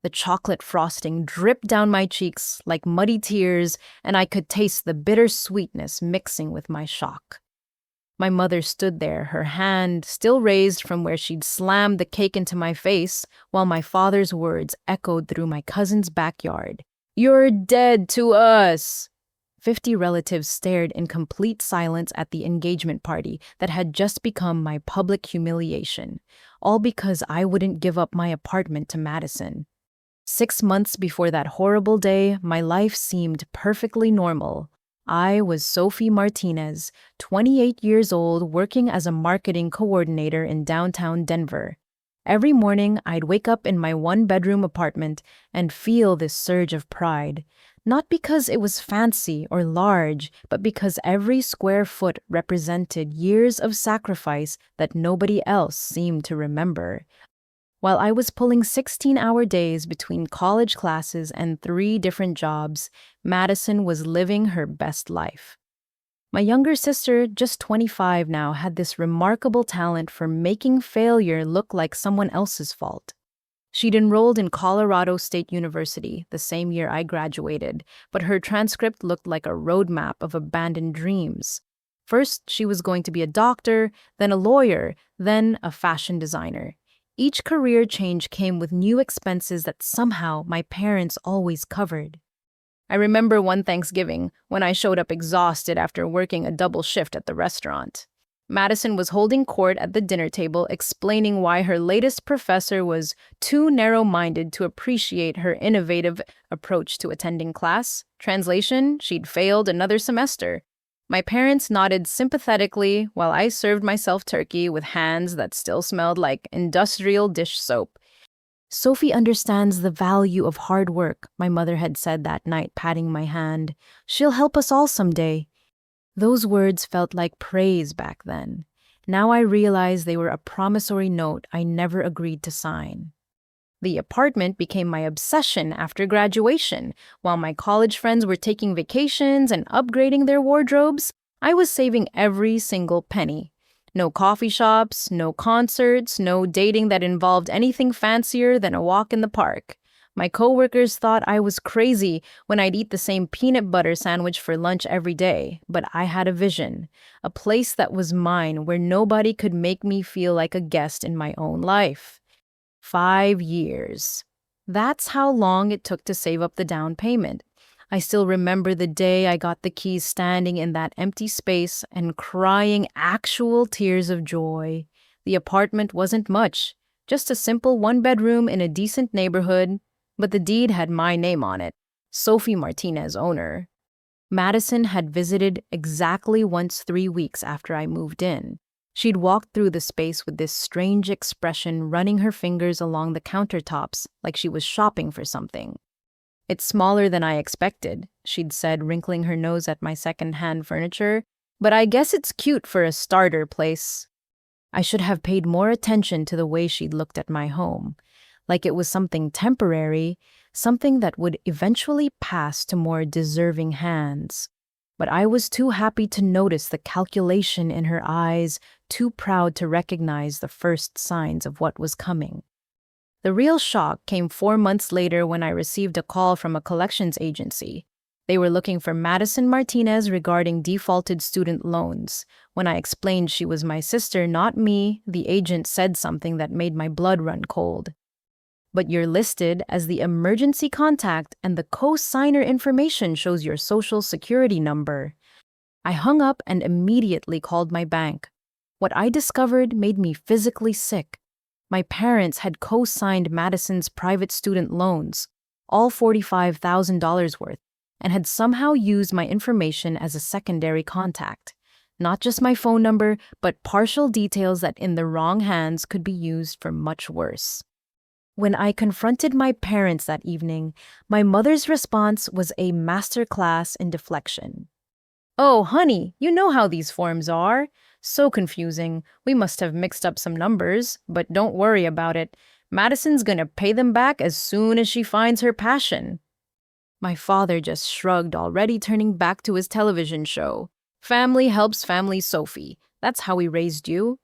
The chocolate frosting dripped down my cheeks like muddy tears, and I could taste the bitter sweetness mixing with my shock. My mother stood there, her hand still raised from where she'd slammed the cake into my face, while my father's words echoed through my cousin's backyard. "You're dead to us!" 50 relatives stared in complete silence at the engagement party that had just become my public humiliation, all because I wouldn't give up my apartment to Madison. 6 months before that horrible day, my life seemed perfectly normal. I was Sophie Martinez, 28 years old, working as a marketing coordinator in downtown Denver. Every morning, I'd wake up in my one-bedroom apartment and feel this surge of pride, not because it was fancy or large, but because every square foot represented years of sacrifice that nobody else seemed to remember. While I was pulling 16-hour days between college classes and 3 different jobs, Madison was living her best life. My younger sister, just 25 now, had this remarkable talent for making failure look like someone else's fault. She'd enrolled in Colorado State University the same year I graduated, but her transcript looked like a roadmap of abandoned dreams. First, she was going to be a doctor, then a lawyer, then a fashion designer. Each career change came with new expenses that somehow my parents always covered. I remember one Thanksgiving when I showed up exhausted after working a double shift at the restaurant. Madison was holding court at the dinner table, explaining why her latest professor was too narrow-minded to appreciate her innovative approach to attending class. Translation, she'd failed another semester. My parents nodded sympathetically while I served myself turkey with hands that still smelled like industrial dish soap. "Sophie understands the value of hard work," my mother had said that night, patting my hand. "She'll help us all someday." Those words felt like praise back then. Now I realize they were a promissory note I never agreed to sign. The apartment became my obsession after graduation. While my college friends were taking vacations and upgrading their wardrobes, I was saving every single penny. No coffee shops, no concerts, no dating that involved anything fancier than a walk in the park. My coworkers thought I was crazy when I'd eat the same peanut butter sandwich for lunch every day, but I had a vision, a place that was mine where nobody could make me feel like a guest in my own life. 5 years. That's how long it took to save up the down payment. I still remember the day I got the keys, standing in that empty space and crying actual tears of joy. The apartment wasn't much, just a simple one-bedroom in a decent neighborhood, but the deed had my name on it, Sophie Martinez, owner. Madison had visited exactly once 3 weeks after I moved in. She'd walked through the space with this strange expression, running her fingers along the countertops like she was shopping for something. "It's smaller than I expected," she'd said, wrinkling her nose at my second-hand furniture, "but I guess it's cute for a starter place." I should have paid more attention to the way she'd looked at my home, like it was something temporary, something that would eventually pass to more deserving hands. But I was too happy to notice the calculation in her eyes, too proud to recognize the first signs of what was coming. The real shock came 4 months later when I received a call from a collections agency. They were looking for Madison Martinez regarding defaulted student loans. When I explained she was my sister, not me, the agent said something that made my blood run cold. "But you're listed as the emergency contact and the co-signer information shows your social security number." I hung up and immediately called my bank. What I discovered made me physically sick. My parents had co-signed Madison's private student loans, all $45,000 worth, and had somehow used my information as a secondary contact. Not just my phone number, but partial details that in the wrong hands could be used for much worse. When I confronted my parents that evening, my mother's response was a masterclass in deflection. "Oh, honey, you know how these forms are. So confusing. We must have mixed up some numbers, but don't worry about it. Madison's gonna pay them back as soon as she finds her passion." My father just shrugged, already turning back to his television show. "Family helps family, Sophie. That's how we raised you."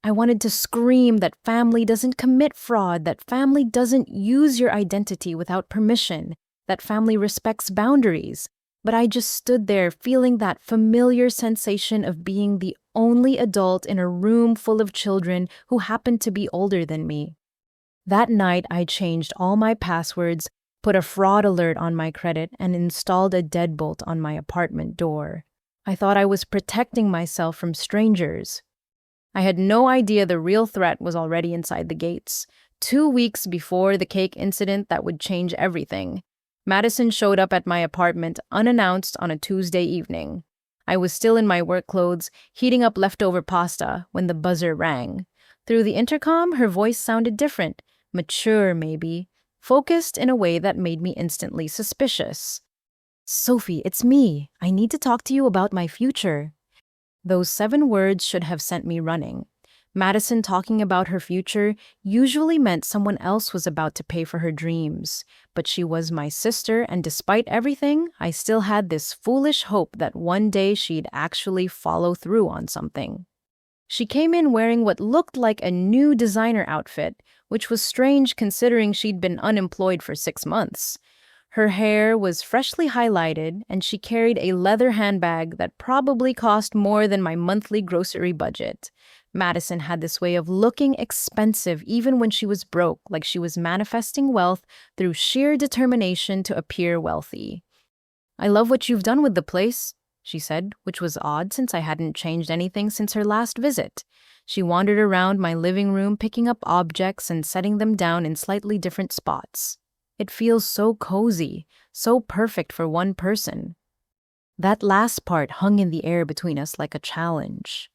I wanted to scream that family doesn't commit fraud, that family doesn't use your identity without permission, that family respects boundaries. But I just stood there feeling that familiar sensation of being the only adult in a room full of children who happened to be older than me. That night, I changed all my passwords, put a fraud alert on my credit, and installed a deadbolt on my apartment door. I thought I was protecting myself from strangers. I had no idea the real threat was already inside the gates. 2 weeks before the cake incident that would change everything, Madison showed up at my apartment unannounced on a Tuesday evening. I was still in my work clothes, heating up leftover pasta, when the buzzer rang. Through the intercom, her voice sounded different, mature maybe, focused in a way that made me instantly suspicious. "Sophie, it's me. I need to talk to you about my future." Those 7 words should have sent me running. Madison talking about her future usually meant someone else was about to pay for her dreams. But she was my sister, and despite everything, I still had this foolish hope that one day she'd actually follow through on something. She came in wearing what looked like a new designer outfit, which was strange considering she'd been unemployed for 6 months. Her hair was freshly highlighted, and she carried a leather handbag that probably cost more than my monthly grocery budget. Madison had this way of looking expensive even when she was broke, like she was manifesting wealth through sheer determination to appear wealthy. "I love what you've done with the place," she said, which was odd since I hadn't changed anything since her last visit. She wandered around my living room, picking up objects and setting them down in slightly different spots. "It feels so cozy, so perfect for one person." That last part hung in the air between us like a challenge.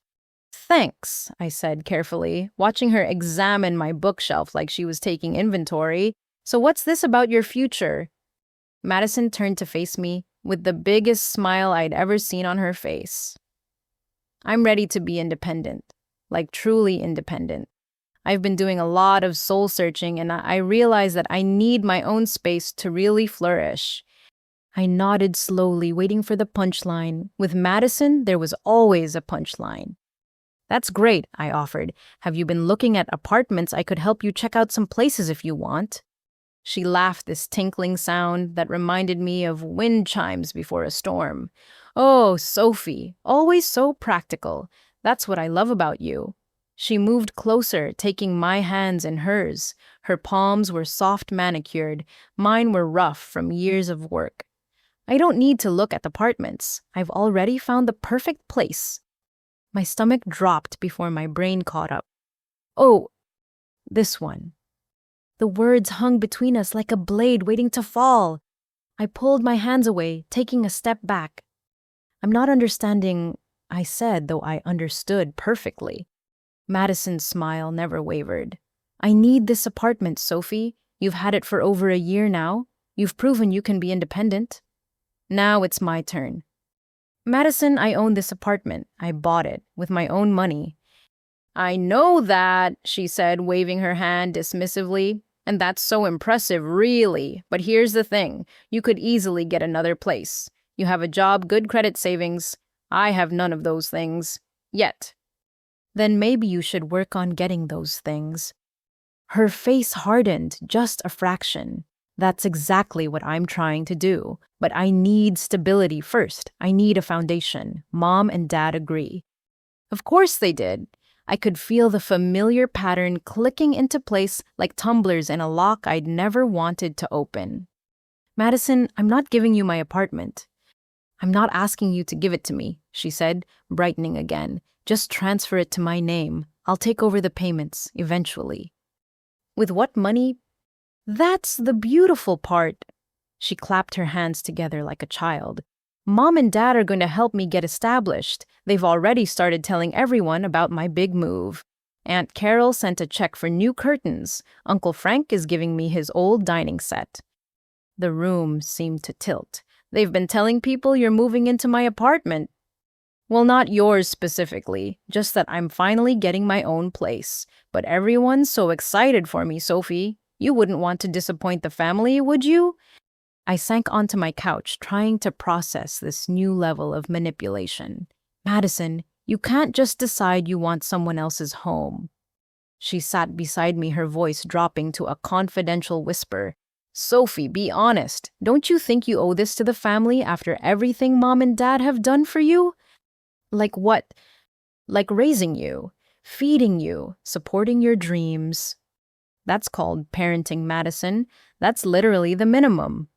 "Thanks," I said carefully, watching her examine my bookshelf like she was taking inventory. "So what's this about your future?" Madison turned to face me with the biggest smile I'd ever seen on her face. "I'm ready to be independent, like truly independent. I've been doing a lot of soul searching, and I realize that I need my own space to really flourish." I nodded slowly, waiting for the punchline. With Madison, there was always a punchline. "That's great," I offered. "Have you been looking at apartments? I could help you check out some places if you want." She laughed, this tinkling sound that reminded me of wind chimes before a storm. "Oh, Sophie, always so practical. That's what I love about you." She moved closer, taking my hands in hers. Her palms were soft manicured, mine were rough from years of work. "I don't need to look at apartments. I've already found the perfect place." My stomach dropped before my brain caught up. "Oh, this one." The words hung between us like a blade waiting to fall. I pulled my hands away, taking a step back. "I'm not understanding," I said, though I understood perfectly. Madison's smile never wavered. "I need this apartment, Sophie. You've had it for over a year now. You've proven you can be independent. Now it's my turn." "Madison, I own this apartment. I bought it with my own money." "I know that," she said, waving her hand dismissively. "And that's so impressive, really. But here's the thing. You could easily get another place. You have a job, good credit savings. I have none of those things. Yet." "Then maybe you should work on getting those things." Her face hardened just a fraction. "That's exactly what I'm trying to do. But I need stability first. I need a foundation. Mom and Dad agree." Of course they did. I could feel the familiar pattern clicking into place like tumblers in a lock I'd never wanted to open. "Madison, I'm not giving you my apartment." "I'm not asking you to give it to me," she said, brightening again. "Just transfer it to my name. I'll take over the payments, eventually." "With what money?" "That's the beautiful part." She clapped her hands together like a child. "Mom and Dad are going to help me get established. They've already started telling everyone about my big move. Aunt Carol sent a check for new curtains. Uncle Frank is giving me his old dining set." The room seemed to tilt. "They've been telling people you're moving into my apartment." "Well, not yours specifically, just that I'm finally getting my own place. But everyone's so excited for me, Sophie. You wouldn't want to disappoint the family, would you?" I sank onto my couch, trying to process this new level of manipulation. "Madison, You can't just decide you want someone else's home. She sat beside me, her voice dropping to a confidential whisper. Sophie, be honest. Don't you think you owe this to the family after everything Mom and Dad have done for you? Like what? Like raising you, feeding you, supporting your dreams. That's called parenting, Madison. That's literally the minimum.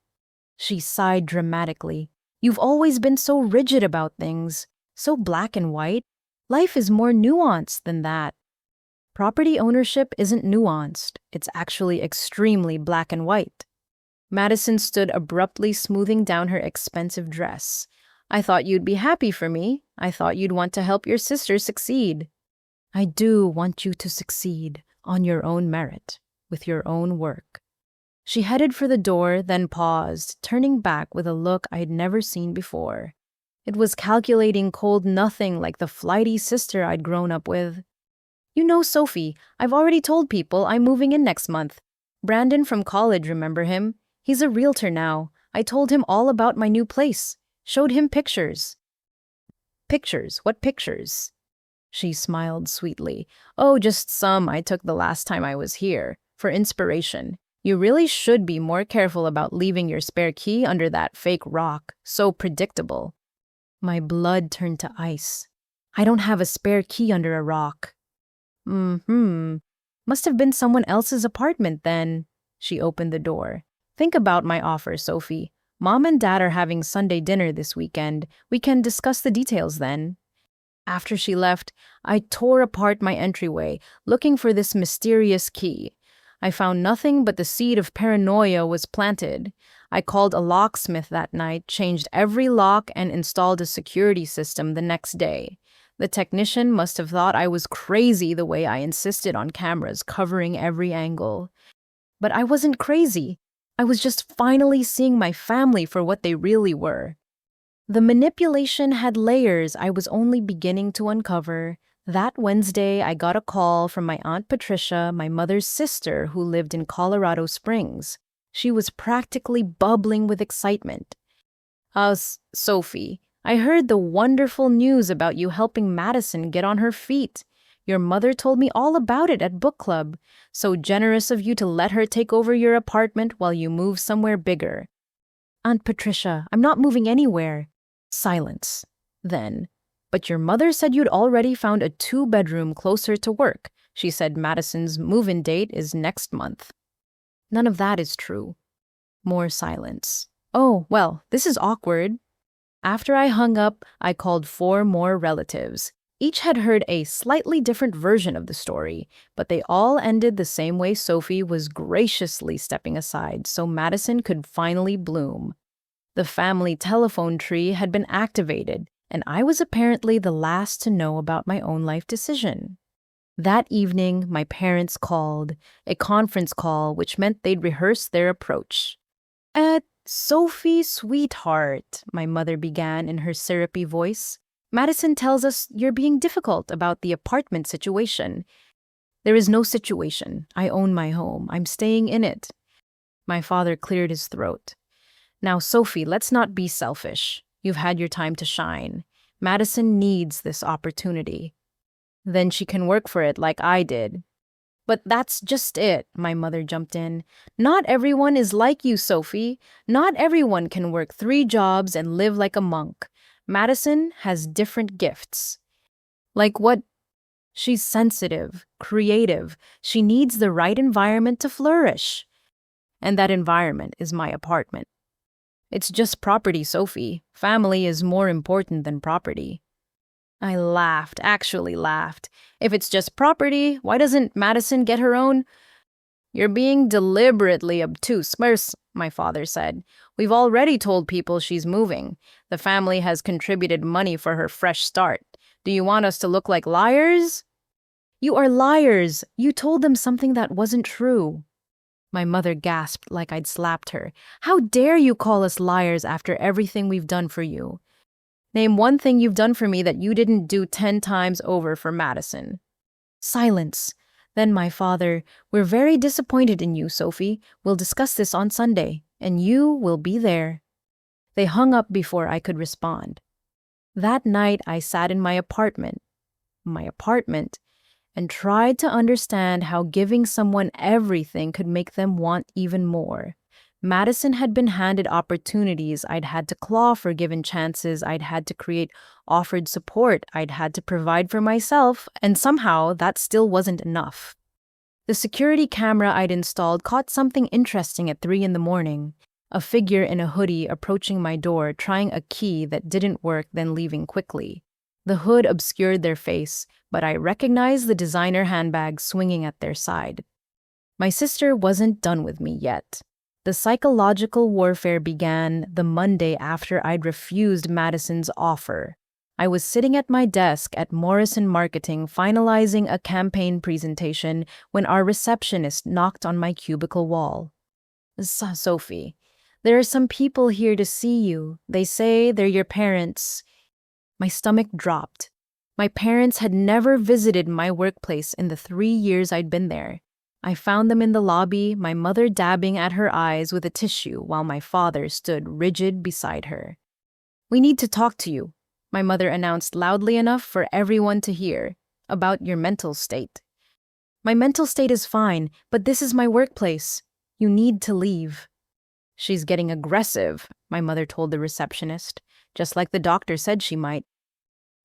She sighed dramatically. You've always been so rigid about things, so black and white. Life is more nuanced than that. Property ownership isn't nuanced. It's actually extremely black and white. Madison stood abruptly, smoothing down her expensive dress. I thought you'd be happy for me. I thought you'd want to help your sister succeed. I do want you to succeed on your own merit, with your own work. She headed for the door, then paused, turning back with a look I'd never seen before. It was calculating, cold, nothing like the flighty sister I'd grown up with. You know, Sophie, I've already told people I'm moving in next month. Brandon from college, remember him? He's a realtor now. I told him all about my new place. Showed him pictures. Pictures? What pictures? She smiled sweetly. Oh, just some I took the last time I was here, for inspiration. You really should be more careful about leaving your spare key under that fake rock, so predictable. My blood turned to ice. I don't have a spare key under a rock. Must have been someone else's apartment then. She opened the door. Think about my offer, Sophie. Mom and Dad are having Sunday dinner this weekend. We can discuss the details then. After she left, I tore apart my entryway, looking for this mysterious key. I found nothing, but the seed of paranoia was planted. I called a locksmith that night, changed every lock, and installed a security system the next day. The technician must have thought I was crazy the way I insisted on cameras covering every angle. But I wasn't crazy. I was just finally seeing my family for what they really were. The manipulation had layers I was only beginning to uncover. That Wednesday, I got a call from my Aunt Patricia, my mother's sister, who lived in Colorado Springs. She was practically bubbling with excitement. Sophie, I heard the wonderful news about you helping Madison get on her feet. Your mother told me all about it at book club. So generous of you to let her take over your apartment while you move somewhere bigger. Aunt Patricia, I'm not moving anywhere. Silence. Then, but your mother said you'd already found a 2-bedroom closer to work. She said Madison's move-in date is next month. None of that is true. More silence. Oh, well, this is awkward. After I hung up, I called 4 more relatives. Each had heard a slightly different version of the story, but they all ended the same way. Sophie was graciously stepping aside so Madison could finally bloom. The family telephone tree had been activated, and I was apparently the last to know about my own life decision. That evening, my parents called, a conference call which meant they'd rehearse their approach. Sophie, sweetheart, my mother began in her syrupy voice. Madison tells us you're being difficult about the apartment situation. There is no situation. I own my home. I'm staying in it. My father cleared his throat. Now, Sophie, let's not be selfish. You've had your time to shine. Madison needs this opportunity. Then she can work for it like I did. But that's just it, my mother jumped in. Not everyone is like you, Sophie. Not everyone can work 3 jobs and live like a monk. Madison has different gifts. Like what? She's sensitive, creative. She needs the right environment to flourish. And that environment is my apartment. It's just property, Sophie. Family is more important than property. I laughed, actually laughed. If it's just property, why doesn't Madison get her own? You're being deliberately obtuse, my father said. We've already told people she's moving. The family has contributed money for her fresh start. Do you want us to look like liars? You are liars. You told them something that wasn't true. My mother gasped like I'd slapped her. How dare you call us liars after everything we've done for you? Name one thing you've done for me that you didn't do 10 times over for Madison. Silence. Then my father, we're very disappointed in you, Sophie. We'll discuss this on Sunday, and you will be there. They hung up before I could respond. That night, I sat in my apartment, and tried to understand how giving someone everything could make them want even more. Madison had been handed opportunities I'd had to claw for, given chances I'd had to create, offered support I'd had to provide for myself, and somehow that still wasn't enough. The security camera I'd installed caught something interesting at 3 in the morning. A figure in a hoodie approaching my door, trying a key that didn't work, then leaving quickly. The hood obscured their face, but I recognized the designer handbag swinging at their side. My sister wasn't done with me yet. The psychological warfare began the Monday after I'd refused Madison's offer. I was sitting at my desk at Morrison Marketing finalizing a campaign presentation when our receptionist knocked on my cubicle wall. Sophie, there are some people here to see you. They say they're your parents." My stomach dropped. My parents had never visited my workplace in the 3 years I'd been there. I found them in the lobby, my mother dabbing at her eyes with a tissue while my father stood rigid beside her. "We need to talk to you," my mother announced loudly enough for everyone to hear, "about your mental state." "My mental state is fine, but this is my workplace. You need to leave." "She's getting aggressive," my mother told the receptionist, just like the doctor said she might.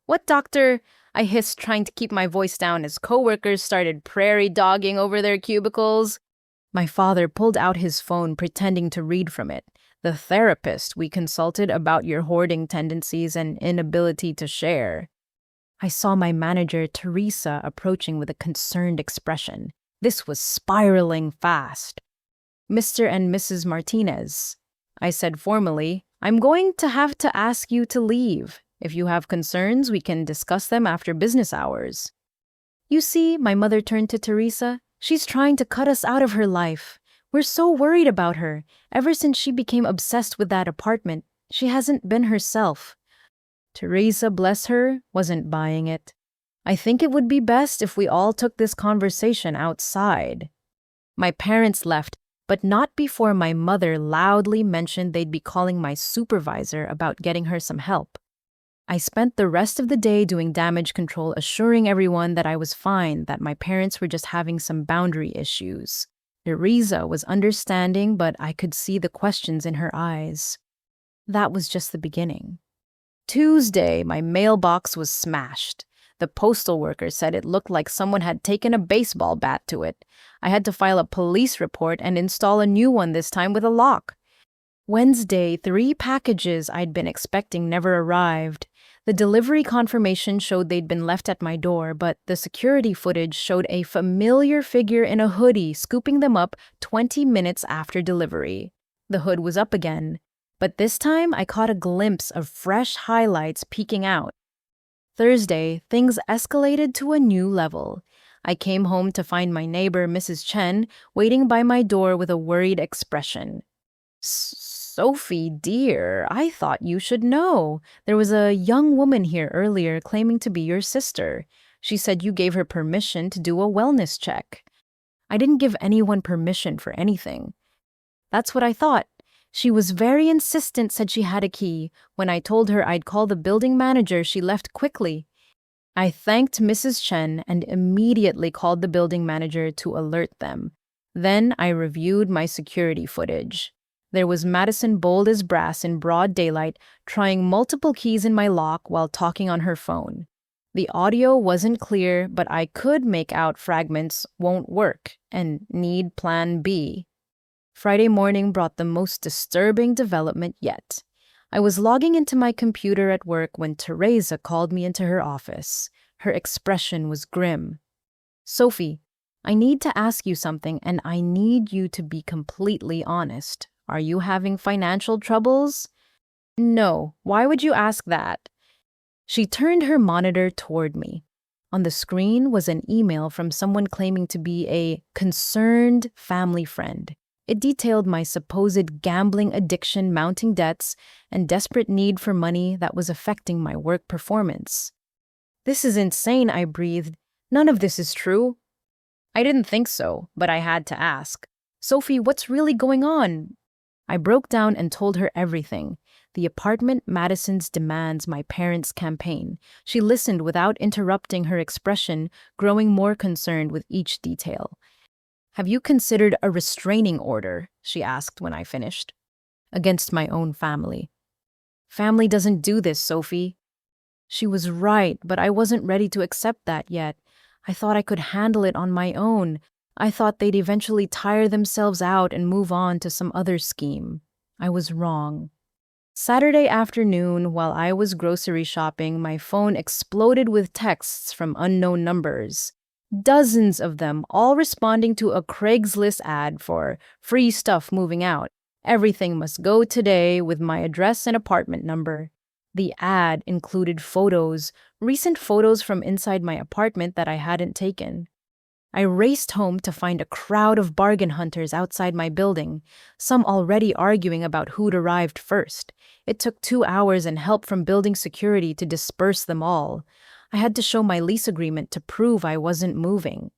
"What doctor?" I hissed, trying to keep my voice down as coworkers started prairie dogging over their cubicles. My father pulled out his phone, pretending to read from it. "The therapist we consulted about your hoarding tendencies and inability to share." I saw my manager, Teresa, approaching with a concerned expression. This was spiraling fast. "Mr. and Mrs. Martinez," I said formally, "I'm going to have to ask you to leave. If you have concerns, we can discuss them after business hours." "You see," my mother turned to Teresa, "she's trying to cut us out of her life. We're so worried about her. Ever since she became obsessed with that apartment, she hasn't been herself." Teresa, bless her, wasn't buying it. "I think it would be best if we all took this conversation outside." My parents left, but not before my mother loudly mentioned they'd be calling my supervisor about getting her some help. I spent the rest of the day doing damage control, assuring everyone that I was fine, that my parents were just having some boundary issues. Teresa was understanding, but I could see the questions in her eyes. That was just the beginning. Tuesday, my mailbox was smashed. The postal worker said it looked like someone had taken a baseball bat to it. I had to file a police report and install a new one, this time with a lock. Wednesday, 3 packages I'd been expecting never arrived. The delivery confirmation showed they'd been left at my door, but the security footage showed a familiar figure in a hoodie scooping them up 20 minutes after delivery. The hood was up again, but this time I caught a glimpse of fresh highlights peeking out. Thursday, things escalated to a new level. I came home to find my neighbor, Mrs. Chen, waiting by my door with a worried expression. "Sophie, dear, I thought you should know. There was a young woman here earlier claiming to be your sister. She said you gave her permission to do a wellness check." "I didn't give anyone permission for anything." "That's what I thought. She was very insistent, said she had a key. When I told her I'd call the building manager, she left quickly." I thanked Mrs. Chen and immediately called the building manager to alert them. Then I reviewed my security footage. There was Madison bold as brass in broad daylight, trying multiple keys in my lock while talking on her phone. The audio wasn't clear, but I could make out fragments, "won't work," and "need plan B." Friday morning brought the most disturbing development yet. I was logging into my computer at work when Teresa called me into her office. Her expression was grim. "Sophie, I need to ask you something, and I need you to be completely honest. Are you having financial troubles?" "No. Why would you ask that?" She turned her monitor toward me. On the screen was an email from someone claiming to be a concerned family friend. It detailed my supposed gambling addiction, mounting debts, and desperate need for money that was affecting my work performance. "This is insane," I breathed. "None of this is true." I didn't think so, but I had to ask. "Sophie, what's really going on?" I broke down and told her everything. The apartment, Madison's demands, my parents' campaign. She listened without interrupting, her expression growing more concerned with each detail. "Have you considered a restraining order?" she asked when I finished. "Against my own family." "Family doesn't do this, Sophie." She was right, but I wasn't ready to accept that yet. I thought I could handle it on my own. I thought they'd eventually tire themselves out and move on to some other scheme. I was wrong. Saturday afternoon, while I was grocery shopping, my phone exploded with texts from unknown numbers. Dozens of them, all responding to a Craigslist ad for free stuff moving out. Everything must go today with my address and apartment number. The ad included photos, recent photos from inside my apartment that I hadn't taken. I raced home to find a crowd of bargain hunters outside my building, some already arguing about who'd arrived first. It took 2 hours and help from building security to disperse them all. I had to show my lease agreement to prove I wasn't moving.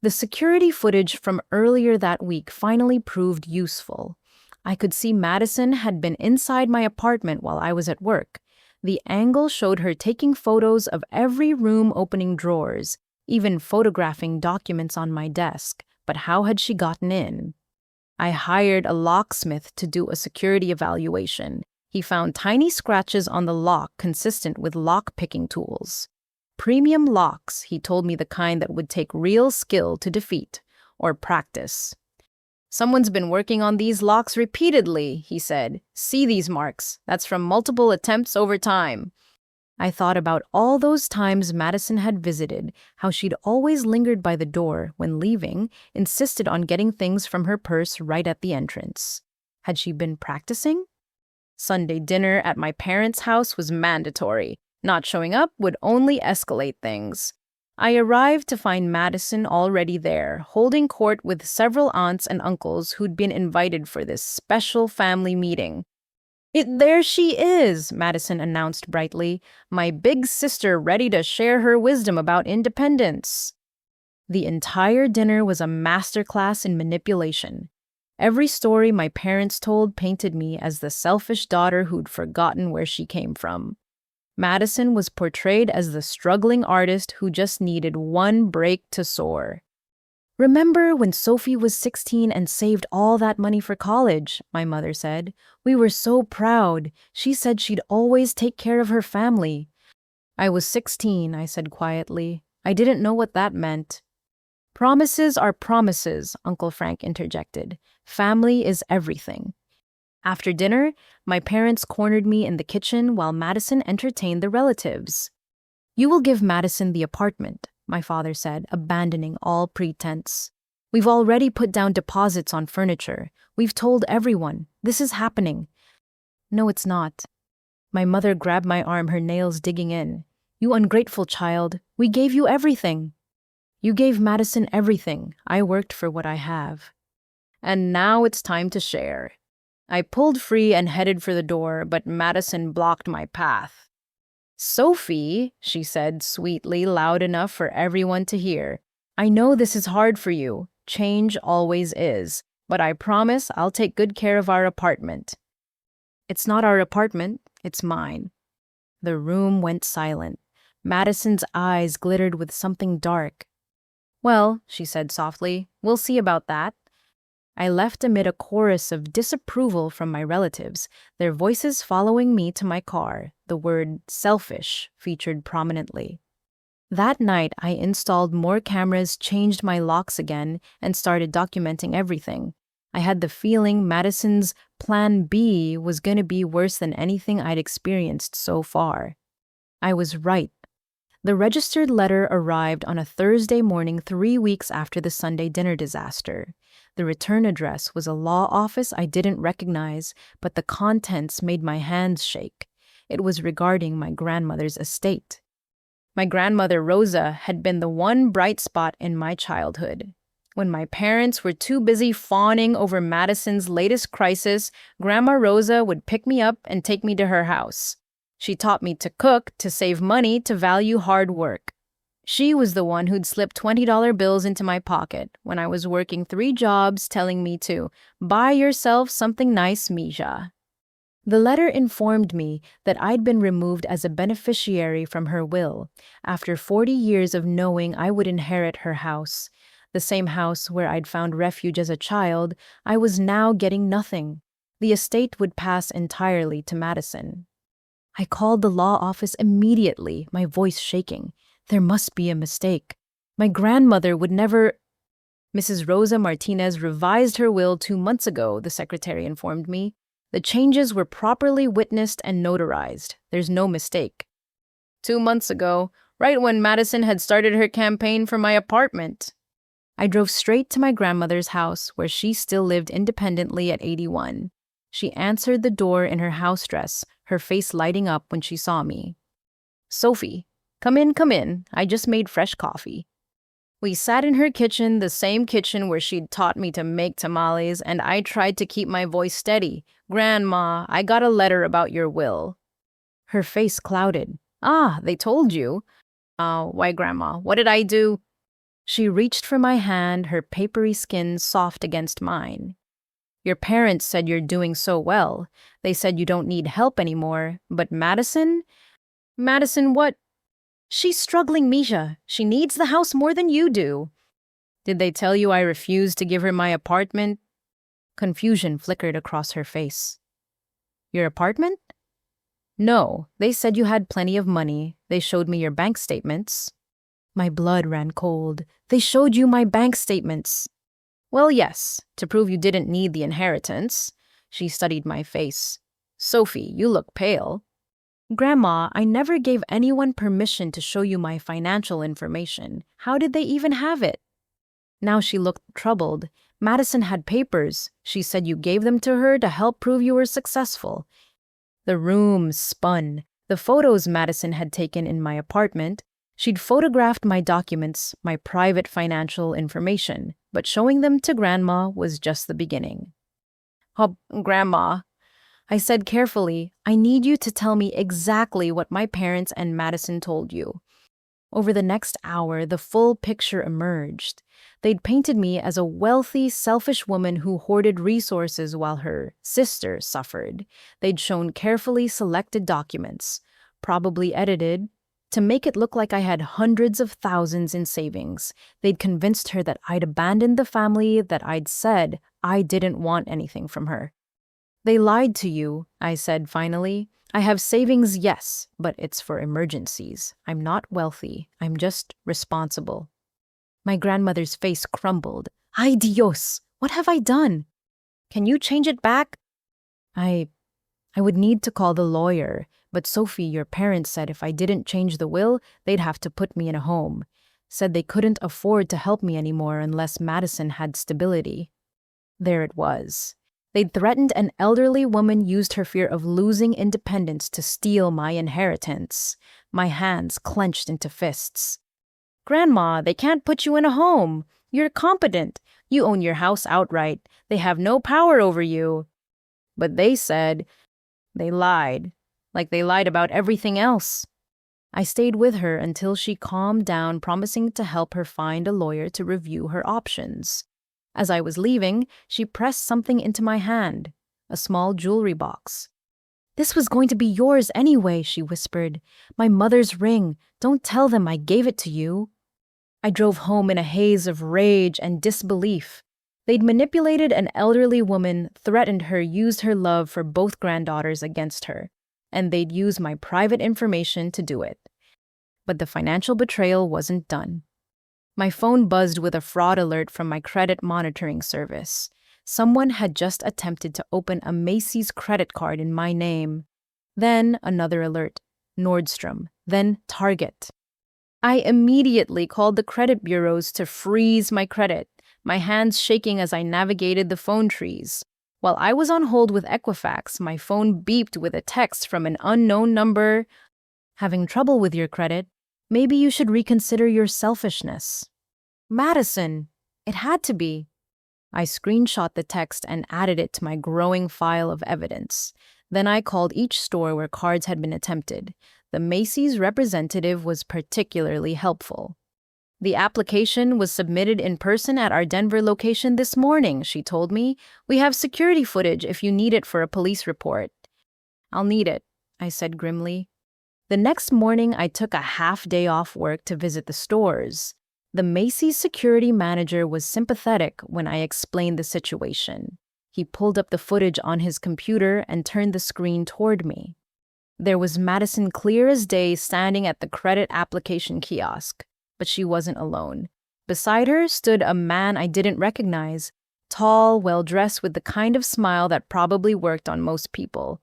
The security footage from earlier that week finally proved useful. I could see Madison had been inside my apartment while I was at work. The angle showed her taking photos of every room, opening drawers, even photographing documents on my desk. But how had she gotten in? I hired a locksmith to do a security evaluation. He found tiny scratches on the lock consistent with lock-picking tools. Premium locks, he told me, the kind that would take real skill to defeat, or practice. "Someone's been working on these locks repeatedly," he said. "See these marks? That's from multiple attempts over time." I thought about all those times Madison had visited, how she'd always lingered by the door when leaving, insisted on getting things from her purse right at the entrance. Had she been practicing? Sunday dinner at my parents' house was mandatory. Not showing up would only escalate things. I arrived to find Madison already there, holding court with several aunts and uncles who'd been invited for this special family meeting. "There she is," Madison announced brightly, "my big sister ready to share her wisdom about independence." The entire dinner was a masterclass in manipulation. Every story my parents told painted me as the selfish daughter who'd forgotten where she came from. Madison was portrayed as the struggling artist who just needed one break to soar. "Remember when Sophie was 16 and saved all that money for college?" my mother said. "We were so proud. She said she'd always take care of her family." "I was 16, I said quietly. "I didn't know what that meant." "Promises are promises," Uncle Frank interjected. "Family is everything." After dinner, my parents cornered me in the kitchen while Madison entertained the relatives. "You will give Madison the apartment," my father said, abandoning all pretense. "We've already put down deposits on furniture. We've told everyone. This is happening." "No, it's not." My mother grabbed my arm, her nails digging in. "You ungrateful child. We gave you everything." "You gave Madison everything. I worked for what I have." "And now it's time to share." I pulled free and headed for the door, but Madison blocked my path. "Sophie," she said sweetly, loud enough for everyone to hear, "I know this is hard for you. Change always is. But I promise I'll take good care of our apartment." "It's not our apartment. It's mine." The room went silent. Madison's eyes glittered with something dark. "Well," she said softly, "we'll see about that." I left amid a chorus of disapproval from my relatives, their voices following me to my car. The word selfish featured prominently. That night, I installed more cameras, changed my locks again, and started documenting everything. I had the feeling Madison's Plan B was going to be worse than anything I'd experienced so far. I was right. The registered letter arrived on a Thursday morning 3 weeks after the Sunday dinner disaster. The return address was a law office I didn't recognize, but the contents made my hands shake. It was regarding my grandmother's estate. My grandmother Rosa had been the one bright spot in my childhood. When my parents were too busy fawning over Madison's latest crisis, Grandma Rosa would pick me up and take me to her house. She taught me to cook, to save money, to value hard work. She was the one who'd slipped $20 bills into my pocket when I was working 3 jobs, telling me to buy yourself something nice, Misha. The letter informed me that I'd been removed as a beneficiary from her will after 40 years of knowing I would inherit her house. The same house where I'd found refuge as a child, I was now getting nothing. The estate would pass entirely to Madison. I called the law office immediately, my voice shaking. There must be a mistake. My grandmother would never. Mrs. Rosa Martinez revised her will 2 months ago, the secretary informed me. The changes were properly witnessed and notarized. There's no mistake. 2 months ago, right when Madison had started her campaign for my apartment. I drove straight to my grandmother's house, where she still lived independently at 81. She answered the door in her house dress, her face lighting up when she saw me. Sophie, come in, come in. I just made fresh coffee. We sat in her kitchen, the same kitchen where she'd taught me to make tamales, and I tried to keep my voice steady. Grandma, I got a letter about your will. Her face clouded. Ah, they told you? Why, Grandma, what did I do? She reached for my hand, her papery skin soft against mine. Your parents said you're doing so well. They said you don't need help anymore. But Madison? Madison what? She's struggling, Misha. She needs the house more than you do. Did they tell you I refused to give her my apartment? Confusion flickered across her face. Your apartment? No, they said you had plenty of money. They showed me your bank statements. My blood ran cold. They showed you my bank statements. Well, yes, to prove you didn't need the inheritance. She studied my face. Sophie, you look pale. Grandma, I never gave anyone permission to show you my financial information. How did they even have it? Now she looked troubled. Madison had papers. She said you gave them to her to help prove you were successful. The room spun. The photos Madison had taken in my apartment. She'd photographed my documents, my private financial information, but showing them to Grandma was just the beginning. Oh, Grandma, I said carefully, I need you to tell me exactly what my parents and Madison told you. Over the next hour, the full picture emerged. They'd painted me as a wealthy, selfish woman who hoarded resources while her sister suffered. They'd shown carefully selected documents, probably edited, to make it look like I had hundreds of thousands in savings. They'd convinced her that I'd abandoned the family, that I'd said I didn't want anything from her. They lied to you, I said finally. I have savings, yes, but it's for emergencies. I'm not wealthy. I'm just responsible. My grandmother's face crumbled. Ay Dios, what have I done? Can you change it back? I would need to call the lawyer, but Sophie, your parents said if I didn't change the will, they'd have to put me in a home. Said they couldn't afford to help me anymore unless Madison had stability. There it was. They'd threatened an elderly woman used her fear of losing independence to steal my inheritance. My hands clenched into fists. Grandma, they can't put you in a home. You're competent. You own your house outright. They have no power over you. But they said, they lied, like they lied about everything else. I stayed with her until she calmed down, promising to help her find a lawyer to review her options. As I was leaving, she pressed something into my hand, a small jewelry box. This was going to be yours anyway, she whispered. My mother's ring. Don't tell them I gave it to you. I drove home in a haze of rage and disbelief. They'd manipulated an elderly woman, threatened her, used her love for both granddaughters against her, and they'd use my private information to do it. But the financial betrayal wasn't done. My phone buzzed with a fraud alert from my credit monitoring service. Someone had just attempted to open a Macy's credit card in my name. Then another alert, Nordstrom, then Target. I immediately called the credit bureaus to freeze my credit, my hands shaking as I navigated the phone trees. While I was on hold with Equifax, my phone beeped with a text from an unknown number. Having trouble with your credit? Maybe you should reconsider your selfishness. Madison! It had to be. I screenshot the text and added it to my growing file of evidence. Then I called each store where cards had been attempted. The Macy's representative was particularly helpful. The application was submitted in person at our Denver location this morning, she told me. We have security footage if you need it for a police report. I'll need it, I said grimly. The next morning, I took a half day off work to visit the stores. The Macy's security manager was sympathetic when I explained the situation. He pulled up the footage on his computer and turned the screen toward me. There was Madison clear as day standing at the credit application kiosk, but she wasn't alone. Beside her stood a man I didn't recognize, tall, well-dressed with the kind of smile that probably worked on most people.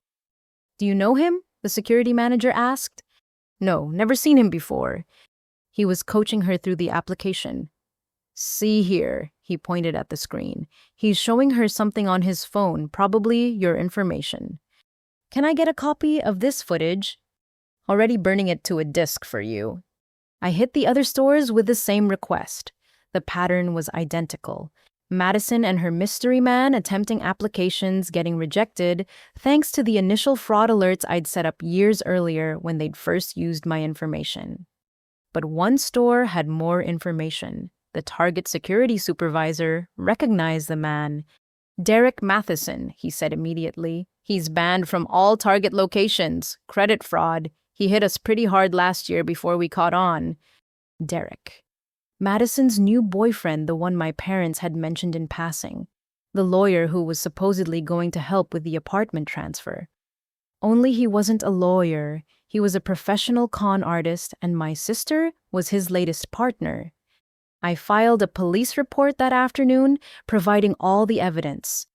"Do you know him?" the security manager asked. "No, never seen him before." He was coaching her through the application. "See here," he pointed at the screen. "He's showing her something on his phone, probably your information. Can I get a copy of this footage? Already burning it to a disk for you." I hit the other stores with the same request. The pattern was identical. Madison and her mystery man attempting applications getting rejected thanks to the initial fraud alerts I'd set up years earlier when they'd first used my information. But one store had more information. The Target security supervisor recognized the man. "Derek Matheson," he said immediately. "He's banned from all Target locations. Credit fraud. He hit us pretty hard last year before we caught on." Derek. Madison's new boyfriend, the one my parents had mentioned in passing. The lawyer who was supposedly going to help with the apartment transfer. Only he wasn't a lawyer. He was a professional con artist, and my sister was his latest partner. I filed a police report that afternoon, providing all the evidence.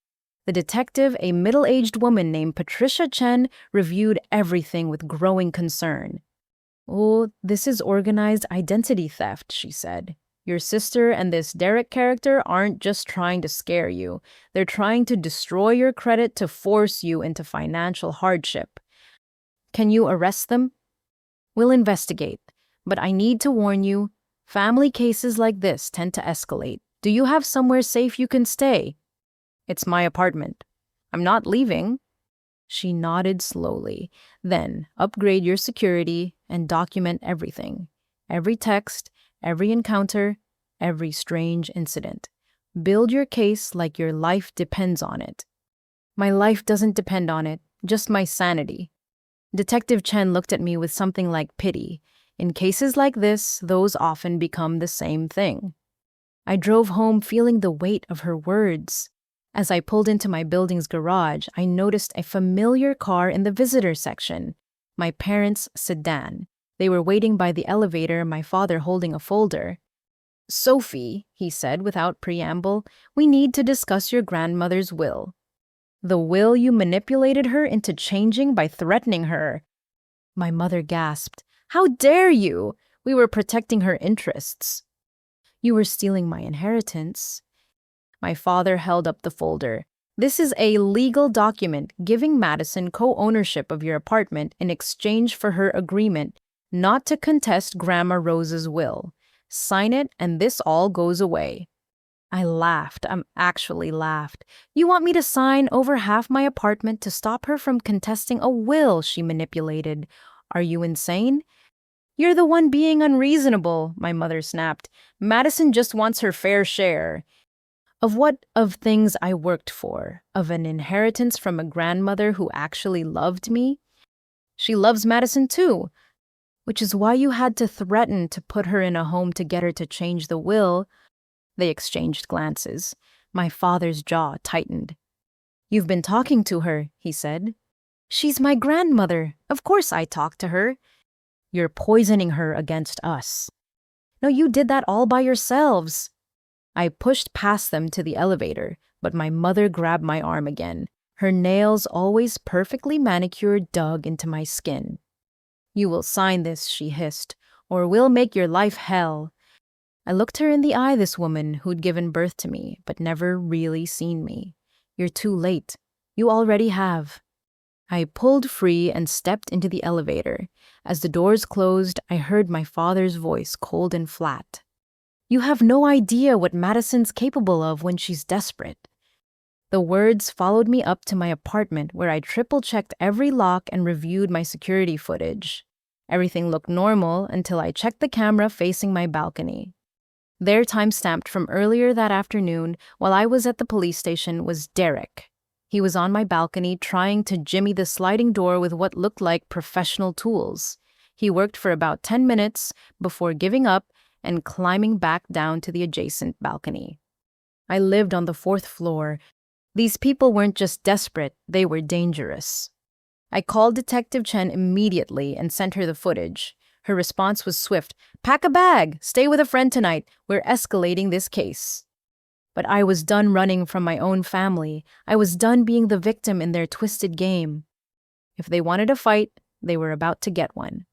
The detective, a middle-aged woman named Patricia Chen, reviewed everything with growing concern. "Oh, this is organized identity theft," she said. "Your sister and this Derek character aren't just trying to scare you. They're trying to destroy your credit to force you into financial hardship. Can you arrest them?" "We'll investigate, but I need to warn you, family cases like this tend to escalate. Do you have somewhere safe you can stay?" "It's my apartment. I'm not leaving." She nodded slowly. "Then, upgrade your security and document everything. Every text, every encounter, every strange incident. Build your case like your life depends on it." "My life doesn't depend on it, just my sanity." Detective Chen looked at me with something like pity. In cases like this, those often become the same thing. I drove home feeling the weight of her words. As I pulled into my building's garage, I noticed a familiar car in the visitor section. My parents' sedan. They were waiting by the elevator, my father holding a folder. "Sophie," he said without preamble, "we need to discuss your grandmother's will." "The will you manipulated her into changing by threatening her." My mother gasped. "How dare you? We were protecting her interests." "You were stealing my inheritance." My father held up the folder. "This is a legal document giving Madison co-ownership of your apartment in exchange for her agreement not to contest Grandma Rose's will. Sign it and this all goes away." I laughed. Actually laughed. "You want me to sign over half my apartment to stop her from contesting a will she manipulated? Are you insane?" "You're the one being unreasonable," my mother snapped. "Madison just wants her fair share." Of what? Of things I worked for? Of an inheritance from a grandmother who actually loved me? "She loves Madison too." "Which is why you had to threaten to put her in a home to get her to change the will." They exchanged glances. My father's jaw tightened. "You've been talking to her," he said. "She's my grandmother. Of course I talked to her." "You're poisoning her against us." "No, you did that all by yourselves." I pushed past them to the elevator, but my mother grabbed my arm again. Her nails, always perfectly manicured, dug into my skin. "You will sign this," she hissed, "or we'll make your life hell." I looked her in the eye, this woman who'd given birth to me, but never really seen me. "You're too late. You already have." I pulled free and stepped into the elevator. As the doors closed, I heard my father's voice, cold and flat. "You have no idea what Madison's capable of when she's desperate." The words followed me up to my apartment, where I triple-checked every lock and reviewed my security footage. Everything looked normal until I checked the camera facing my balcony. Their timestamped from earlier that afternoon while I was at the police station was Derek. He was on my balcony trying to jimmy the sliding door with what looked like professional tools. He worked for about 10 minutes before giving up and climbing back down to the adjacent balcony. I lived on the 4th floor. These people weren't just desperate, they were dangerous. I called Detective Chen immediately and sent her the footage. Her response was swift. "Pack a bag! Stay with a friend tonight. We're escalating this case." But I was done running from my own family. I was done being the victim in their twisted game. If they wanted a fight, they were about to get one.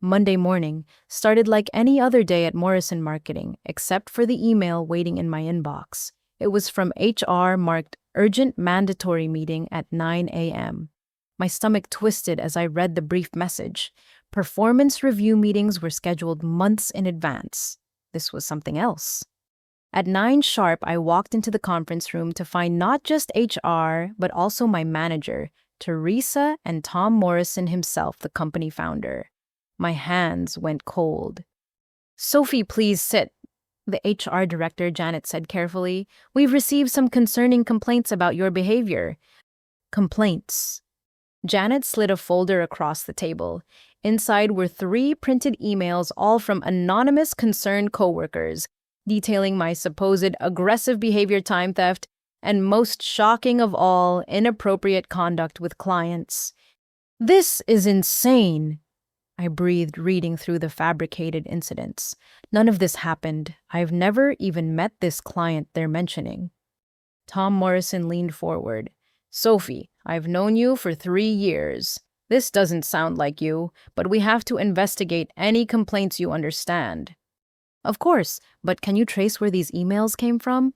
Monday morning started like any other day at Morrison Marketing, except for the email waiting in my inbox. It was from HR marked Urgent Mandatory Meeting at 9 a.m. My stomach twisted as I read the brief message. Performance review meetings were scheduled months in advance. This was something else. At 9 sharp, I walked into the conference room to find not just HR, but also my manager, Teresa, and Tom Morrison himself, the company founder. My hands went cold. "Sophie, please sit," the HR director, Janet, said carefully. "We've received some concerning complaints about your behavior." Complaints. Janet slid a folder across the table. Inside were 3 printed emails, all from anonymous concerned coworkers, detailing my supposed aggressive behavior, time theft, and most shocking of all, inappropriate conduct with clients. "This is insane," I breathed, reading through the fabricated incidents. "None of this happened. I've never even met this client they're mentioning." Tom Morrison leaned forward. "Sophie, I've known you for 3 years. This doesn't sound like you, but we have to investigate any complaints, you understand." "Of course, but can you trace where these emails came from?"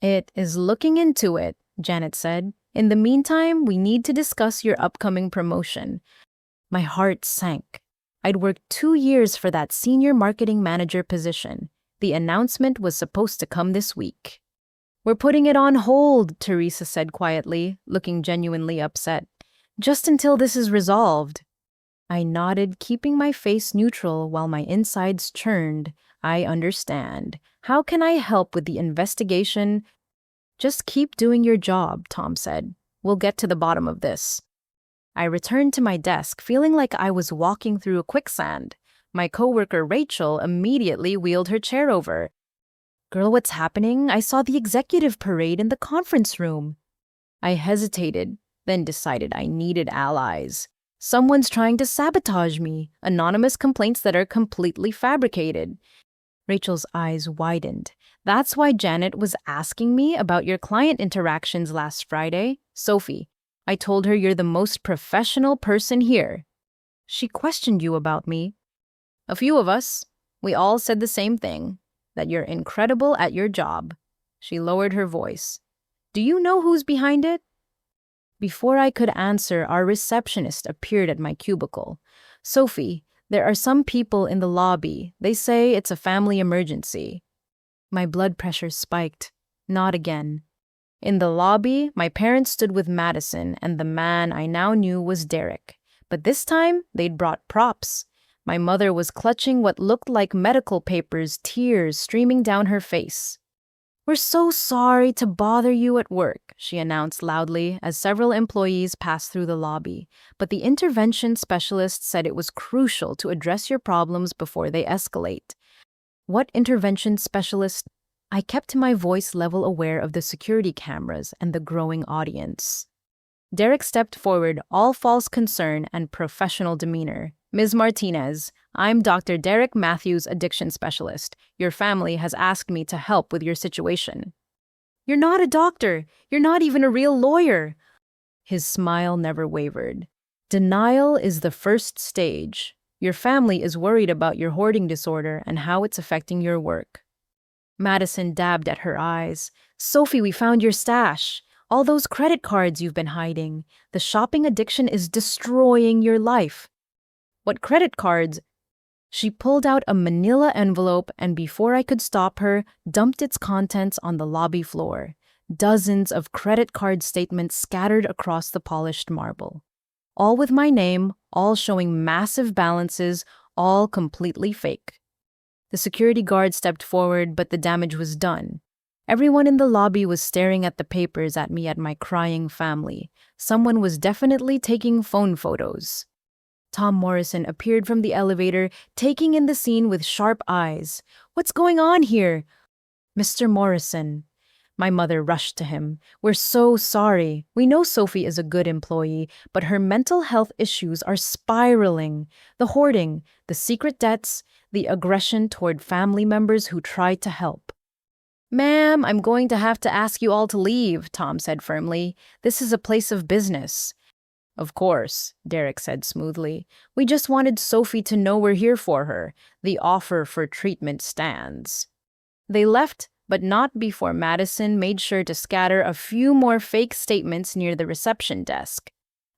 "It is looking into it," Janet said. "In the meantime, we need to discuss your upcoming promotion." My heart sank. I'd worked 2 years for that senior marketing manager position. The announcement was supposed to come this week. "We're putting it on hold," Teresa said quietly, looking genuinely upset. "Just until this is resolved." I nodded, keeping my face neutral while my insides churned. "I understand. How can I help with the investigation?" "Just keep doing your job," Tom said. "We'll get to the bottom of this." I returned to my desk, feeling like I was walking through a quicksand. My coworker Rachel immediately wheeled her chair over. "Girl, what's happening? I saw the executive parade in the conference room." I hesitated, then decided I needed allies. Someone's trying to sabotage me. Anonymous complaints that are completely fabricated. Rachel's eyes widened. "That's why Janet was asking me about your client interactions last Friday. Sophie, I told her you're the most professional person here." "She questioned you about me." "A few of us. We all said the same thing, that you're incredible at your job." She lowered her voice. "Do you know who's behind it?" Before I could answer, our receptionist appeared at my cubicle. "Sophie, there are some people in the lobby. They say it's a family emergency." My blood pressure spiked. Not again. In the lobby, my parents stood with Madison, and the man I now knew was Derek. But this time, they'd brought props. My mother was clutching what looked like medical papers, tears streaming down her face. "We're so sorry to bother you at work," she announced loudly as several employees passed through the lobby. "But the intervention specialist said it was crucial to address your problems before they escalate." "What intervention specialist?" I kept my voice level, aware of the security cameras and the growing audience. Derek stepped forward, all false concern and professional demeanor. "Ms. Martinez, I'm Dr. Derek Matthews, addiction specialist. Your family has asked me to help with your situation." "You're not a doctor. You're not even a real lawyer." His smile never wavered. "Denial is the first stage. Your family is worried about your hoarding disorder and how it's affecting your work." Madison dabbed at her eyes. "Sophie, we found your stash. All those credit cards you've been hiding. The shopping addiction is destroying your life." "What credit cards?" She pulled out a manila envelope and, before I could stop her, dumped its contents on the lobby floor. Dozens of credit card statements scattered across the polished marble. All with my name, all showing massive balances, all completely fake. The security guard stepped forward, but the damage was done. Everyone in the lobby was staring at the papers at me at my crying family. Someone was definitely taking phone photos. Tom Morrison appeared from the elevator, taking in the scene with sharp eyes. "What's going on here?" "Mr. Morrison." My mother rushed to him. "We're so sorry. We know Sophie is a good employee, but her mental health issues are spiraling. The hoarding, the secret debts, the aggression toward family members who tried to help." "Ma'am, I'm going to have to ask you all to leave," Tom said firmly. "This is a place of business." "Of course," Derek said smoothly. "We just wanted Sophie to know we're here for her. The offer for treatment stands." They left, but not before Madison made sure to scatter a few more fake statements near the reception desk.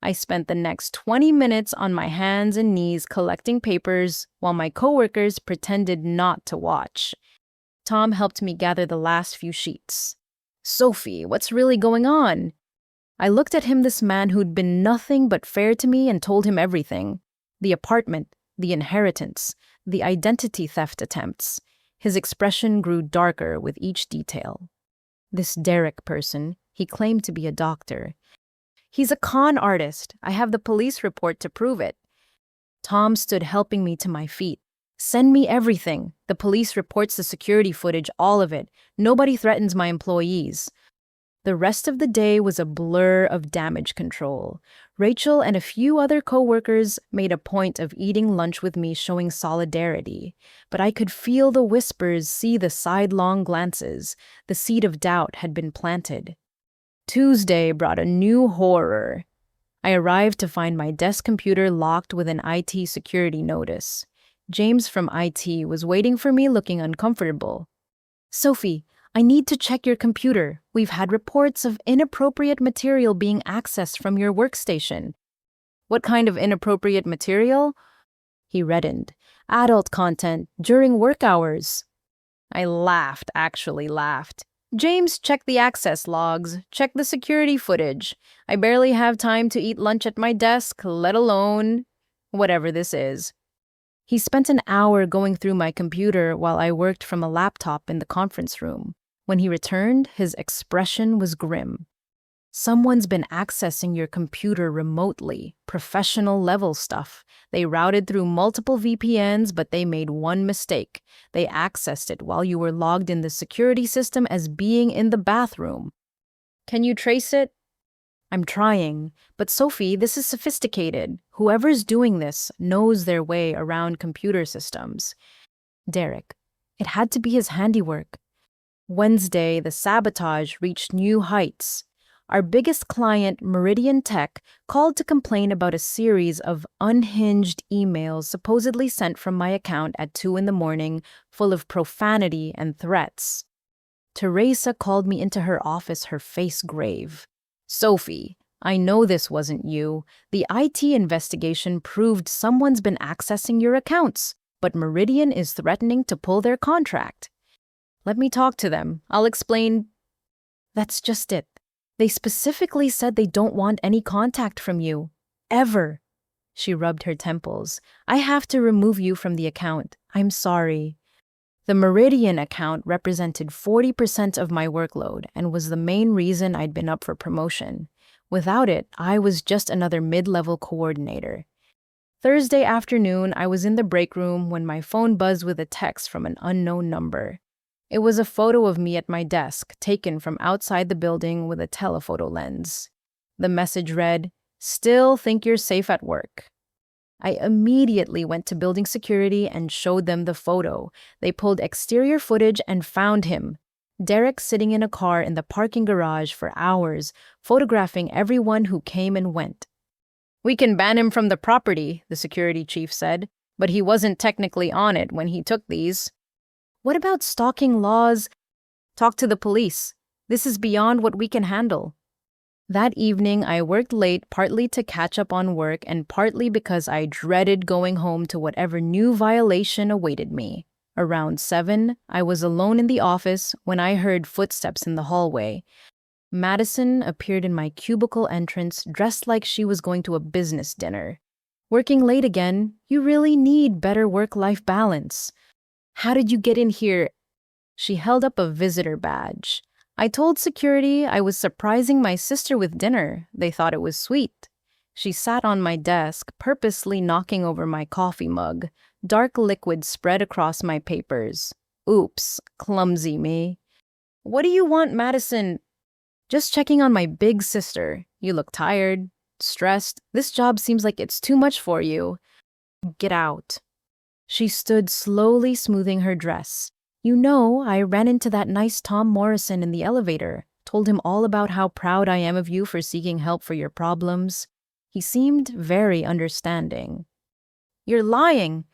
I spent the next 20 minutes on my hands and knees collecting papers while my coworkers pretended not to watch. Tom helped me gather the last few sheets. "Sophie, what's really going on?" I looked at him, this man who'd been nothing but fair to me, and told him everything. The apartment, the inheritance, the identity theft attempts. His expression grew darker with each detail. "This Derek person, he claimed to be a doctor. He's a con artist. I have the police report to prove it." Tom stood helping me to my feet. "Send me everything. The police reports, the security footage, all of it. Nobody threatens my employees." The rest of the day was a blur of damage control. Rachel and a few other coworkers made a point of eating lunch with me, showing solidarity. But I could feel the whispers, see the sidelong glances. The seed of doubt had been planted. Tuesday brought a new horror. I arrived to find my desk computer locked with an IT security notice. James from IT was waiting for me, looking uncomfortable. "Sophie, I need to check your computer. We've had reports of inappropriate material being accessed from your workstation." "What kind of inappropriate material?" He reddened. "Adult content during work hours." I laughed, actually laughed. "James, check the access logs. Check the security footage. I barely have time to eat lunch at my desk, let alone whatever this is." He spent an hour going through my computer while I worked from a laptop in the conference room. When he returned, his expression was grim. "Someone's been accessing your computer remotely, professional level stuff. They routed through multiple VPNs, but they made one mistake. They accessed it while you were logged in the security system as being in the bathroom. Can you trace it?" "I'm trying. But Sophie, this is sophisticated. Whoever's doing this knows their way around computer systems." "Derek, it had to be his handiwork." Wednesday, the sabotage reached new heights. Our biggest client, Meridian Tech, called to complain about a series of unhinged emails supposedly sent from my account at 2 in the morning, full of profanity and threats. Teresa called me into her office, her face grave. "Sophie, I know this wasn't you. The IT investigation proved someone's been accessing your accounts, but Meridian is threatening to pull their contract." "Let me talk to them. I'll explain." "That's just it. They specifically said they don't want any contact from you. Ever." She rubbed her temples. "I have to remove you from the account. I'm sorry." The Meridian account represented 40% of my workload and was the main reason I'd been up for promotion. Without it, I was just another mid-level coordinator. Thursday afternoon, I was in the break room when my phone buzzed with a text from an unknown number. It was a photo of me at my desk, taken from outside the building with a telephoto lens. The message read, "Still think you're safe at work." I immediately went to building security and showed them the photo. They pulled exterior footage and found him. Derek sitting in a car in the parking garage for hours, photographing everyone who came and went. "We can ban him from the property," the security chief said, "but he wasn't technically on it when he took these." "What about stalking laws?" "Talk to the police. This is beyond what we can handle." That evening, I worked late, partly to catch up on work and partly because I dreaded going home to whatever new violation awaited me. Around 7, I was alone in the office when I heard footsteps in the hallway. Madison appeared in my cubicle entrance, dressed like she was going to a business dinner. "Working late again? You really need better work-life balance." How did you get in here? She held up a visitor badge. I told security I was surprising my sister with dinner. They thought it was sweet. She sat on my desk, purposely knocking over my coffee mug. Dark liquid spread across my papers. Oops, clumsy me. What do you want, Madison? Just checking on my big sister. You look tired, stressed. This job seems like it's too much for you. Get out. She stood slowly smoothing her dress. You know, I ran into that nice Tom Morrison in the elevator, told him all about how proud I am of you for seeking help for your problems. He seemed very understanding. You're lying.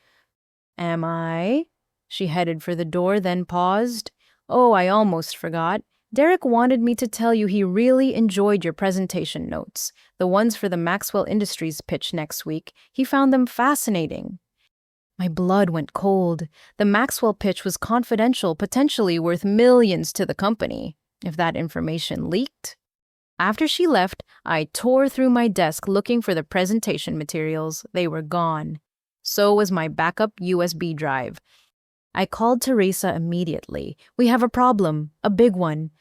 Am I? She headed for the door, then paused. Oh, I almost forgot. Derek wanted me to tell you he really enjoyed your presentation notes, the ones for the Maxwell Industries pitch next week. He found them fascinating. My blood went cold. The Maxwell pitch was confidential, potentially worth millions to the company. If that information leaked? After she left, I tore through my desk looking for the presentation materials. They were gone. So was my backup USB drive. I called Teresa immediately. We have a problem, a big one.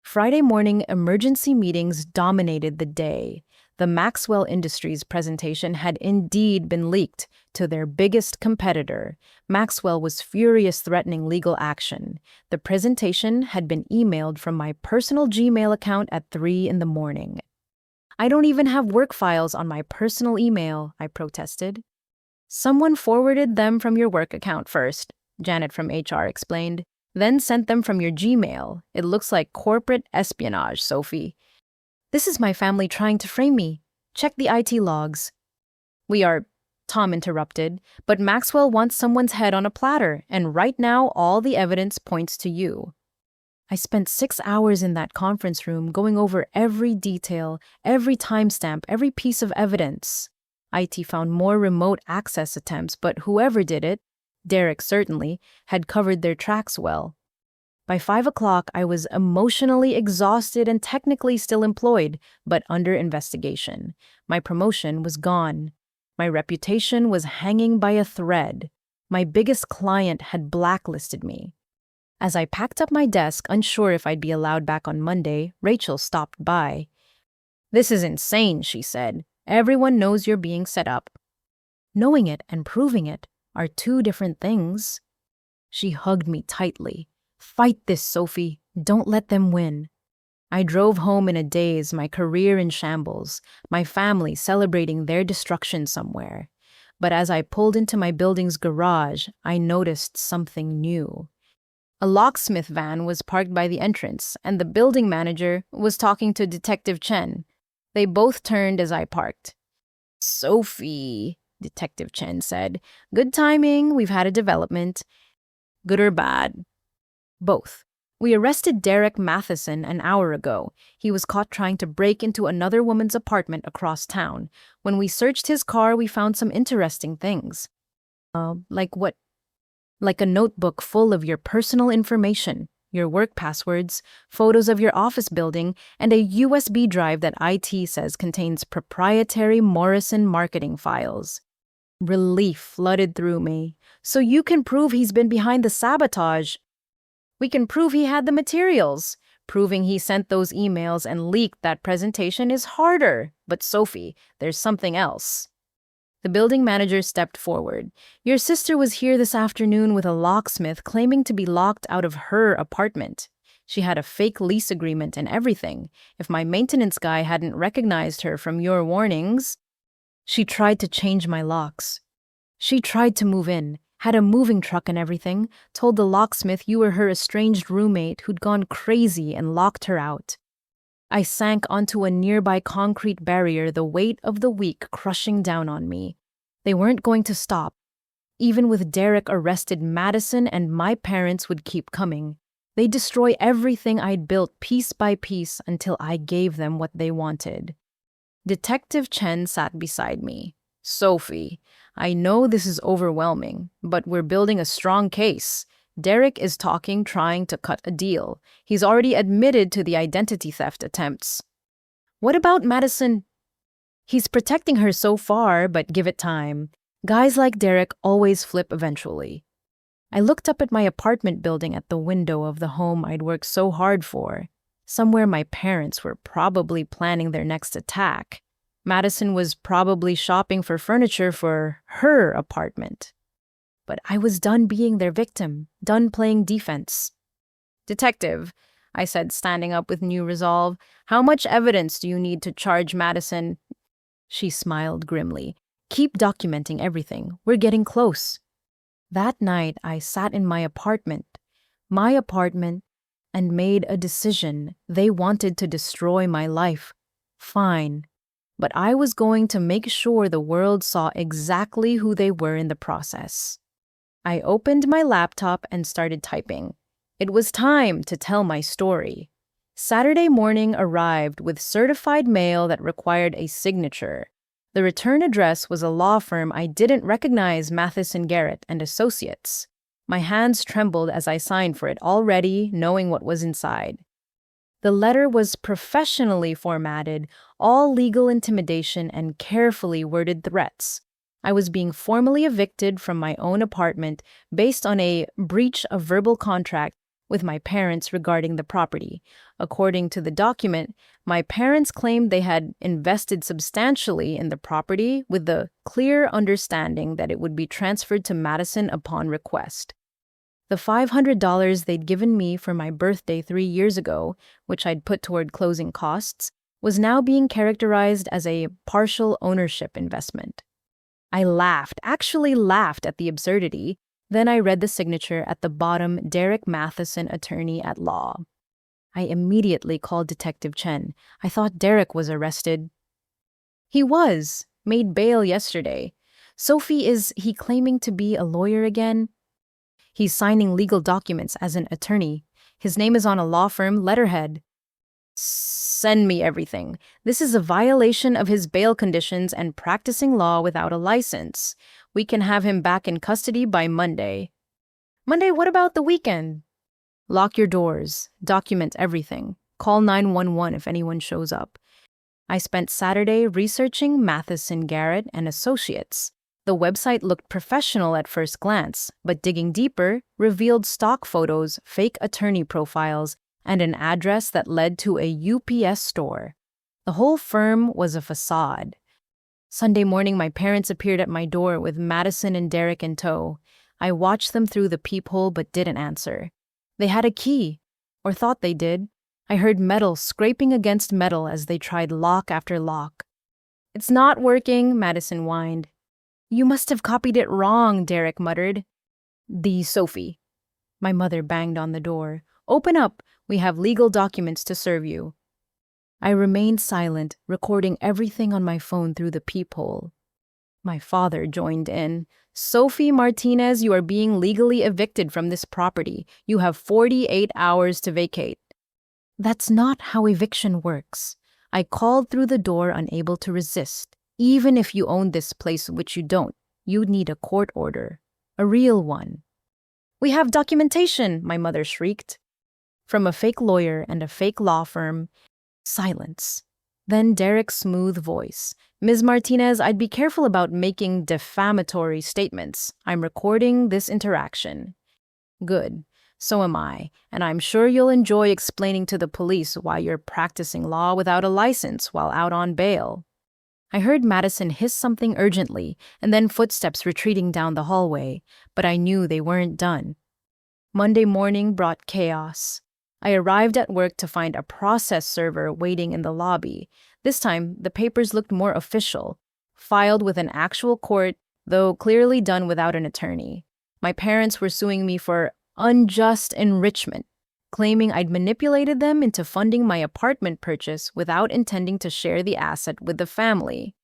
Friday morning emergency meetings dominated the day. The Maxwell Industries presentation had indeed been leaked to their biggest competitor. Maxwell was furious, threatening legal action. The presentation had been emailed from my personal Gmail account at 3 in the morning. I don't even have work files on my personal email, I protested. Someone forwarded them from your work account first, Janet from HR explained, then sent them from your Gmail. It looks like corporate espionage, Sophie. This is my family trying to frame me. Check the IT logs. We are, Tom interrupted, but Maxwell wants someone's head on a platter, and right now all the evidence points to you. I spent 6 hours in that conference room going over every detail, every timestamp, every piece of evidence. IT found more remote access attempts, but whoever did it, Derek certainly, had covered their tracks well. By 5 o'clock, I was emotionally exhausted and technically still employed, but under investigation. My promotion was gone. My reputation was hanging by a thread. My biggest client had blacklisted me. As I packed up my desk, unsure if I'd be allowed back on Monday, Rachel stopped by. This is insane, she said. Everyone knows you're being set up. Knowing it and proving it are two different things. She hugged me tightly. Fight this, Sophie. Don't let them win. I drove home in a daze, my career in shambles, my family celebrating their destruction somewhere. But as I pulled into my building's garage, I noticed something new. A locksmith van was parked by the entrance, and the building manager was talking to Detective Chen. They both turned as I parked. Sophie, Detective Chen said. Good timing, we've had a development. Good or bad? Both. We arrested Derek Matheson an hour ago. He was caught trying to break into another woman's apartment across town. When we searched his car, we found some interesting things. Like what? Like a notebook full of your personal information, your work passwords, photos of your office building, and a USB drive that IT says contains proprietary Morrison marketing files. Relief flooded through me. So you can prove he's been behind the sabotage. We can prove he had the materials. Proving he sent those emails and leaked that presentation is harder. But Sophie, there's something else. The building manager stepped forward. Your sister was here this afternoon with a locksmith claiming to be locked out of her apartment. She had a fake lease agreement and everything. If my maintenance guy hadn't recognized her from your warnings, she tried to change my locks. She tried to move in, had a moving truck and everything, told the locksmith you were her estranged roommate who'd gone crazy and locked her out. I sank onto a nearby concrete barrier, the weight of the week crushing down on me. They weren't going to stop. Even with Derek arrested, Madison and my parents would keep coming. They'd destroy everything I'd built piece by piece until I gave them what they wanted. Detective Chen sat beside me. Sophie, I know this is overwhelming, but we're building a strong case. Derek is trying to cut a deal. He's already admitted to the identity theft attempts. What about Madison? He's protecting her so far, but give it time. Guys like Derek always flip eventually. I looked up at my apartment building at the window of the home I'd worked so hard for, somewhere my parents were probably planning their next attack. Madison was probably shopping for furniture for her apartment. But I was done being their victim, done playing defense. "Detective," I said, standing up with new resolve, "how much evidence do you need to charge Madison?" She smiled grimly. "Keep documenting everything. We're getting close." That night, I sat in my apartment, and made a decision. They wanted to destroy my life. Fine. But I was going to make sure the world saw exactly who they were in the process. I opened my laptop and started typing. It was time to tell my story. Saturday morning arrived with certified mail that required a signature. The return address was a law firm I didn't recognize, Matheson Garrett and Associates. My hands trembled as I signed for it, already knowing what was inside. The letter was professionally formatted, all legal intimidation and carefully worded threats. I was being formally evicted from my own apartment based on a breach of verbal contract with my parents regarding the property. According to the document, my parents claimed they had invested substantially in the property with the clear understanding that it would be transferred to Madison upon request. The $500 they'd given me for my birthday 3 years ago, which I'd put toward closing costs, was now being characterized as a partial ownership investment. I actually laughed at the absurdity. Then I read the signature at the bottom, Derek Matheson, attorney at law. I immediately called Detective Chen. I thought Derek was arrested. He was, made bail yesterday. Sophie, is he claiming to be a lawyer again? He's signing legal documents as an attorney. His name is on a law firm letterhead. Send me everything. This is a violation of his bail conditions and practicing law without a license. We can have him back in custody by Monday. Monday, what about the weekend? Lock your doors. Document everything. Call 911 if anyone shows up. I spent Saturday researching Matheson Garrett and Associates. The website looked professional at first glance, but digging deeper revealed stock photos, fake attorney profiles, and an address that led to a UPS store. The whole firm was a facade. Sunday morning, my parents appeared at my door with Madison and Derek in tow. I watched them through the peephole but didn't answer. They had a key, or thought they did. I heard metal scraping against metal as they tried lock after lock. "It's not working," Madison whined. "You must have copied it wrong," Derek muttered. Sophie." My mother banged on the door. "Open up. We have legal documents to serve you." I remained silent, recording everything on my phone through the peephole. My father joined in. "Sophie Martinez, you are being legally evicted from this property. You have 48 hours to vacate." That's not how eviction works. I called through the door, unable to resist. Even if you own this place, which you don't, you'd need a court order. A real one. "We have documentation," my mother shrieked. From a fake lawyer and a fake law firm. Silence. Then Derek's smooth voice. "Ms. Martinez, I'd be careful about making defamatory statements. I'm recording this interaction." "Good. So am I, and I'm sure you'll enjoy explaining to the police why you're practicing law without a license while out on bail." I heard Madison hiss something urgently, and then footsteps retreating down the hallway, but I knew they weren't done. Monday morning brought chaos. I arrived at work to find a process server waiting in the lobby. This time, the papers looked more official, filed with an actual court, though clearly done without an attorney. My parents were suing me for unjust enrichment, claiming I'd manipulated them into funding my apartment purchase without intending to share the asset with the family.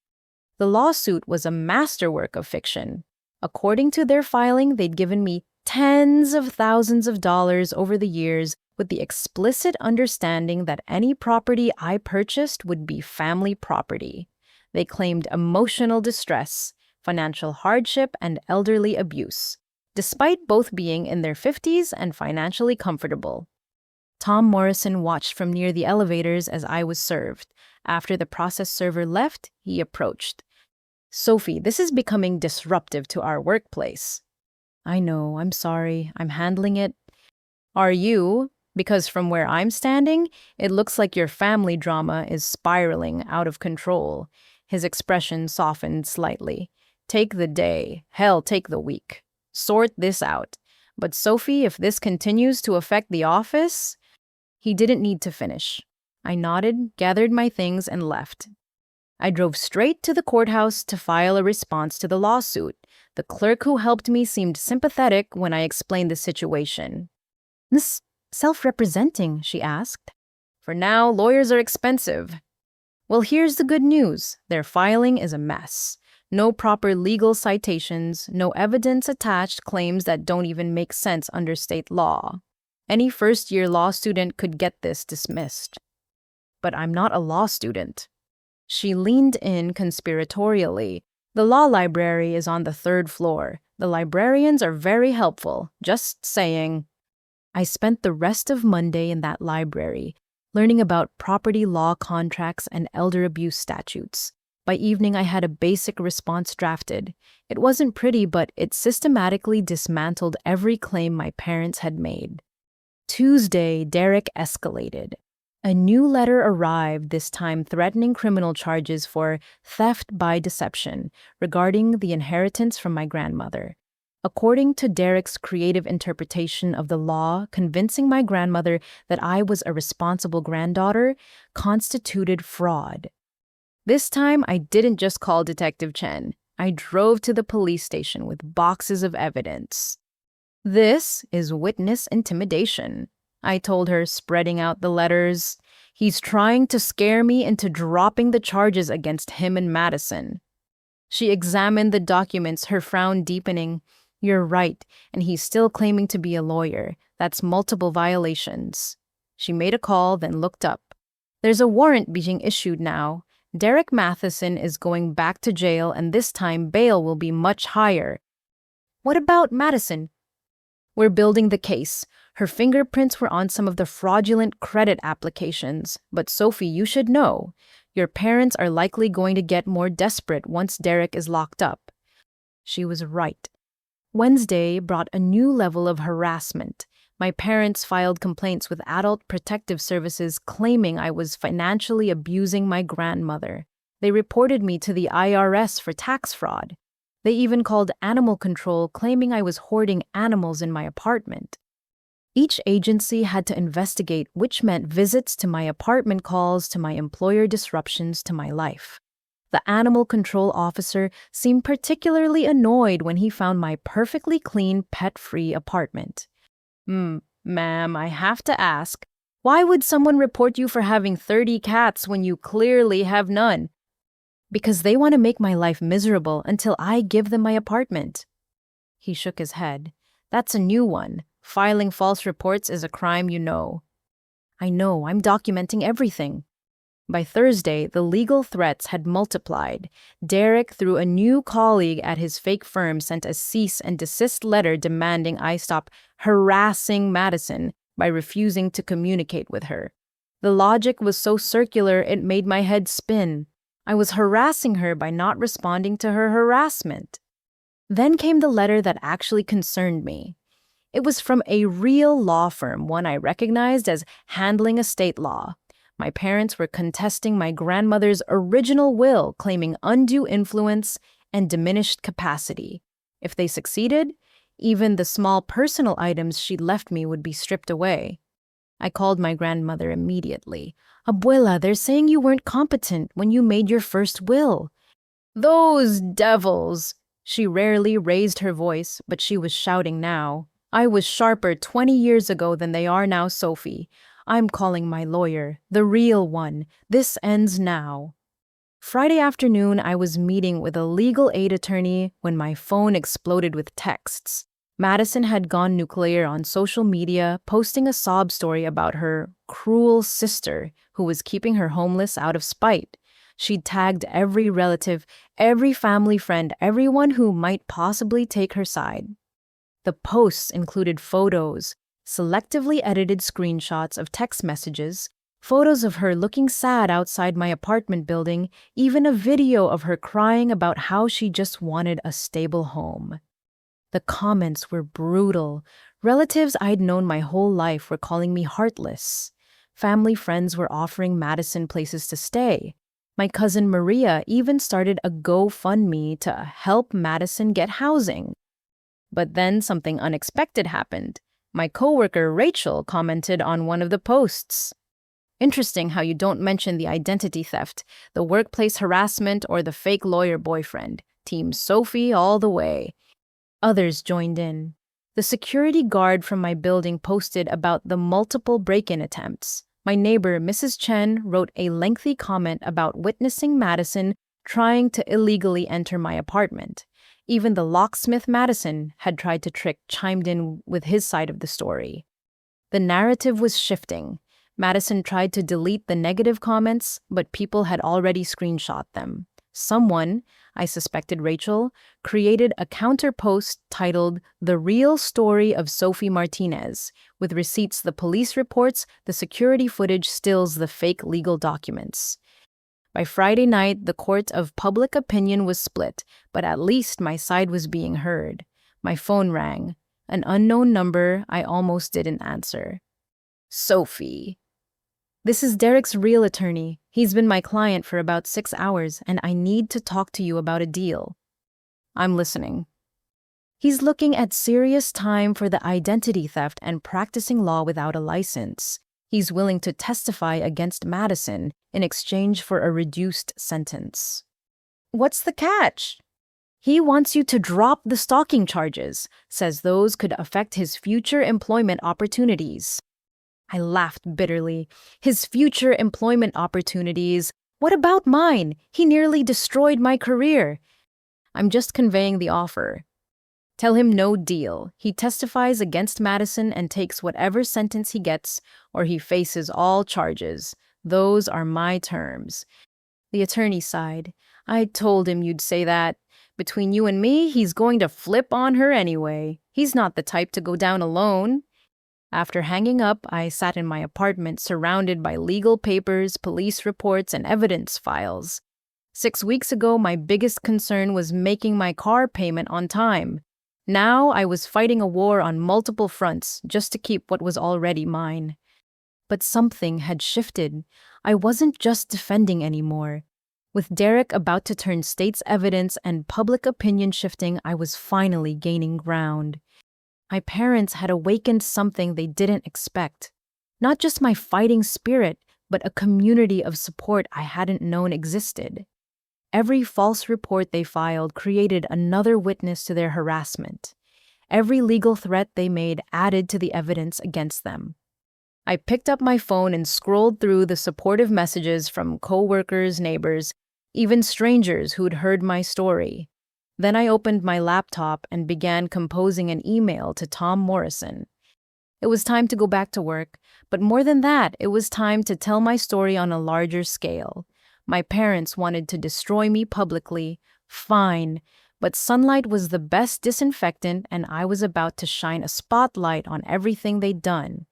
The lawsuit was a masterwork of fiction. According to their filing, they'd given me tens of thousands of dollars over the years with the explicit understanding that any property I purchased would be family property. They claimed emotional distress, financial hardship, and elderly abuse, despite both being in their 50s and financially comfortable. Tom Morrison watched from near the elevators as I was served. After the process server left, he approached. "Sophie, this is becoming disruptive to our workplace." I know, I'm sorry. I'm handling it. Are you? Because from where I'm standing, it looks like your family drama is spiraling out of control. His expression softened slightly. Take the day. Hell, take the week. Sort this out. But Sophie, if this continues to affect the office, he didn't need to finish. I nodded, gathered my things, and left. I drove straight to the courthouse to file a response to the lawsuit. The clerk who helped me seemed sympathetic when I explained the situation. This self-representing, she asked. For now, lawyers are expensive. Well, here's the good news. Their filing is a mess. No proper legal citations, no evidence attached, claims that don't even make sense under state law. Any first-year law student could get this dismissed. But I'm not a law student. She leaned in conspiratorially. The law library is on the 3rd floor. The librarians are very helpful. Just saying. I spent the rest of Monday in that library, learning about property law contracts and elder abuse statutes. By evening, I had a basic response drafted. It wasn't pretty, but it systematically dismantled every claim my parents had made. Tuesday, Derek escalated. A new letter arrived, this time threatening criminal charges for theft by deception regarding the inheritance from my grandmother. According to Derek's creative interpretation of the law, convincing my grandmother that I was a responsible granddaughter constituted fraud. This time, I didn't just call Detective Chen. I drove to the police station with boxes of evidence. This is witness intimidation, I told her, spreading out the letters. He's trying to scare me into dropping the charges against him and Madison. She examined the documents, her frown deepening. You're right, and he's still claiming to be a lawyer. That's multiple violations. She made a call, then looked up. There's a warrant being issued now. Derek Matheson is going back to jail, and this time bail will be much higher. What about Madison? We're building the case. Her fingerprints were on some of the fraudulent credit applications. But Sophie, you should know. Your parents are likely going to get more desperate once Derek is locked up. She was right. Wednesday brought a new level of harassment. My parents filed complaints with Adult Protective Services claiming I was financially abusing my grandmother. They reported me to the IRS for tax fraud. They even called animal control, claiming I was hoarding animals in my apartment. Each agency had to investigate, which meant visits to my apartment, calls to my employer, disruptions to my life. The animal control officer seemed particularly annoyed when he found my perfectly clean, pet-free apartment. Ma'am, I have to ask, why would someone report you for having 30 cats when you clearly have none? Because they want to make my life miserable until I give them my apartment. He shook his head. That's a new one. Filing false reports is a crime, you know. I know, I'm documenting everything. By Thursday, the legal threats had multiplied. Derek, through a new colleague at his fake firm, sent a cease and desist letter demanding I stop harassing Madison by refusing to communicate with her. The logic was so circular it made my head spin. I was harassing her by not responding to her harassment. Then came the letter that actually concerned me. It was from a real law firm, one I recognized as handling estate law. My parents were contesting my grandmother's original will, claiming undue influence and diminished capacity. If they succeeded, even the small personal items she'd left me would be stripped away. I called my grandmother immediately. Abuela, they're saying you weren't competent when you made your first will. Those devils! She rarely raised her voice, but she was shouting now. I was sharper 20 years ago than they are now, Sophie. I'm calling my lawyer, the real one. This ends now. Friday afternoon, I was meeting with a legal aid attorney when my phone exploded with texts. Madison had gone nuclear on social media, posting a sob story about her cruel sister who was keeping her homeless out of spite. She'd tagged every relative, every family friend, everyone who might possibly take her side. The posts included photos, selectively edited screenshots of text messages, photos of her looking sad outside my apartment building, even a video of her crying about how she just wanted a stable home. The comments were brutal. Relatives I'd known my whole life were calling me heartless. Family friends were offering Madison places to stay. My cousin Maria even started a GoFundMe to help Madison get housing. But then something unexpected happened. My coworker Rachel commented on one of the posts. Interesting how you don't mention the identity theft, the workplace harassment, or the fake lawyer boyfriend. Team Sophie all the way. Others joined in. The security guard from my building posted about the multiple break-in attempts. My neighbor, Mrs. Chen, wrote a lengthy comment about witnessing Madison trying to illegally enter my apartment. Even the locksmith Madison had tried to trick chimed in with his side of the story. The narrative was shifting. Madison tried to delete the negative comments, but people had already screenshot them. Someone, I suspected Rachel, created a counter post titled The Real Story of Sophie Martinez, with receipts, the police reports, the security footage, stills, the fake legal documents. By Friday night, the court of public opinion was split, but at least my side was being heard. My phone rang. An unknown number I almost didn't answer. Sophie. This is Derek's real attorney. He's been my client for about 6 hours, and I need to talk to you about a deal. I'm listening. He's looking at serious time for the identity theft and practicing law without a license. He's willing to testify against Madison in exchange for a reduced sentence. What's the catch? He wants you to drop the stalking charges, says those could affect his future employment opportunities. I laughed bitterly. His future employment opportunities? What about mine? He nearly destroyed my career. I'm just conveying the offer. Tell him no deal. He testifies against Madison and takes whatever sentence he gets, or he faces all charges. Those are my terms. The attorney sighed. I told him you'd say that. Between you and me, he's going to flip on her anyway. He's not the type to go down alone. After hanging up, I sat in my apartment surrounded by legal papers, police reports, and evidence files. 6 weeks ago, my biggest concern was making my car payment on time. Now I was fighting a war on multiple fronts just to keep what was already mine. But something had shifted. I wasn't just defending anymore. With Derek about to turn state's evidence and public opinion shifting, I was finally gaining ground. My parents had awakened something they didn't expect. Not just my fighting spirit, but a community of support I hadn't known existed. Every false report they filed created another witness to their harassment. Every legal threat they made added to the evidence against them. I picked up my phone and scrolled through the supportive messages from coworkers, neighbors, even strangers who'd heard my story. Then I opened my laptop and began composing an email to Tom Morrison. It was time to go back to work, but more than that, it was time to tell my story on a larger scale. My parents wanted to destroy me publicly. Fine, but sunlight was the best disinfectant, and I was about to shine a spotlight on everything they'd done.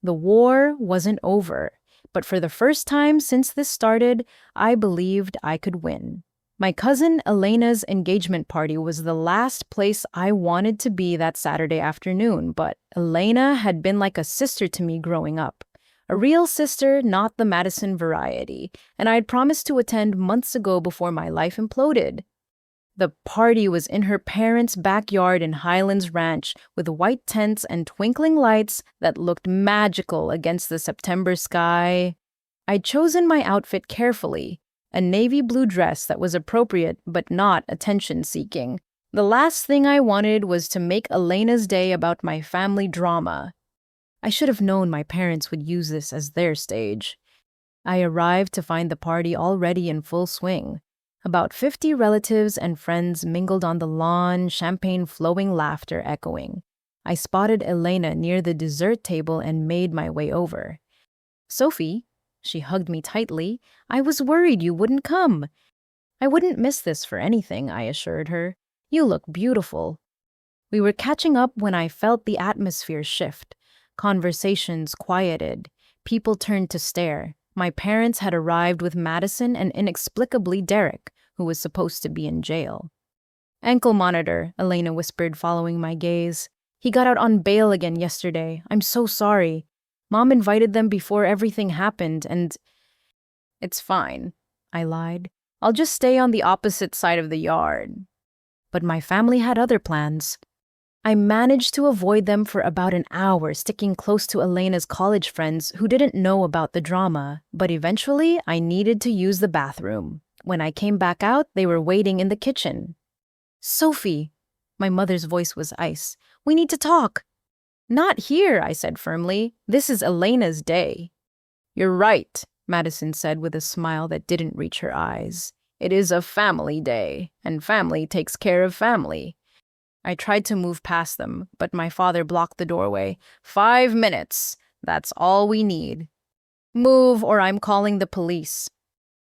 The war wasn't over, but for the first time since this started, I believed I could win. My cousin Elena's engagement party was the last place I wanted to be that Saturday afternoon, but Elena had been like a sister to me growing up. A real sister, not the Madison variety, and I had promised to attend months ago before my life imploded. The party was in her parents' backyard in Highlands Ranch with white tents and twinkling lights that looked magical against the September sky. I'd chosen my outfit carefully. A navy blue dress that was appropriate but not attention-seeking. The last thing I wanted was to make Elena's day about my family drama. I should have known my parents would use this as their stage. I arrived to find the party already in full swing. About 50 relatives and friends mingled on the lawn, champagne flowing, laughter echoing. I spotted Elena near the dessert table and made my way over. Sophie, she hugged me tightly. I was worried you wouldn't come. I wouldn't miss this for anything, I assured her. You look beautiful. We were catching up when I felt the atmosphere shift. Conversations quieted. People turned to stare. My parents had arrived with Madison and inexplicably Derek, who was supposed to be in jail. Ankle monitor, Elena whispered, following my gaze. He got out on bail again yesterday. I'm so sorry. Mom invited them before everything happened, and it's fine, I lied. I'll just stay on the opposite side of the yard. But my family had other plans. I managed to avoid them for about an hour, sticking close to Elena's college friends who didn't know about the drama, but eventually I needed to use the bathroom. When I came back out, they were waiting in the kitchen. Sophie, my mother's voice was ice. We need to talk. Not here, I said firmly. This is Elena's day. You're right, Madison said with a smile that didn't reach her eyes. It is a family day, and family takes care of family. I tried to move past them, but my father blocked the doorway. 5 minutes. That's all we need. Move or I'm calling the police.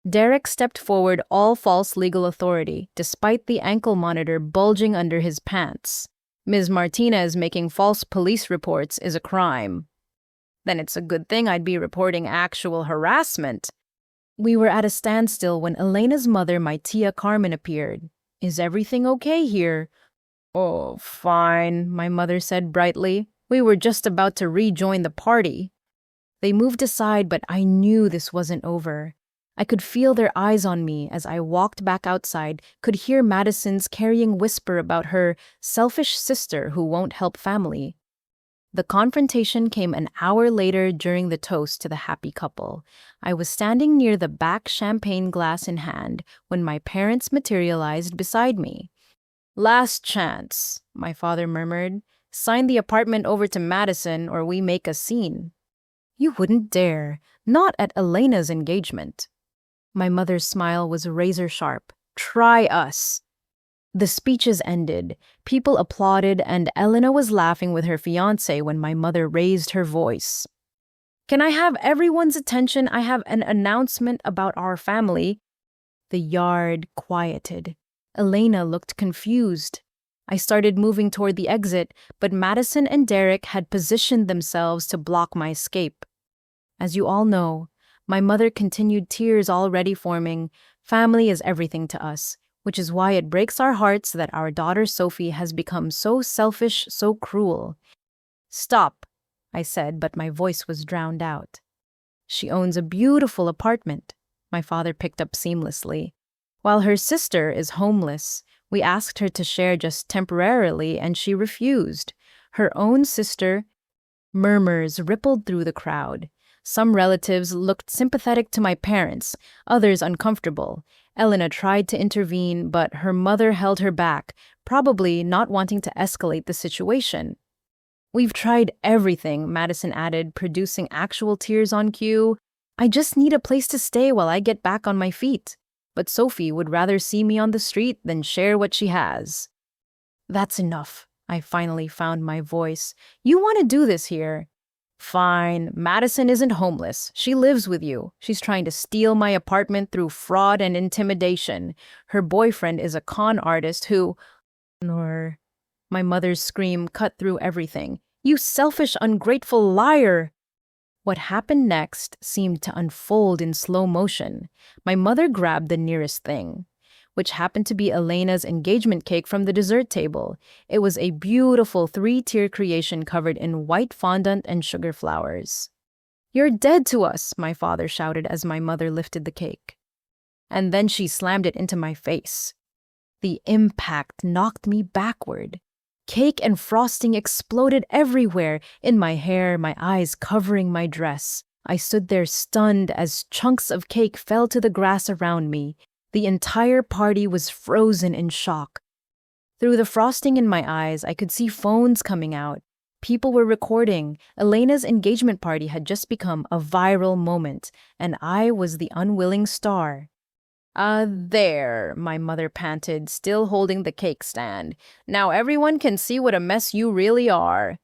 Derek stepped forward, all false legal authority, despite the ankle monitor bulging under his pants. Ms. Martinez making false police reports is a crime. Then it's a good thing I'd be reporting actual harassment. We were at a standstill when Elena's mother, my tia Carmen, appeared. Is everything okay here? Oh, fine, my mother said brightly. We were just about to rejoin the party. They moved aside, but I knew this wasn't over. I could feel their eyes on me as I walked back outside, could hear Madison's carrying whisper about her selfish sister who won't help family. The confrontation came an hour later during the toast to the happy couple. I was standing near the back, champagne glass in hand, when my parents materialized beside me. Last chance, my father murmured. Sign the apartment over to Madison or we make a scene. You wouldn't dare. Not at Elena's engagement. My mother's smile was razor sharp. Try us. The speeches ended. People applauded, and Elena was laughing with her fiancé when my mother raised her voice. Can I have everyone's attention? I have an announcement about our family. The yard quieted. Elena looked confused. I started moving toward the exit, but Madison and Derek had positioned themselves to block my escape. As you all know, my mother continued, tears already forming. Family is everything to us, which is why it breaks our hearts that our daughter Sophie has become so selfish, so cruel. Stop, I said, but my voice was drowned out. She owns a beautiful apartment, my father picked up seamlessly. While her sister is homeless, we asked her to share just temporarily, and she refused. Her own sister. Murmurs rippled through the crowd. Some relatives looked sympathetic to my parents, others uncomfortable. Elena tried to intervene, but her mother held her back, probably not wanting to escalate the situation. We've tried everything, Madison added, producing actual tears on cue. I just need a place to stay while I get back on my feet. But Sophie would rather see me on the street than share what she has. That's enough. I finally found my voice. You want to do this here? Fine, Madison isn't homeless. She lives with you. She's trying to steal my apartment through fraud and intimidation. Her boyfriend is a con artist who... Nor... My mother's scream cut through everything. You selfish, ungrateful liar! What happened next seemed to unfold in slow motion. My mother grabbed the nearest thing, which happened to be Elena's engagement cake from the dessert table. It was a beautiful 3-tier creation covered in white fondant and sugar flowers. You're dead to us, my father shouted as my mother lifted the cake. And then she slammed it into my face. The impact knocked me backward. Cake and frosting exploded everywhere, in my hair, my eyes covering my dress. I stood there stunned as chunks of cake fell to the grass around me. The entire party was frozen in shock. Through the frosting in my eyes, I could see phones coming out. People were recording. Elena's engagement party had just become a viral moment, and I was the unwilling star. There, my mother panted, still holding the cake stand. Now everyone can see what a mess you really are.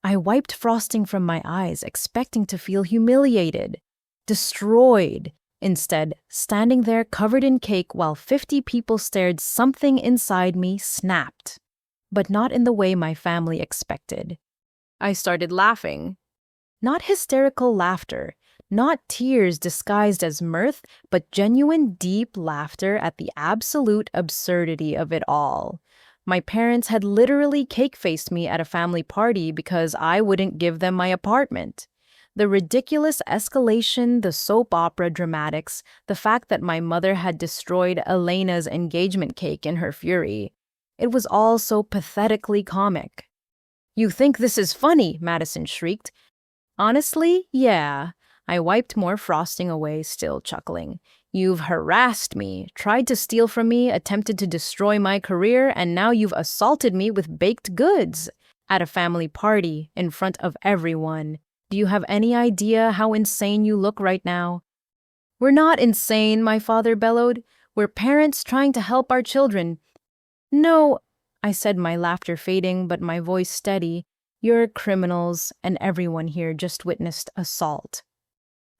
I wiped frosting from my eyes, expecting to feel humiliated, destroyed. Instead, standing there covered in cake while 50 people stared, something inside me snapped. But not in the way my family expected. I started laughing. Not hysterical laughter, Not tears disguised as mirth, but genuine deep laughter at the absolute absurdity of it all. My parents had literally cake-faced me at a family party because I wouldn't give them my apartment. The ridiculous escalation, the soap opera dramatics, the fact that my mother had destroyed Elena's engagement cake in her fury. It was all so pathetically comic. "You think this is funny?" Madison shrieked. "Honestly, yeah." I wiped more frosting away, still chuckling. "You've harassed me, tried to steal from me, attempted to destroy my career, and now you've assaulted me with baked goods at a family party in front of everyone. Do you have any idea how insane you look right now?" "We're not insane," my father bellowed. "We're parents trying to help our children." "No," I said, my laughter fading, but my voice steady. "You're criminals, and everyone here just witnessed assault."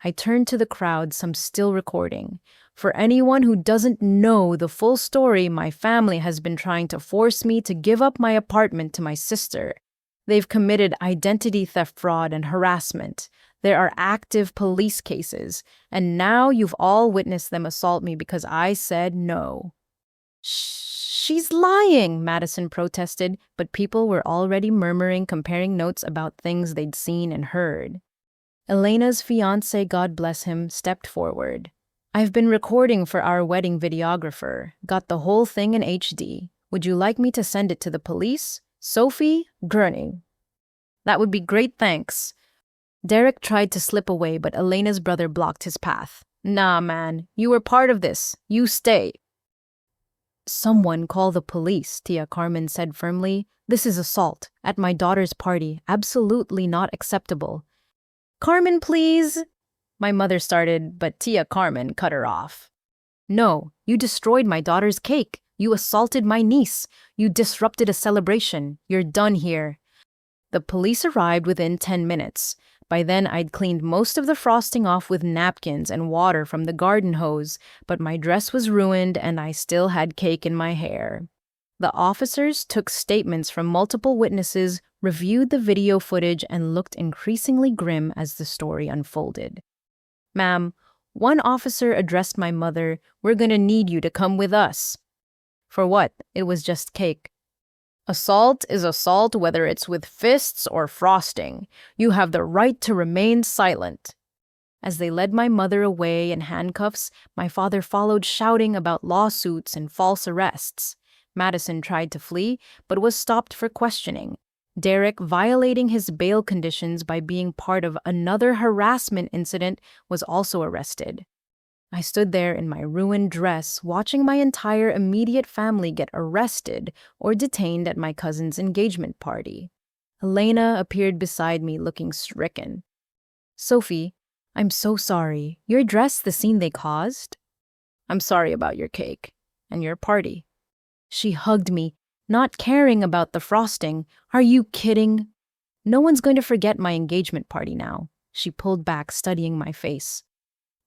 I turned to the crowd, some still recording. "For anyone who doesn't know the full story, my family has been trying to force me to give up my apartment to my sister. They've committed identity theft fraud and harassment. There are active police cases, and now you've all witnessed them assault me because I said no." "She's lying," Madison protested, but people were already murmuring, comparing notes about things they'd seen and heard. Elena's fiancé, God bless him, stepped forward. "I've been recording for our wedding videographer. Got the whole thing in HD. Would you like me to send it to the police? Sophie Gurney." "That would be great, thanks." Derek tried to slip away, but Elena's brother blocked his path. "Nah, man. You were part of this. You stay." "Someone call the police," Tia Carmen said firmly. "This is assault. At my daughter's party. Absolutely not acceptable." "Carmen, please," my mother started, but Tia Carmen cut her off. "No, you destroyed my daughter's cake. You assaulted my niece. You disrupted a celebration. You're done here." The police arrived within 10 minutes. By then, I'd cleaned most of the frosting off with napkins and water from the garden hose, but my dress was ruined and I still had cake in my hair. The officers took statements from multiple witnesses, reviewed the video footage, and looked increasingly grim as the story unfolded. "Ma'am," one officer addressed my mother, "we're gonna need you to come with us." "For what? It was just cake." "Assault is assault, whether it's with fists or frosting. You have the right to remain silent." As they led my mother away in handcuffs, my father followed, shouting about lawsuits and false arrests. Madison tried to flee, but was stopped for questioning. Derek, violating his bail conditions by being part of another harassment incident, was also arrested. I stood there in my ruined dress, watching my entire immediate family get arrested or detained at my cousin's engagement party. Elena appeared beside me, looking stricken. "Sophie, I'm so sorry. Your dress, the scene they caused?" "I'm sorry about your cake and your party." She hugged me, not caring about the frosting. "Are you kidding? No one's going to forget my engagement party now." She pulled back, studying my face.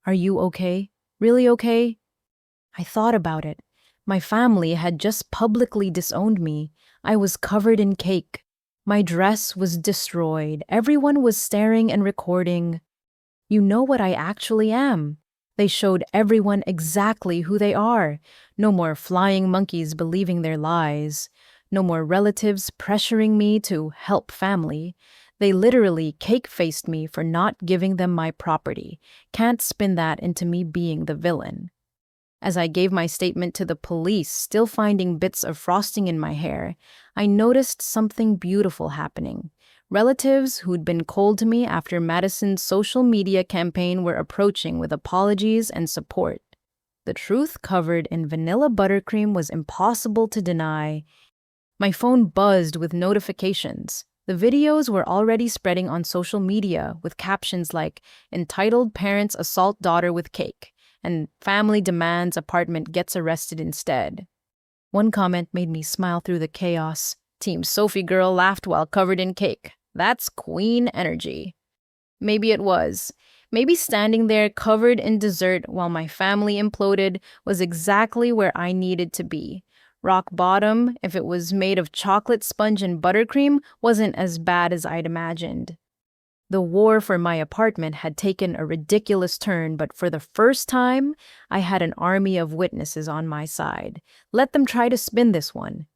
"Are you okay? Really okay?" I thought about it. My family had just publicly disowned me. I was covered in cake. My dress was destroyed. Everyone was staring and recording. You know what I actually am. They showed everyone exactly who they are. No more flying monkeys believing their lies. No more relatives pressuring me to help family. They literally cake-faced me for not giving them my property. Can't spin that into me being the villain. As I gave my statement to the police, still finding bits of frosting in my hair, I noticed something beautiful happening. Relatives who'd been cold to me after Madison's social media campaign were approaching with apologies and support. The truth covered in vanilla buttercream was impossible to deny. My phone buzzed with notifications. The videos were already spreading on social media with captions like, "Entitled parents assault daughter with cake," and "Family demands apartment gets arrested instead." One comment made me smile through the chaos. "Team Sophie girl laughed while covered in cake. That's queen energy." Maybe it was. Maybe standing there covered in dessert while my family imploded was exactly where I needed to be. Rock bottom, if it was made of chocolate sponge and buttercream, wasn't as bad as I'd imagined. The war for my apartment had taken a ridiculous turn, but for the first time, I had an army of witnesses on my side. Let them try to spin this one.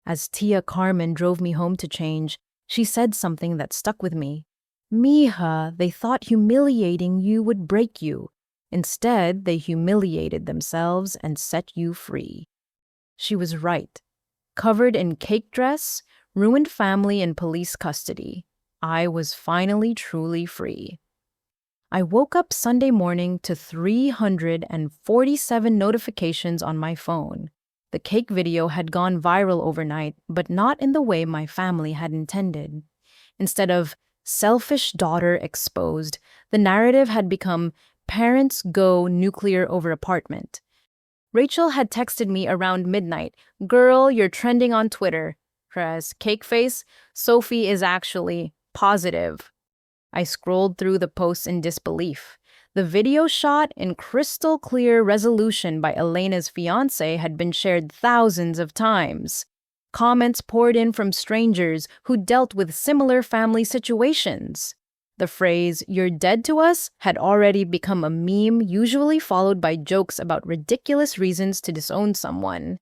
As Tia Carmen drove me home to change, she said something that stuck with me. Mija, they thought humiliating you would break you. Instead, they humiliated themselves and set you free. She was right. Covered in cake dress, ruined family in police custody, I was finally truly free. I woke up Sunday morning to 347 notifications on my phone. The cake video had gone viral overnight, but not in the way my family had intended. Instead of selfish daughter exposed, the narrative had become parents go nuclear over apartment. Rachel had texted me around midnight, "Girl, you're trending on Twitter." Press cake face, Sophie is actually positive. I scrolled through the posts in disbelief. The video shot in crystal clear resolution by Elena's fiancé had been shared thousands of times. Comments poured in from strangers who dealt with similar family situations. The phrase, "you're dead to us," had already become a meme, usually followed by jokes about ridiculous reasons to disown someone.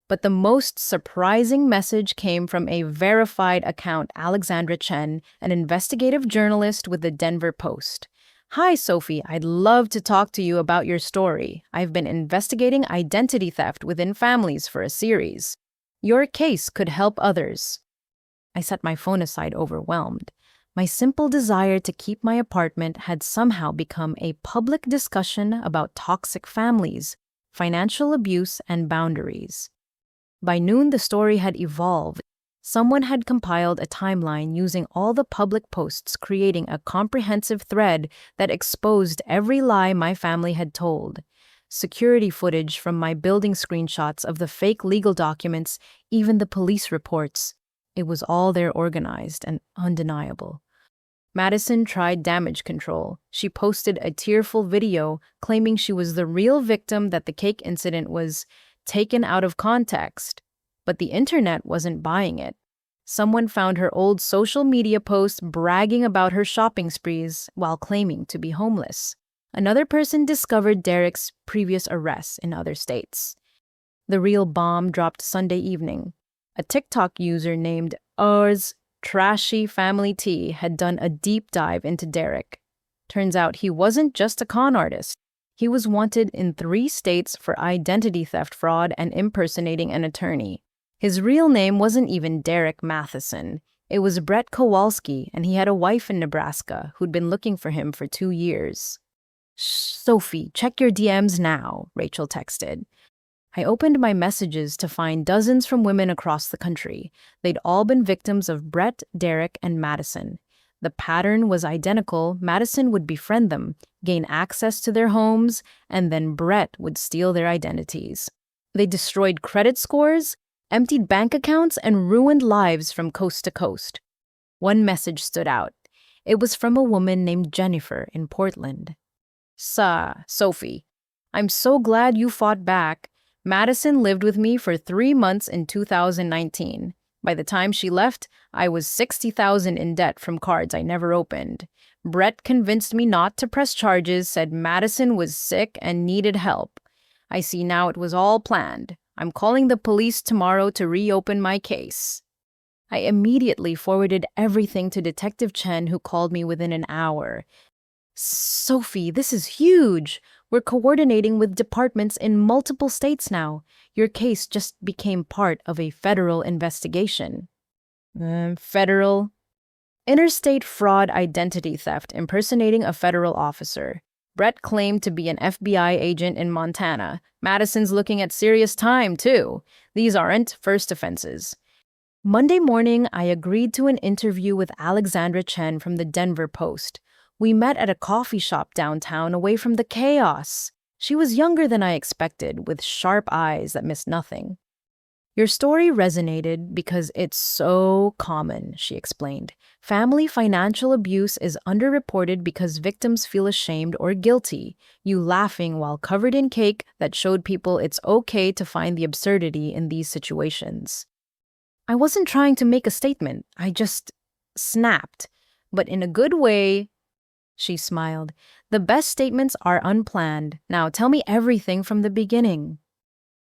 But the most surprising message came from a verified account, Alexandra Chen, an investigative journalist with the Denver Post. "Hi, Sophie. I'd love to talk to you about your story. I've been investigating identity theft within families for a series. Your case could help others." I set my phone aside, overwhelmed. My simple desire to keep my apartment had somehow become a public discussion about toxic families, financial abuse, and boundaries. By noon, the story had evolved. Someone had compiled a timeline using all the public posts, creating a comprehensive thread that exposed every lie my family had told. Security footage from my building, screenshots of the fake legal documents, even the police reports. It was all there, organized and undeniable. Madison tried damage control. She posted a tearful video claiming she was the real victim, that the cake incident was taken out of context. But the internet wasn't buying it. Someone found her old social media posts bragging about her shopping sprees while claiming to be homeless. Another person discovered Derek's previous arrests in other states. The real bomb dropped Sunday evening. A TikTok user named Ours Trashy Family Tea had done a deep dive into Derek. Turns out he wasn't just a con artist. He was wanted in 3 states for identity theft, fraud, and impersonating an attorney. His real name wasn't even Derek Matheson. It was Brett Kowalski, and he had a wife in Nebraska who'd been looking for him for 2 years. "Sophie, check your DMs now," Rachel texted. I opened my messages to find dozens from women across the country. They'd all been victims of Brett, Derek, and Madison. The pattern was identical. Madison would befriend them, gain access to their homes, and then Brett would steal their identities. They destroyed credit scores, emptied bank accounts, and ruined lives from coast to coast. One message stood out. It was from a woman named Jennifer in Portland. Sophie, I'm so glad you fought back. Madison lived with me for 3 months in 2019. By the time she left, I was $60,000 in debt from cards I never opened. Brett convinced me not to press charges, said Madison was sick and needed help. I see now it was all planned. I'm calling the police tomorrow to reopen my case." I immediately forwarded everything to Detective Chen, who called me within an hour. "Sophie, this is huge. We're coordinating with departments in multiple states now. Your case just became part of a federal investigation." Federal? Interstate fraud, identity theft, impersonating a federal officer. Brett claimed to be an FBI agent in Montana. Madison's looking at serious time, too. These aren't first offenses. Monday morning, I agreed to an interview with Alexandra Chen from the Denver Post. We met at a coffee shop downtown, away from the chaos. She was younger than I expected, with sharp eyes that missed nothing. "Your story resonated because it's so common," she explained. "Family financial abuse is underreported because victims feel ashamed or guilty. You laughing while covered in cake that showed people it's okay to find the absurdity in these situations." I wasn't trying to make a statement. I just snapped. But in a good way, she smiled. The best statements are unplanned. Now tell me everything from the beginning.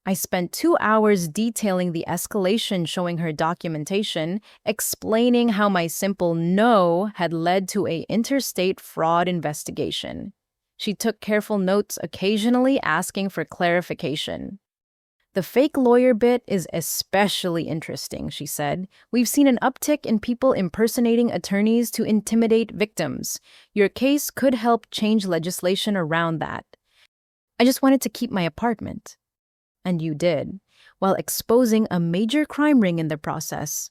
I spent 2 hours detailing the escalation, showing her documentation, explaining how my simple no had led to a interstate fraud investigation. She took careful notes, occasionally asking for clarification. The fake lawyer bit is especially interesting, she said. We've seen an uptick in people impersonating attorneys to intimidate victims. Your case could help change legislation around that. I just wanted to keep my apartment. And you did, while exposing a major crime ring in the process.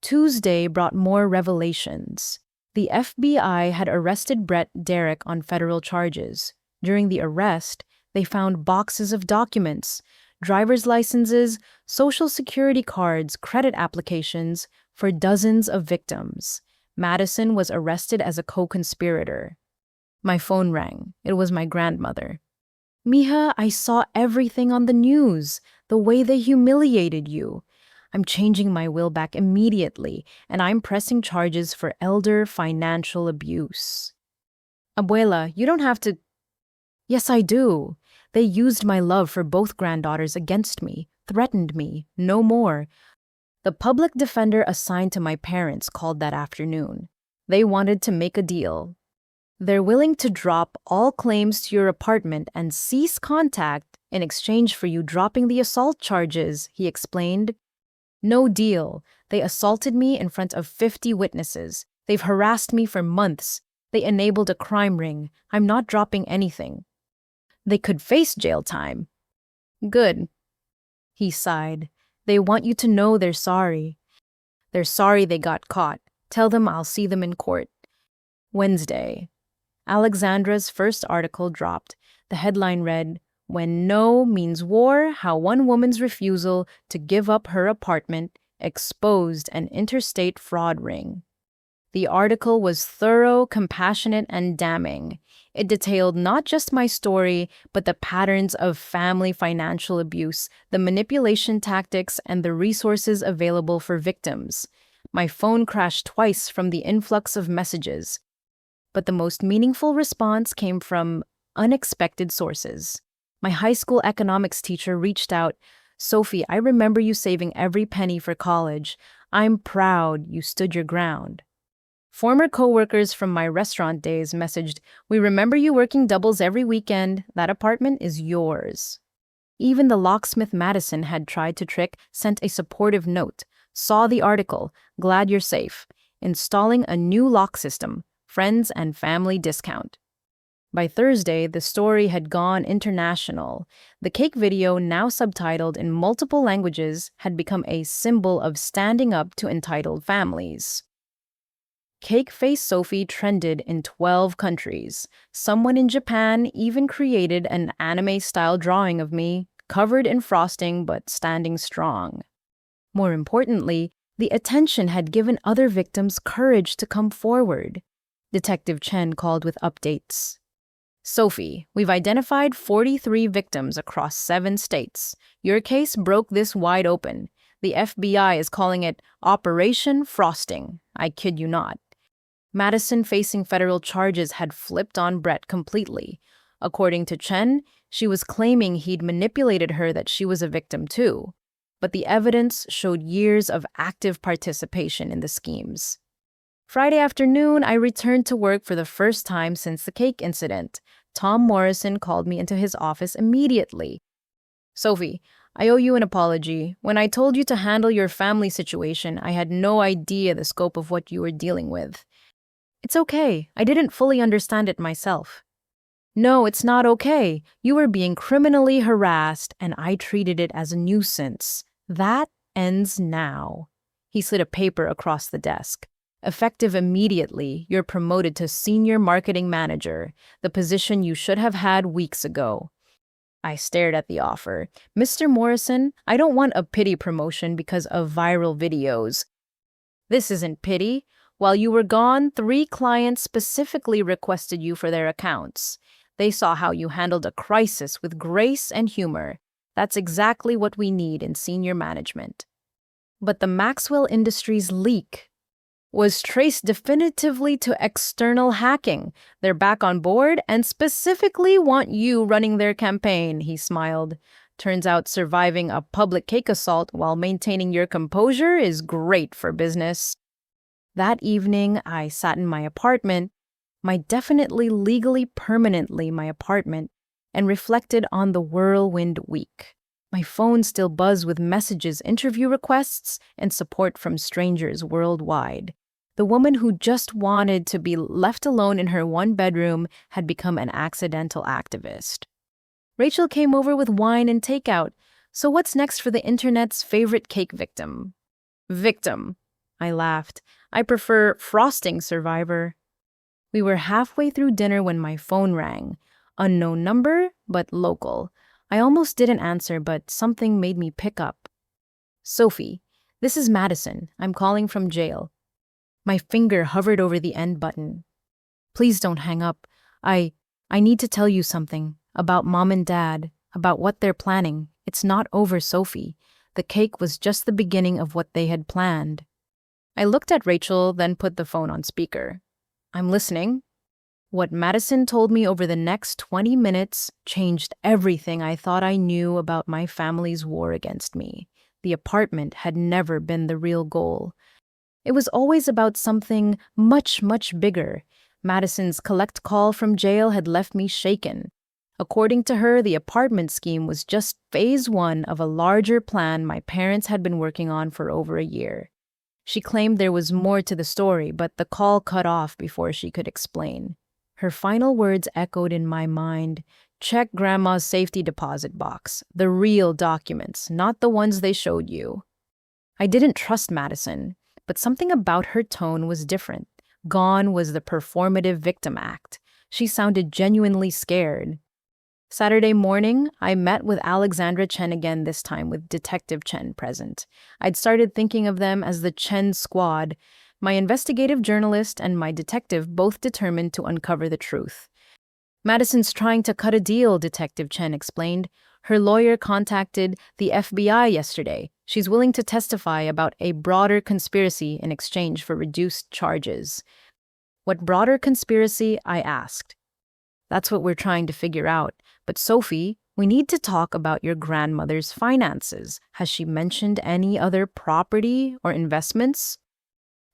Tuesday brought more revelations. The FBI had arrested Brett Derrick on federal charges. During the arrest, they found boxes of documents, driver's licenses, social security cards, credit applications for dozens of victims. Madison was arrested as a co-conspirator. My phone rang. It was my grandmother. Mija, I saw everything on the news, the way they humiliated you. I'm changing my will back immediately, and I'm pressing charges for elder financial abuse. Abuela, you don't have to. Yes, I do. They used my love for both granddaughters against me, threatened me, no more. The public defender assigned to my parents called that afternoon. They wanted to make a deal. They're willing to drop all claims to your apartment and cease contact in exchange for you dropping the assault charges, he explained. No deal. They assaulted me in front of 50 witnesses. They've harassed me for months. They enabled a crime ring. I'm not dropping anything. They could face jail time. Good. He sighed. They want you to know they're sorry. They're sorry they got caught. Tell them I'll see them in court. Wednesday. Alexandra's first article dropped. The headline read, When No Means War, How One Woman's Refusal to Give Up Her Apartment Exposed an Interstate Fraud Ring. The article was thorough, compassionate, and damning. It detailed not just my story, but the patterns of family financial abuse, the manipulation tactics, and the resources available for victims. My phone crashed twice from the influx of messages. But the most meaningful response came from unexpected sources. My high school economics teacher reached out. Sophie, I remember you saving every penny for college. I'm proud you stood your ground. Former coworkers from my restaurant days messaged, We remember you working doubles every weekend. That apartment is yours. Even the locksmith Madison had tried to trick, sent a supportive note. Saw the article. Glad you're safe. Installing a new lock system. Friends and family discount. By Thursday, the story had gone international. The cake video, now subtitled in multiple languages, had become a symbol of standing up to entitled families. Cake Face Sophie trended in 12 countries. Someone in Japan even created an anime-style drawing of me, covered in frosting but standing strong. More importantly, the attention had given other victims courage to come forward. Detective Chen called with updates. Sophie, we've identified 43 victims across 7 states. Your case broke this wide open. The FBI is calling it Operation Frosting. I kid you not. Madison, facing federal charges, had flipped on Brett completely. According to Chen, she was claiming he'd manipulated her, that she was a victim too. But the evidence showed years of active participation in the schemes. Friday afternoon, I returned to work for the first time since the cake incident. Tom Morrison called me into his office immediately. Sophie, I owe you an apology. When I told you to handle your family situation, I had no idea the scope of what you were dealing with. It's okay. I didn't fully understand it myself. No, it's not okay. You were being criminally harassed, and I treated it as a nuisance. That ends now. He slid a paper across the desk. Effective immediately, you're promoted to Senior Marketing Manager, the position you should have had weeks ago. I stared at the offer. Mr. Morrison, I don't want a pity promotion because of viral videos. This isn't pity. While you were gone, 3 clients specifically requested you for their accounts. They saw how you handled a crisis with grace and humor. That's exactly what we need in senior management. But the Maxwell Industries leak. was traced definitively to external hacking. They're back on board and specifically want you running their campaign, he smiled. Turns out surviving a public cake assault while maintaining your composure is great for business. That evening, I sat in my apartment, my definitely legally permanently my apartment, and reflected on the whirlwind week. My phone still buzzed with messages, interview requests, and support from strangers worldwide. The woman who just wanted to be left alone in her one bedroom had become an accidental activist. Rachel came over with wine and takeout. So what's next for the internet's favorite cake victim? Victim, I laughed. I prefer frosting survivor. We were halfway through dinner when my phone rang. Unknown number, but local. I almost didn't answer, but something made me pick up. Sophie, this is Madison. I'm calling from jail. My finger hovered over the end button. Please don't hang up. I need to tell you something. About Mom and Dad. About what they're planning. It's not over, Sophie. The cake was just the beginning of what they had planned. I looked at Rachel, then put the phone on speaker. I'm listening. What Madison told me over the next 20 minutes changed everything I thought I knew about my family's war against me. The apartment had never been the real goal. It was always about something much, much bigger. Madison's collect call from jail had left me shaken. According to her, the apartment scheme was just phase one of a larger plan my parents had been working on for over a year. She claimed there was more to the story, but the call cut off before she could explain. Her final words echoed in my mind. Check Grandma's safety deposit box. The real documents, not the ones they showed you. I didn't trust Madison, but something about her tone was different. Gone was the performative victim act. She sounded genuinely scared. Saturday morning, I met with Alexandra Chen again, this time with Detective Chen present. I'd started thinking of them as the Chen Squad. My investigative journalist and my detective both determined to uncover the truth. Madison's trying to cut a deal, Detective Chen explained. Her lawyer contacted the FBI yesterday. She's willing to testify about a broader conspiracy in exchange for reduced charges. What broader conspiracy? I asked. That's what we're trying to figure out. But Sophie, we need to talk about your grandmother's finances. Has she mentioned any other property or investments?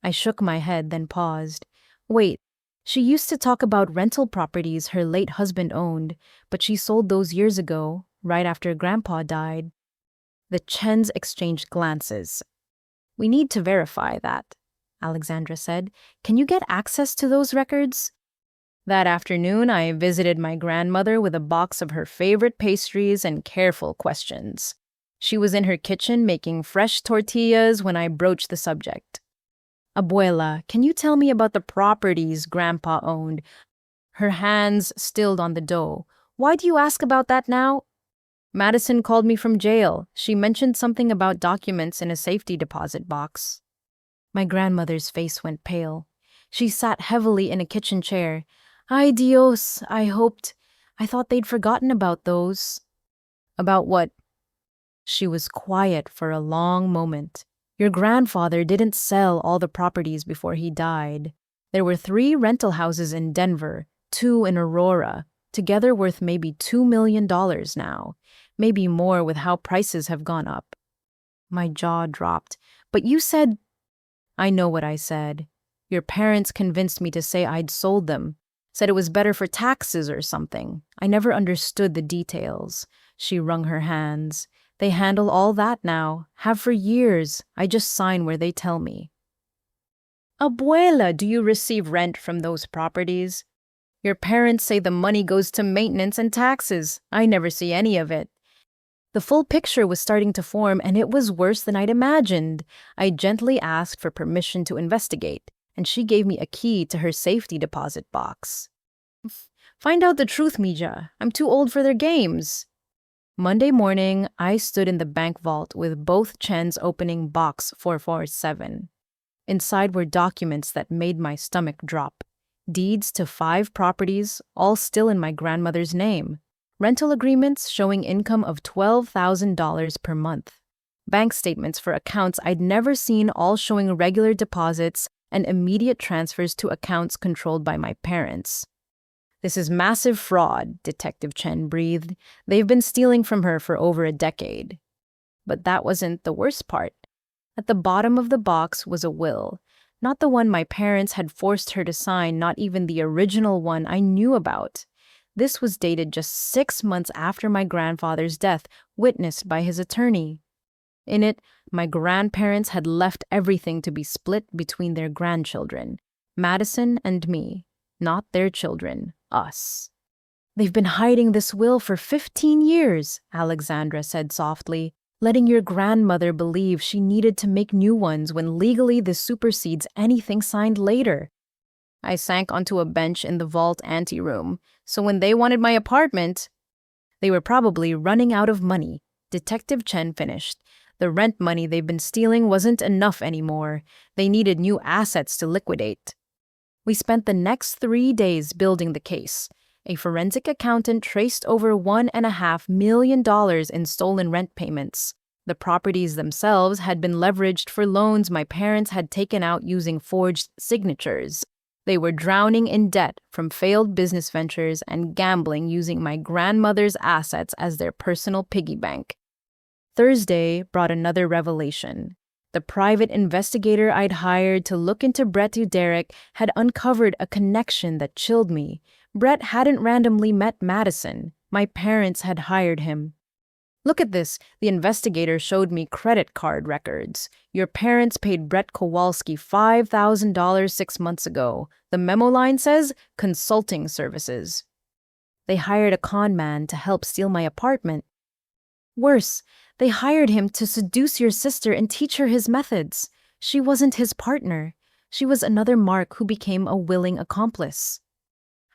I shook my head, then paused. Wait, she used to talk about rental properties her late husband owned, but she sold those years ago, right after Grandpa died. The Chens exchanged glances. We need to verify that, Alexandra said. Can you get access to those records? That afternoon, I visited my grandmother with a box of her favorite pastries and careful questions. She was in her kitchen making fresh tortillas when I broached the subject. Abuela, can you tell me about the properties Grandpa owned? Her hands stilled on the dough. Why do you ask about that now? Madison called me from jail. She mentioned something about documents in a safety deposit box. My grandmother's face went pale. She sat heavily in a kitchen chair. Ay Dios, I thought they'd forgotten about those. About what? She was quiet for a long moment. Your grandfather didn't sell all the properties before he died. There were 3 rental houses in Denver, 2 in Aurora, together worth maybe $2 million now, maybe more with how prices have gone up. My jaw dropped. But you said... I know what I said. Your parents convinced me to say I'd sold them. Said it was better for taxes or something. I never understood the details. She wrung her hands. They handle all that now. Have for years. I just sign where they tell me. Abuela, do you receive rent from those properties? Your parents say the money goes to maintenance and taxes. I never see any of it. The full picture was starting to form, and it was worse than I'd imagined. I gently asked for permission to investigate, and she gave me a key to her safety deposit box. Find out the truth, Mija. I'm too old for their games. Monday morning, I stood in the bank vault with both Chens opening box 447. Inside were documents that made my stomach drop. Deeds to 5 properties, all still in my grandmother's name. Rental agreements showing income of $12,000 per month. Bank statements for accounts I'd never seen, all showing regular deposits and immediate transfers to accounts controlled by my parents. "This is massive fraud," Detective Chen breathed. "They've been stealing from her for over a decade." But that wasn't the worst part. At the bottom of the box was a will. Not the one my parents had forced her to sign, not even the original one I knew about. This was dated just 6 months after my grandfather's death, witnessed by his attorney. In it, my grandparents had left everything to be split between their grandchildren, Madison and me, not their children, us. "They've been hiding this will for 15 years, Alexandra said softly, letting your grandmother believe she needed to make new ones when legally this supersedes anything signed later." I sank onto a bench in the vault anteroom. "So when they wanted my apartment, they were probably running out of money," Detective Chen finished. "The rent money they've been stealing wasn't enough anymore. They needed new assets to liquidate." We spent the next 3 days building the case. A forensic accountant traced over $1.5 million in stolen rent payments. The properties themselves had been leveraged for loans my parents had taken out using forged signatures. They were drowning in debt from failed business ventures and gambling using my grandmother's assets as their personal piggy bank. Thursday brought another revelation. The private investigator I'd hired to look into Brett Derek had uncovered a connection that chilled me. Brett hadn't randomly met Madison. My parents had hired him. "Look at this," the investigator showed me credit card records. "Your parents paid Brett Kowalski $5,000 6 months ago. The memo line says, consulting services." They hired a con man to help steal my apartment. Worse, they hired him to seduce your sister and teach her his methods. She wasn't his partner. She was another mark who became a willing accomplice.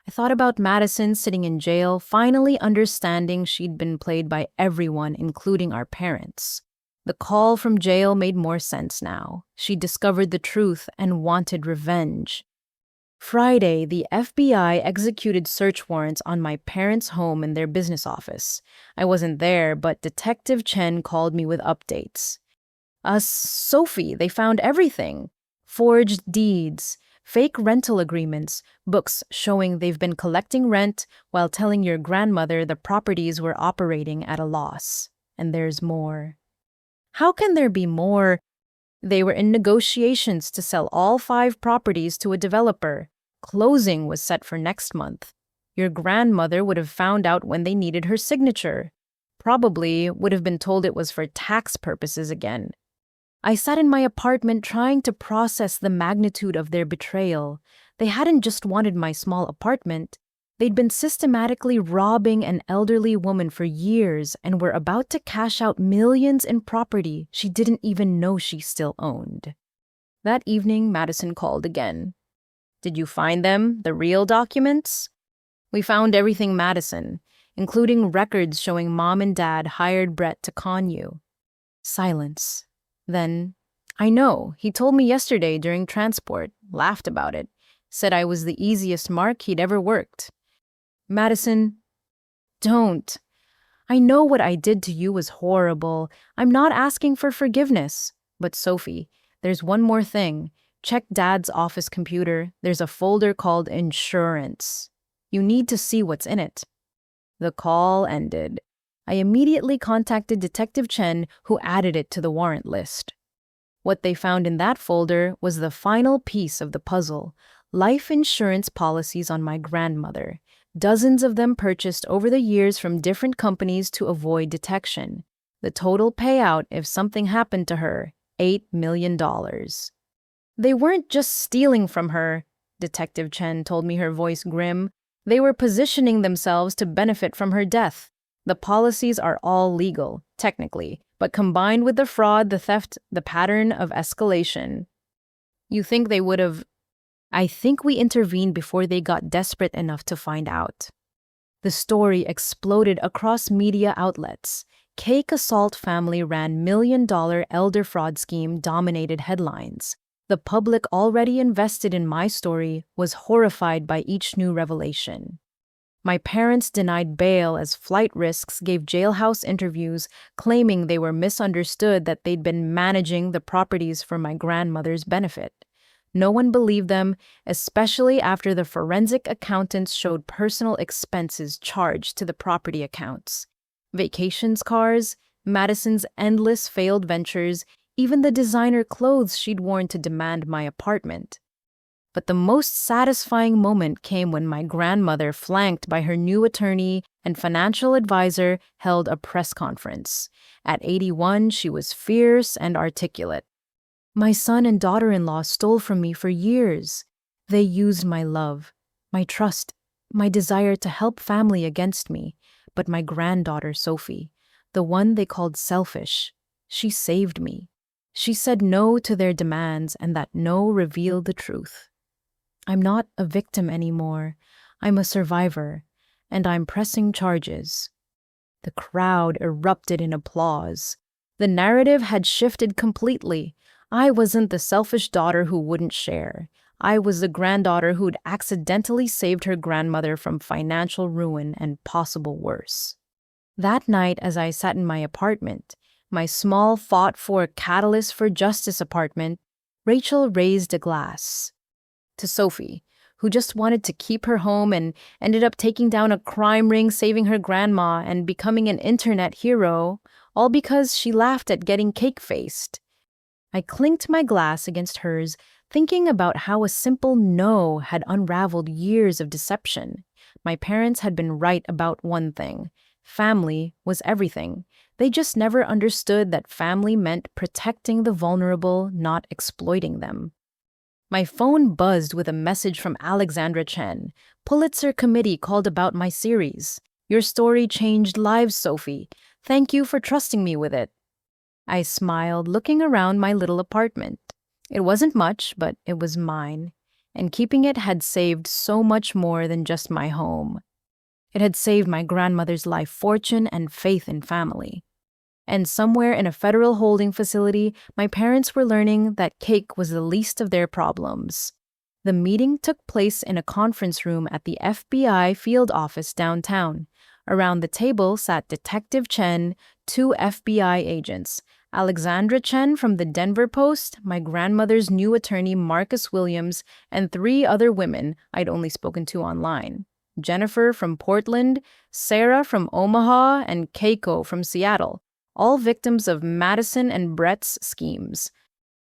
I thought about Madison sitting in jail, finally understanding she'd been played by everyone, including our parents. The call from jail made more sense now. She discovered the truth and wanted revenge. Friday, the FBI executed search warrants on my parents' home and their business office. I wasn't there, but Detective Chen called me with updates. Sophie, they found everything. Forged deeds, fake rental agreements, books showing they've been collecting rent while telling your grandmother the properties were operating at a loss. And there's more. How can there be more? They were in negotiations to sell all 5 properties to a developer. Closing was set for next month. Your grandmother would have found out when they needed her signature. Probably would have been told it was for tax purposes again. I sat in my apartment trying to process the magnitude of their betrayal. They hadn't just wanted my small apartment. They'd been systematically robbing an elderly woman for years and were about to cash out millions in property she didn't even know she still owned. That evening, Madison called again. "Did you find them, the real documents?" "We found everything, Madison, including records showing Mom and Dad hired Brett to con you." Silence. Then, "I know, he told me yesterday during transport, laughed about it, said I was the easiest mark he'd ever worked." "Madison, don't. I know what I did to you was horrible. I'm not asking for forgiveness. But Sophie, there's one more thing. Check Dad's office computer. There's a folder called Insurance. You need to see what's in it." The call ended. I immediately contacted Detective Chen, who added it to the warrant list. What they found in that folder was the final piece of the puzzle: life insurance policies on my grandmother. Dozens of them purchased over the years from different companies to avoid detection. The total payout if something happened to her, $8 million. They weren't just stealing from her, Detective Chen told me, her voice grim. They were positioning themselves to benefit from her death. The policies are all legal, technically, but combined with the fraud, the theft, the pattern of escalation. You think they would have... I think we intervened before they got desperate enough to find out. The story exploded across media outlets. Cake Assault family ran million-dollar elder fraud scheme dominated headlines. The public already invested in my story was horrified by each new revelation. My parents denied bail as flight risks, gave jailhouse interviews, claiming they were misunderstood, that they'd been managing the properties for my grandmother's benefit. No one believed them, especially after the forensic accountants showed personal expenses charged to the property accounts. Vacations cars, Madison's endless failed ventures, even the designer clothes she'd worn to demand my apartment. But the most satisfying moment came when my grandmother, flanked by her new attorney and financial advisor, held a press conference. At 81, she was fierce and articulate. My son and daughter-in-law stole from me for years. They used my love, my trust, my desire to help family against me. But my granddaughter, Sophie, the one they called selfish, she saved me. She said no to their demands, and that no revealed the truth. I'm not a victim anymore. I'm a survivor, and I'm pressing charges. The crowd erupted in applause. The narrative had shifted completely. I wasn't the selfish daughter who wouldn't share. I was the granddaughter who'd accidentally saved her grandmother from financial ruin and possible worse. That night, as I sat in my apartment, my small fought-for Catalyst for Justice apartment, Rachel raised a glass to Sophie, who just wanted to keep her home and ended up taking down a crime ring, saving her grandma, and becoming an internet hero, all because she laughed at getting cake-faced. I clinked my glass against hers, thinking about how a simple no had unraveled years of deception. My parents had been right about one thing. Family was everything. They just never understood that family meant protecting the vulnerable, not exploiting them. My phone buzzed with a message from Alexandra Chen. Pulitzer Committee called about my series. Your story changed lives, Sophie. Thank you for trusting me with it. I smiled, looking around my little apartment. It wasn't much, but it was mine, and keeping it had saved so much more than just my home. It had saved my grandmother's life fortune and faith in family. And somewhere in a federal holding facility, my parents were learning that cake was the least of their problems. The meeting took place in a conference room at the FBI field office downtown. Around the table sat Detective Chen, 2 FBI agents, Alexandra Chen from the Denver Post, my grandmother's new attorney Marcus Williams, and 3 other women I'd only spoken to online. Jennifer from Portland, Sarah from Omaha, and Keiko from Seattle, all victims of Madison and Brett's schemes.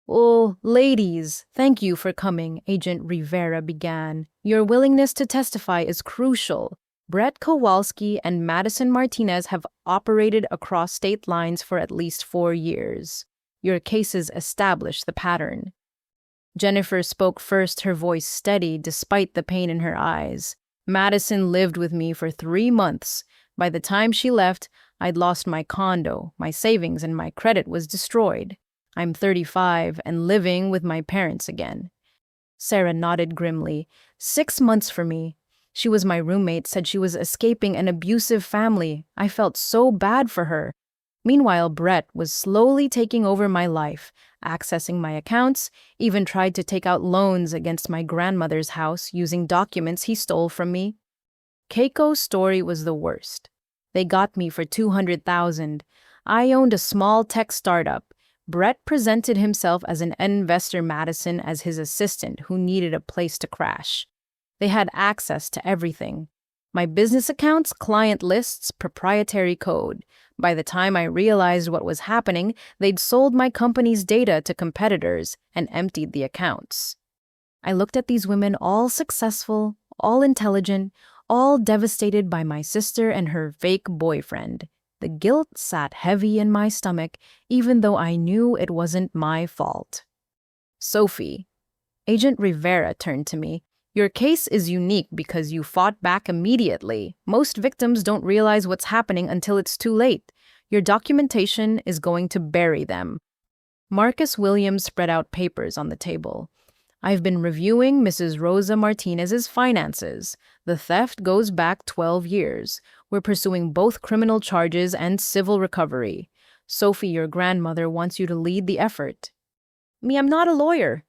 "Oh, ladies, thank you for coming," Agent Rivera began. "Your willingness to testify is crucial. Brett Kowalski and Madison Martinez have operated across state lines for at least 4 years. Your cases establish the pattern." Jennifer spoke first, her voice steady despite the pain in her eyes. "Madison lived with me for 3 months. By the time she left, I'd lost my condo, my savings, and my credit was destroyed. I'm 35 and living with my parents again." Sarah nodded grimly. 6 months for me. She was my roommate, said she was escaping an abusive family. I felt so bad for her. Meanwhile, Brett was slowly taking over my life, accessing my accounts, even tried to take out loans against my grandmother's house using documents he stole from me. Keiko's story was the worst. They got me for $200,000. I owned a small tech startup. Brett presented himself as an investor, Madison as his assistant who needed a place to crash. They had access to everything. My business accounts, client lists, proprietary code. By the time I realized what was happening, they'd sold my company's data to competitors and emptied the accounts. I looked at these women, all successful, all intelligent, all devastated by my sister and her fake boyfriend. The guilt sat heavy in my stomach, even though I knew it wasn't my fault. "Sophie," Agent Rivera turned to me. "Your case is unique because you fought back immediately. Most victims don't realize what's happening until it's too late. Your documentation is going to bury them." Marcus Williams spread out papers on the table. "I've been reviewing Mrs. Rosa Martinez's finances. The theft goes back 12 years. We're pursuing both criminal charges and civil recovery. Sophie, your grandmother wants you to lead the effort." "Me, I'm not a lawyer."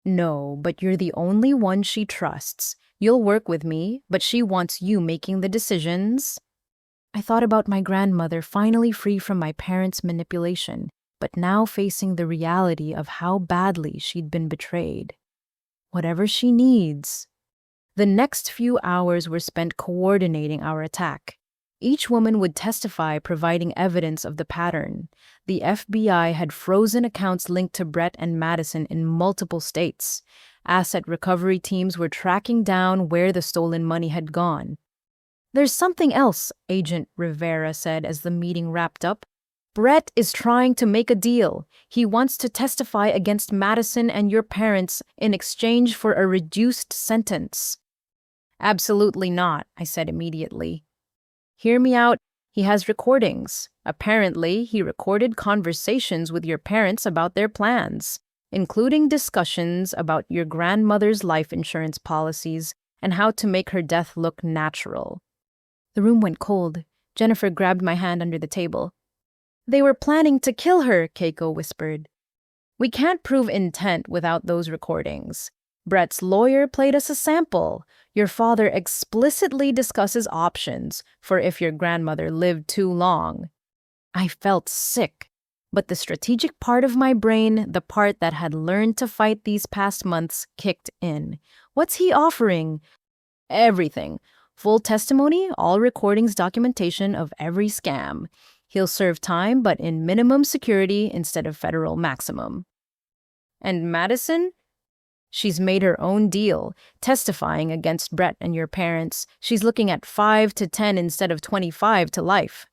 "No, but you're the only one she trusts. You'll work with me, but she wants you making the decisions." I thought about my grandmother, finally free from my parents' manipulation, but now facing the reality of how badly she'd been betrayed. Whatever she needs. The next few hours were spent coordinating our attack. Each woman would testify, providing evidence of the pattern. The FBI had frozen accounts linked to Brett and Madison in multiple states. Asset recovery teams were tracking down where the stolen money had gone. "There's something else," Agent Rivera said as the meeting wrapped up. "Brett is trying to make a deal. He wants to testify against Madison and your parents in exchange for a reduced sentence." "Absolutely not," I said immediately. "Hear me out. He has recordings. Apparently, he recorded conversations with your parents about their plans, including discussions about your grandmother's life insurance policies and how to make her death look natural." The room went cold. Jennifer grabbed my hand under the table. "They were planning to kill her," Keiko whispered. "We can't prove intent without those recordings. Brett's lawyer played us a sample. Your father explicitly discusses options for if your grandmother lived too long." I felt sick, but the strategic part of my brain, the part that had learned to fight these past months, kicked in. "What's he offering?" "Everything. Full testimony, all recordings, documentation of every scam. He'll serve time, but in minimum security instead of federal maximum." "And Madison?" "She's made her own deal, testifying against Brett and your parents. She's looking at 5 to 10 instead of 25 to life."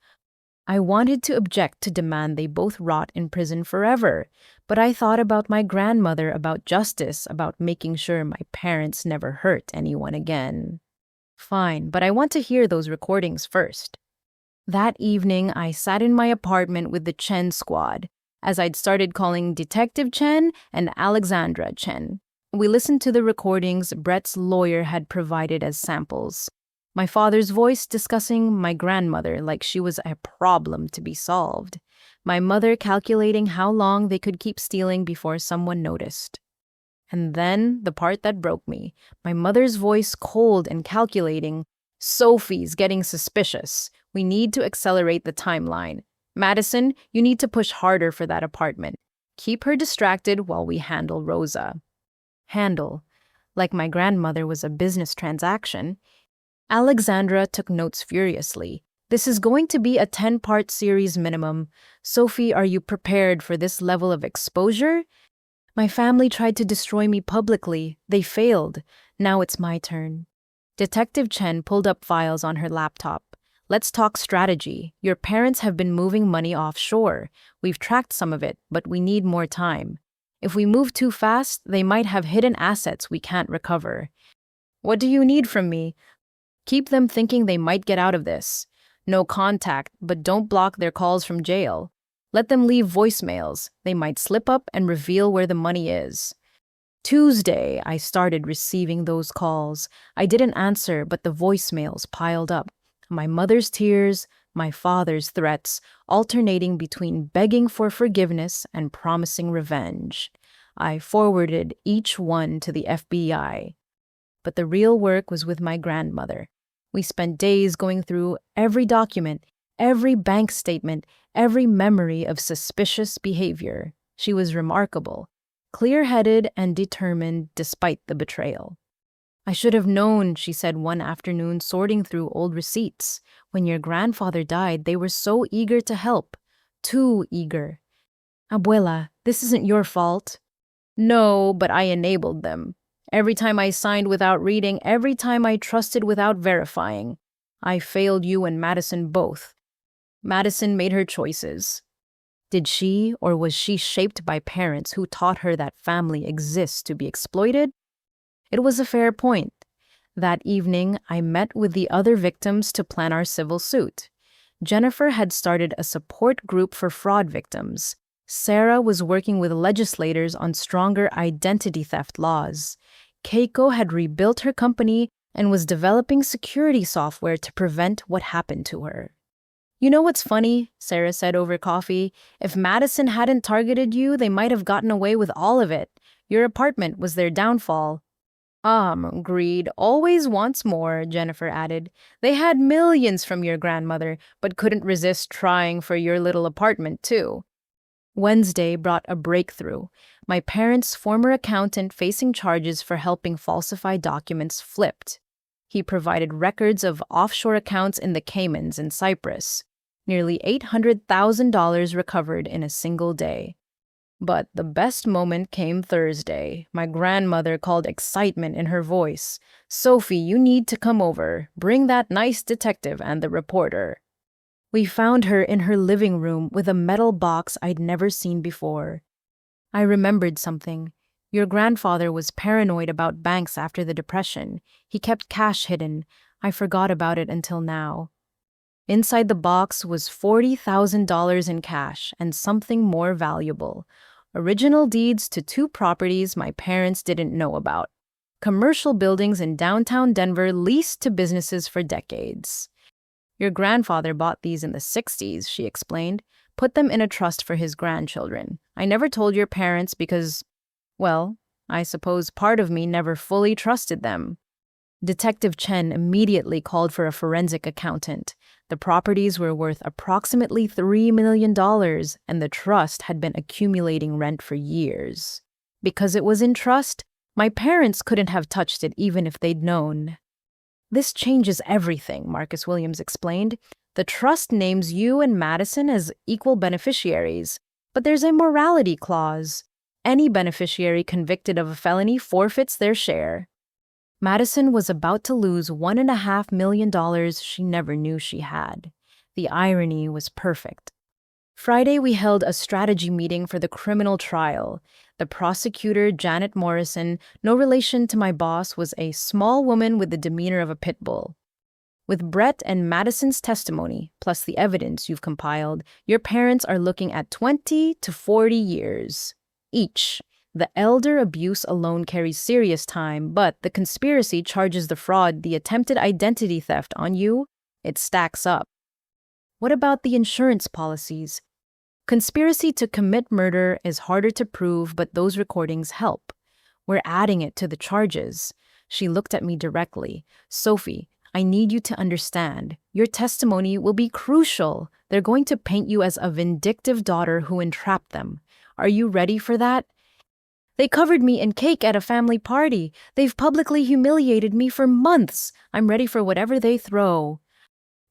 I wanted to object to demand they both rot in prison forever, but I thought about my grandmother, about justice, about making sure my parents never hurt anyone again. "Fine, but I want to hear those recordings first." That evening, I sat in my apartment with the Chen squad, as I'd started calling Detective Chen and Alexandra Chen. We listened to the recordings Brett's lawyer had provided as samples. My father's voice discussing my grandmother like she was a problem to be solved. My mother calculating how long they could keep stealing before someone noticed. And then, the part that broke me, my mother's voice cold and calculating. "Sophie's getting suspicious. We need to accelerate the timeline. Madison, you need to push harder for that apartment. Keep her distracted while we handle Rosa." Handle. Like my grandmother was a business transaction. Alexandra took notes furiously. "This is going to be a 10-part series minimum. Sophie, are you prepared for this level of exposure? My family tried to destroy me publicly. They failed. Now it's my turn." Detective Chen pulled up files on her laptop. "Let's talk strategy. Your parents have been moving money offshore. We've tracked some of it, but we need more time. If we move too fast, they might have hidden assets we can't recover." "What do you need from me?" "Keep them thinking they might get out of this. No contact, but don't block their calls from jail. Let them leave voicemails. They might slip up and reveal where the money is." Tuesday, I started receiving those calls. I didn't answer, but the voicemails piled up. My mother's tears, my father's threats, alternating between begging for forgiveness and promising revenge. I forwarded each one to the FBI. But the real work was with my grandmother. We spent days going through every document, every bank statement, every memory of suspicious behavior. She was remarkable, clear-headed and determined despite the betrayal. "I should have known," she said one afternoon, sorting through old receipts. "When your grandfather died, they were so eager to help. Too eager." "Abuela, this isn't your fault." "No, but I enabled them. Every time I signed without reading, every time I trusted without verifying. I failed you and Madison both. Madison made her choices." Did she, or was she shaped by parents who taught her that family exists to be exploited? It was a fair point. That evening, I met with the other victims to plan our civil suit. Jennifer had started a support group for fraud victims. Sarah was working with legislators on stronger identity theft laws. Keiko had rebuilt her company and was developing security software to prevent what happened to her. "You know what's funny?" Sarah said over coffee. "If Madison hadn't targeted you, they might have gotten away with all of it. Your apartment was their downfall." Greed always wants more," Jennifer added. "They had millions from your grandmother, but couldn't resist trying for your little apartment, too." Wednesday brought a breakthrough. My parents' former accountant facing charges for helping falsify documents flipped. He provided records of offshore accounts in the Caymans and Cyprus. Nearly $800,000 recovered in a single day. But the best moment came Thursday. My grandmother called excitement in her voice. "Sophie, you need to come over. Bring that nice detective and the reporter." We found her in her living room with a metal box I'd never seen before. I remembered something. Your grandfather was paranoid about banks after the Depression. He kept cash hidden. I forgot about it until now. Inside the box was $40,000 in cash and something more valuable. Original deeds to 2 properties my parents didn't know about. Commercial buildings in downtown Denver leased to businesses for decades. Your grandfather bought these in the 60s, she explained. Put them in a trust for his grandchildren. I never told your parents because, well, I suppose part of me never fully trusted them. Detective Chen immediately called for a forensic accountant. The properties were worth approximately $3 million, and the trust had been accumulating rent for years. Because it was in trust, my parents couldn't have touched it even if they'd known. "This changes everything," Marcus Williams explained. "The trust names you and Madison as equal beneficiaries, but there's a morality clause. Any beneficiary convicted of a felony forfeits their share." Madison was about to lose $1.5 million she never knew she had. The irony was perfect. Friday, we held a strategy meeting for the criminal trial. The prosecutor, Janet Morrison, no relation to my boss, was a small woman with the demeanor of a pit bull. "With Brett and Madison's testimony, plus the evidence you've compiled, your parents are looking at 20 to 40 years each. The elder abuse alone carries serious time, but the conspiracy charges the fraud, the attempted identity theft on you. It stacks up." "What about the insurance policies?" "Conspiracy to commit murder is harder to prove, but those recordings help. We're adding it to the charges." She looked at me directly. "Sophie, I need you to understand. Your testimony will be crucial. They're going to paint you as a vindictive daughter who entrapped them. Are you ready for that? They covered me in cake at a family party. They've publicly humiliated me for months. I'm ready for whatever they throw."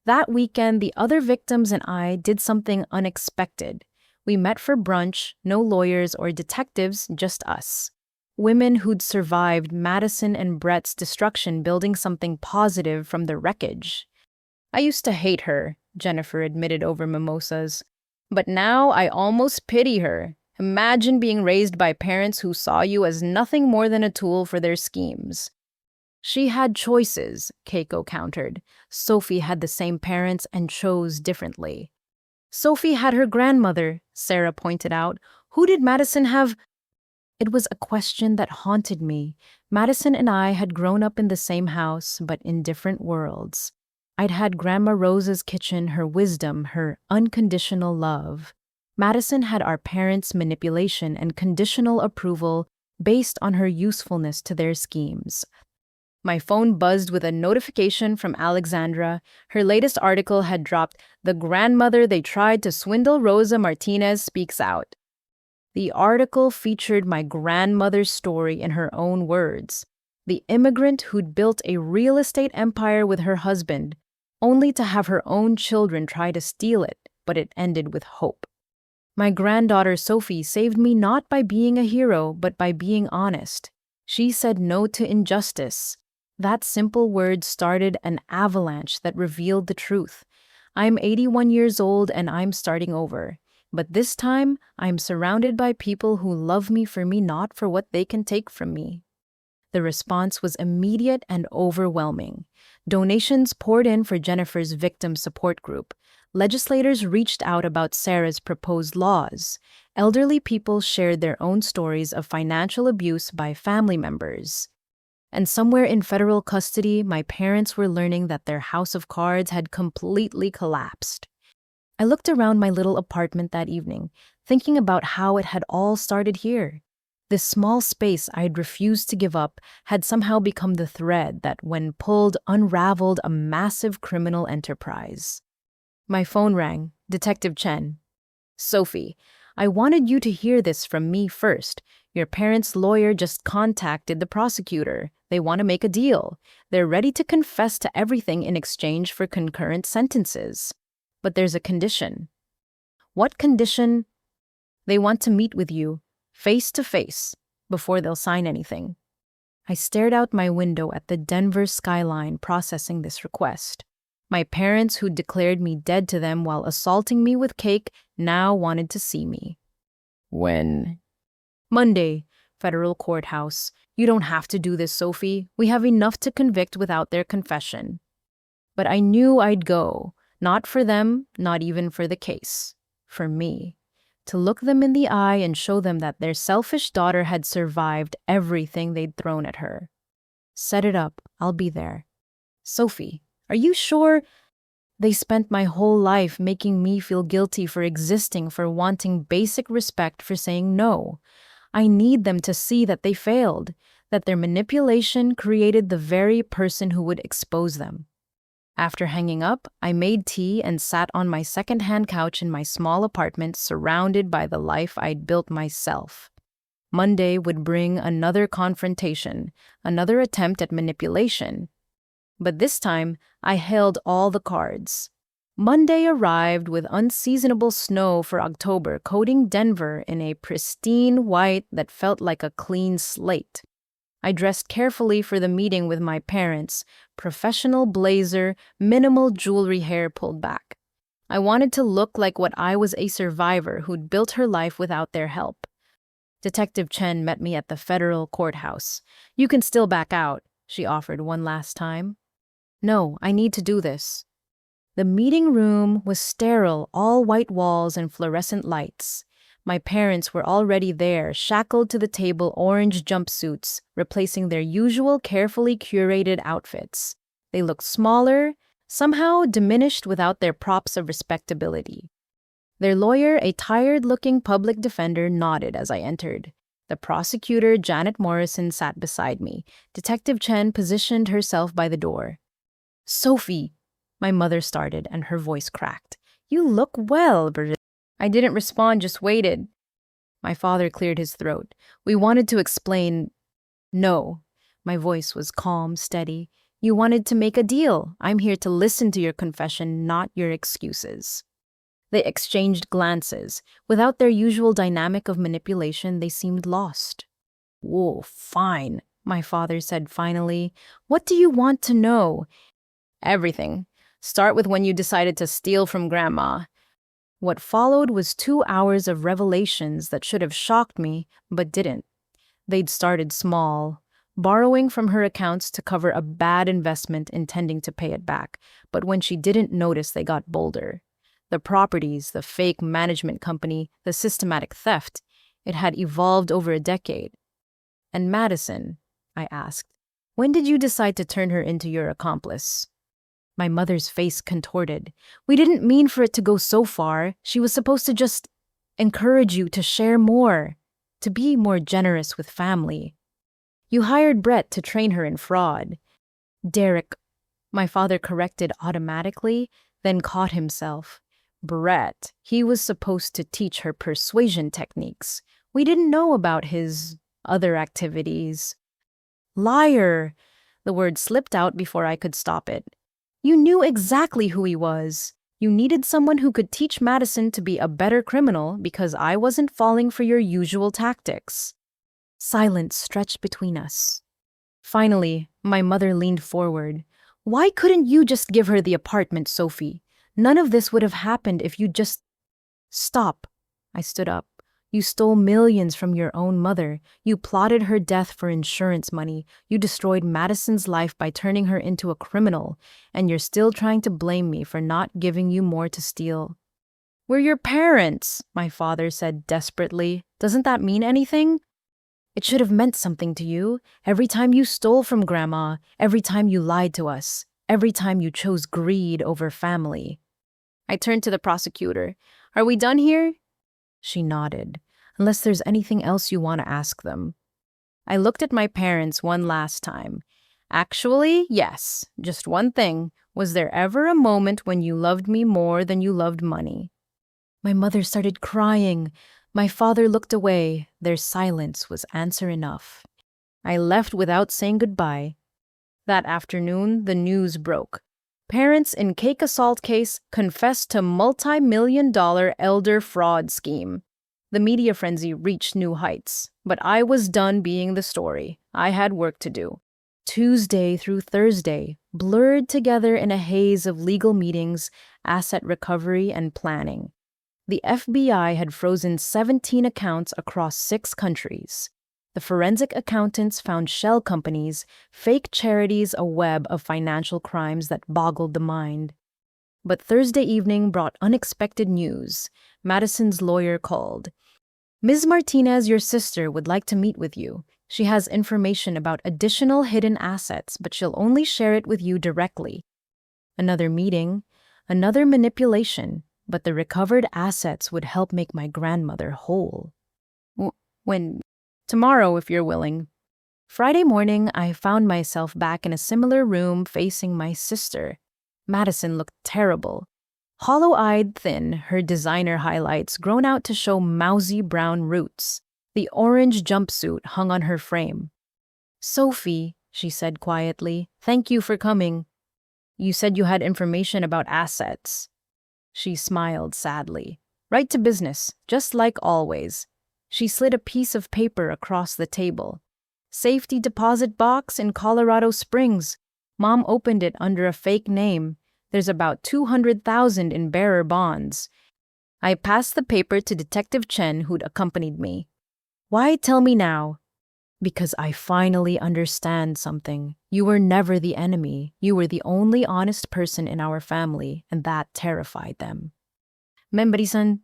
That weekend, the other victims and I did something unexpected. We met for brunch, no lawyers or detectives, just us. Women who'd survived Madison and Brett's destruction, building something positive from the wreckage. "I used to hate her," Jennifer admitted over mimosas. "But now I almost pity her. Imagine being raised by parents who saw you as nothing more than a tool for their schemes." "She had choices," Keiko countered. "Sophie had the same parents and chose differently." "Sophie had her grandmother," Sarah pointed out. "Who did Madison have?" It was a question that haunted me. Madison and I had grown up in the same house, but in different worlds. I'd had Grandma Rose's kitchen, her wisdom, her unconditional love. Madison had our parents' manipulation and conditional approval based on her usefulness to their schemes. My phone buzzed with a notification from Alexandra. Her latest article had dropped. "The grandmother they tried to swindle, Rosa Martinez, speaks out." The article featured my grandmother's story in her own words. The immigrant who'd built a real estate empire with her husband, only to have her own children try to steal it, but it ended with hope. My granddaughter Sophie saved me not by being a hero, but by being honest. She said no to injustice. That simple word started an avalanche that revealed the truth. I'm 81 years old and I'm starting over. But this time, I'm surrounded by people who love me for me, not for what they can take from me. The response was immediate and overwhelming. Donations poured in for Jennifer's victim support group. Legislators reached out about Sarah's proposed laws. Elderly people shared their own stories of financial abuse by family members. And somewhere in federal custody, my parents were learning that their house of cards had completely collapsed. I looked around my little apartment that evening, thinking about how it had all started here. This small space I'd refused to give up had somehow become the thread that, when pulled, unraveled a massive criminal enterprise. My phone rang. Detective Chen. "Sophie, I wanted you to hear this from me first. Your parents' lawyer just contacted the prosecutor. They want to make a deal. They're ready to confess to everything in exchange for concurrent sentences. But there's a condition. What condition? They want to meet with you, face to face, before they'll sign anything. I stared out my window at the Denver skyline processing this request. My parents, who declared me dead to them while assaulting me with cake, now wanted to see me. When? Monday, federal courthouse. You don't have to do this, Sophie. We have enough to convict without their confession. But I knew I'd go, not for them, not even for the case. For me. To look them in the eye and show them that their selfish daughter had survived everything they'd thrown at her. Set it up. I'll be there. Sophie, are you sure? They spent my whole life making me feel guilty for existing, for wanting basic respect, for saying no. I need them to see that they failed, that their manipulation created the very person who would expose them. After hanging up, I made tea and sat on my second-hand couch in my small apartment, surrounded by the life I'd built myself. Monday would bring another confrontation, another attempt at manipulation. But this time, I held all the cards. Monday arrived with unseasonable snow for October, coating Denver in a pristine white that felt like a clean slate. I dressed carefully for the meeting with my parents, professional blazer, minimal jewelry, hair pulled back. I wanted to look like what I was, a survivor who'd built her life without their help. Detective Chen met me at the federal courthouse. You can still back out, she offered one last time. No, I need to do this. The meeting room was sterile, all white walls and fluorescent lights. My parents were already there, shackled to the table, orange jumpsuits, replacing their usual carefully curated outfits. They looked smaller, somehow diminished without their props of respectability. Their lawyer, a tired-looking public defender, nodded as I entered. The prosecutor, Janet Morrison, sat beside me. Detective Chen positioned herself by the door. Sophie, my mother started, and her voice cracked. You look well, Bridget. I didn't respond, just waited. My father cleared his throat. We wanted to explain. No. My voice was calm, steady. You wanted to make a deal. I'm here to listen to your confession, not your excuses. They exchanged glances. Without their usual dynamic of manipulation, they seemed lost. Whoa, fine, my father said finally. What do you want to know? Everything. Start with when you decided to steal from Grandma. What followed was 2 hours of revelations that should have shocked me, but didn't. They'd started small, borrowing from her accounts to cover a bad investment, intending to pay it back. But when she didn't notice, they got bolder. The properties, the fake management company, the systematic theft, it had evolved over a decade. And Madison, I asked, when did you decide to turn her into your accomplice? My mother's face contorted. We didn't mean for it to go so far. She was supposed to just encourage you to share more, to be more generous with family. You hired Brett to train her in fraud. Derek, my father corrected automatically, then caught himself. Brett, he was supposed to teach her persuasion techniques. We didn't know about his other activities. Liar! The word slipped out before I could stop it. You knew exactly who he was. You needed someone who could teach Madison to be a better criminal because I wasn't falling for your usual tactics. Silence stretched between us. Finally, my mother leaned forward. Why couldn't you just give her the apartment, Sophie? None of this would have happened if you just... Stop. I stood up. You stole millions from your own mother. You plotted her death for insurance money. You destroyed Madison's life by turning her into a criminal. And you're still trying to blame me for not giving you more to steal. We're your parents, my father said desperately. Doesn't that mean anything? It should have meant something to you. Every time you stole from Grandma, every time you lied to us, every time you chose greed over family. I turned to the prosecutor. Are we done here? She nodded. Unless there's anything else you want to ask them. I looked at my parents one last time. Actually, yes. Just one thing. Was there ever a moment when you loved me more than you loved money? My mother started crying. My father looked away. Their silence was answer enough. I left without saying goodbye. That afternoon, the news broke. Parents in cake assault case confessed to multi-million-dollar elder fraud scheme. The media frenzy reached new heights, but I was done being the story. I had work to do. Tuesday through Thursday, blurred together in a haze of legal meetings, asset recovery, and planning. The FBI had frozen 17 accounts across 6 countries. The forensic accountants found shell companies, fake charities, a web of financial crimes that boggled the mind. But Thursday evening brought unexpected news. Madison's lawyer called. Ms. Martinez, your sister, would like to meet with you. She has information about additional hidden assets, but she'll only share it with you directly. Another meeting, another manipulation, but the recovered assets would help make my grandmother whole. When? Tomorrow, if you're willing. Friday morning, I found myself back in a similar room facing my sister. Madison looked terrible. Hollow-eyed, thin, her designer highlights grown out to show mousy brown roots. The orange jumpsuit hung on her frame. Sophie, she said quietly, thank you for coming. You said you had information about assets. She smiled sadly. Right to business, just like always. She slid a piece of paper across the table. Safety deposit box in Colorado Springs. Mom opened it under a fake name. There's about $200,000 in bearer bonds. I passed the paper to Detective Chen, who'd accompanied me. Why tell me now? Because I finally understand something. You were never the enemy. You were the only honest person in our family, and that terrified them. Membarisan.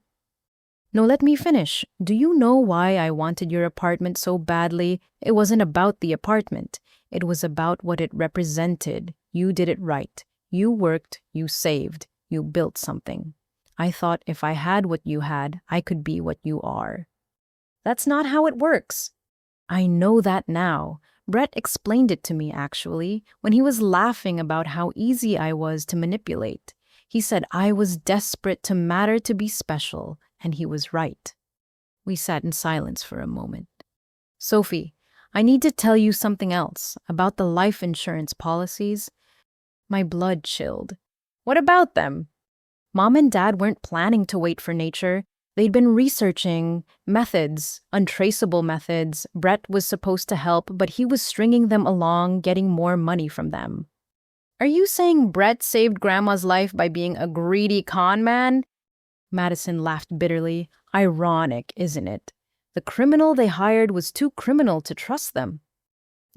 No, let me finish. Do you know why I wanted your apartment so badly? It wasn't about the apartment. It was about what it represented. You did it right. You worked, you saved, you built something. I thought if I had what you had, I could be what you are. That's not how it works. I know that now. Brett explained it to me, actually, when he was laughing about how easy I was to manipulate. He said I was desperate to matter, to be special, and he was right. We sat in silence for a moment. Sophie, I need to tell you something else about the life insurance policies. My blood chilled. What about them? Mom and Dad weren't planning to wait for nature. They'd been researching methods, untraceable methods. Brett was supposed to help, but he was stringing them along, getting more money from them. Are you saying Brett saved Grandma's life by being a greedy con man? Madison laughed bitterly. Ironic, isn't it? The criminal they hired was too criminal to trust them.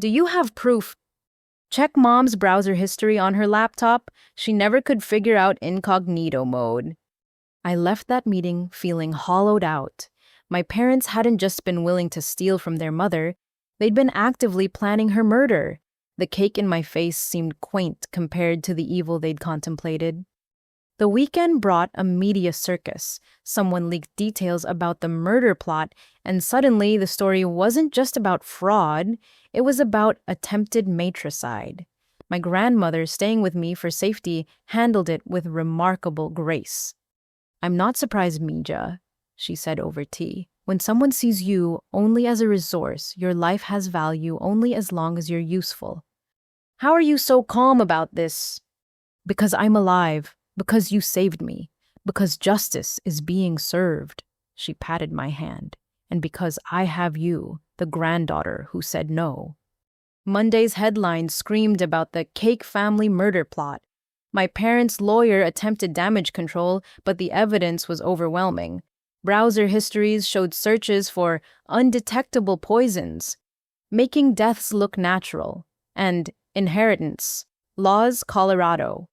Do you have proof? Check Mom's browser history on her laptop. She never could figure out incognito mode. I left that meeting feeling hollowed out. My parents hadn't just been willing to steal from their mother, they'd been actively planning her murder. The cake in my face seemed quaint compared to the evil they'd contemplated. The weekend brought a media circus. Someone leaked details about the murder plot, and suddenly the story wasn't just about fraud, it was about attempted matricide. My grandmother, staying with me for safety, handled it with remarkable grace. I'm not surprised, Mija, she said over tea. When someone sees you only as a resource, your life has value only as long as you're useful. How are you so calm about this? Because I'm alive. Because you saved me. Because justice is being served. She patted my hand. And because I have you, the granddaughter who said no. Monday's headlines screamed about the Cake family murder plot. My parents' lawyer attempted damage control, but the evidence was overwhelming. Browser histories showed searches for undetectable poisons, making deaths look natural, and inheritance. Laws, Colorado.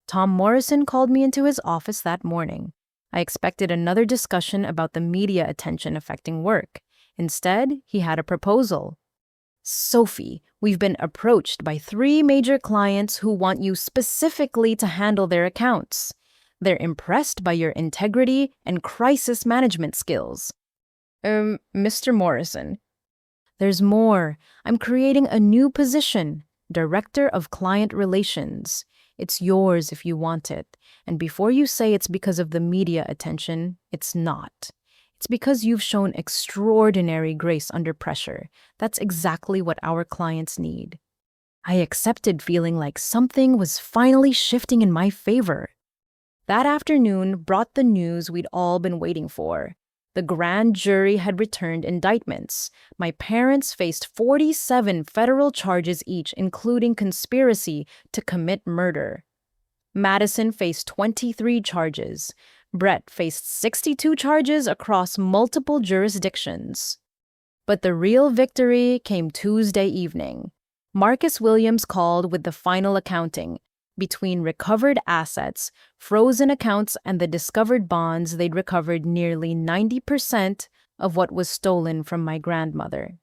Tom Morrison called me into his office that morning. I expected another discussion about the media attention affecting work. Instead, he had a proposal. Sophie, we've been approached by 3 major clients who want you specifically to handle their accounts. They're impressed by your integrity and crisis management skills. Mr. Morrison. There's more. I'm creating a new position, Director of Client Relations. It's yours if you want it. And before you say it's because of the media attention, it's not. It's because you've shown extraordinary grace under pressure. That's exactly what our clients need. I accepted, feeling like something was finally shifting in my favor. That afternoon brought the news we'd all been waiting for. The grand jury had returned indictments. My parents faced 47 federal charges each, including conspiracy to commit murder. Madison faced 23 charges. Brett faced 62 charges across multiple jurisdictions. But the real victory came Tuesday evening. Marcus Williams called with the final accounting. Between recovered assets, frozen accounts, and the discovered bonds, they'd recovered nearly 90% of what was stolen from my grandmother.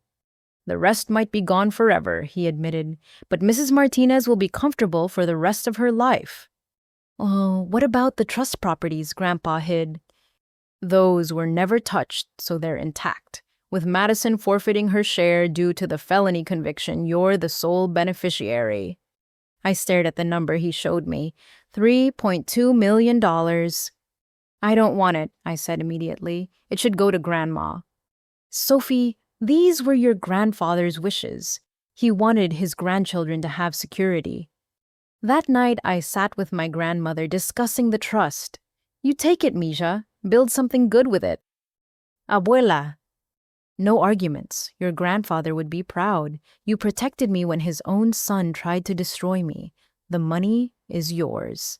The rest might be gone forever, he admitted, but Mrs. Martinez will be comfortable for the rest of her life. Oh, what about the trust properties Grandpa hid? Those were never touched, so they're intact. With Madison forfeiting her share due to the felony conviction, you're the sole beneficiary. I stared at the number he showed me. $3.2 million. I don't want it, I said immediately. It should go to Grandma. Sophie, these were your grandfather's wishes. He wanted his grandchildren to have security. That night, I sat with my grandmother discussing the trust. You take it, Misha. Build something good with it. Abuela. No arguments. Your grandfather would be proud. You protected me when his own son tried to destroy me. The money is yours.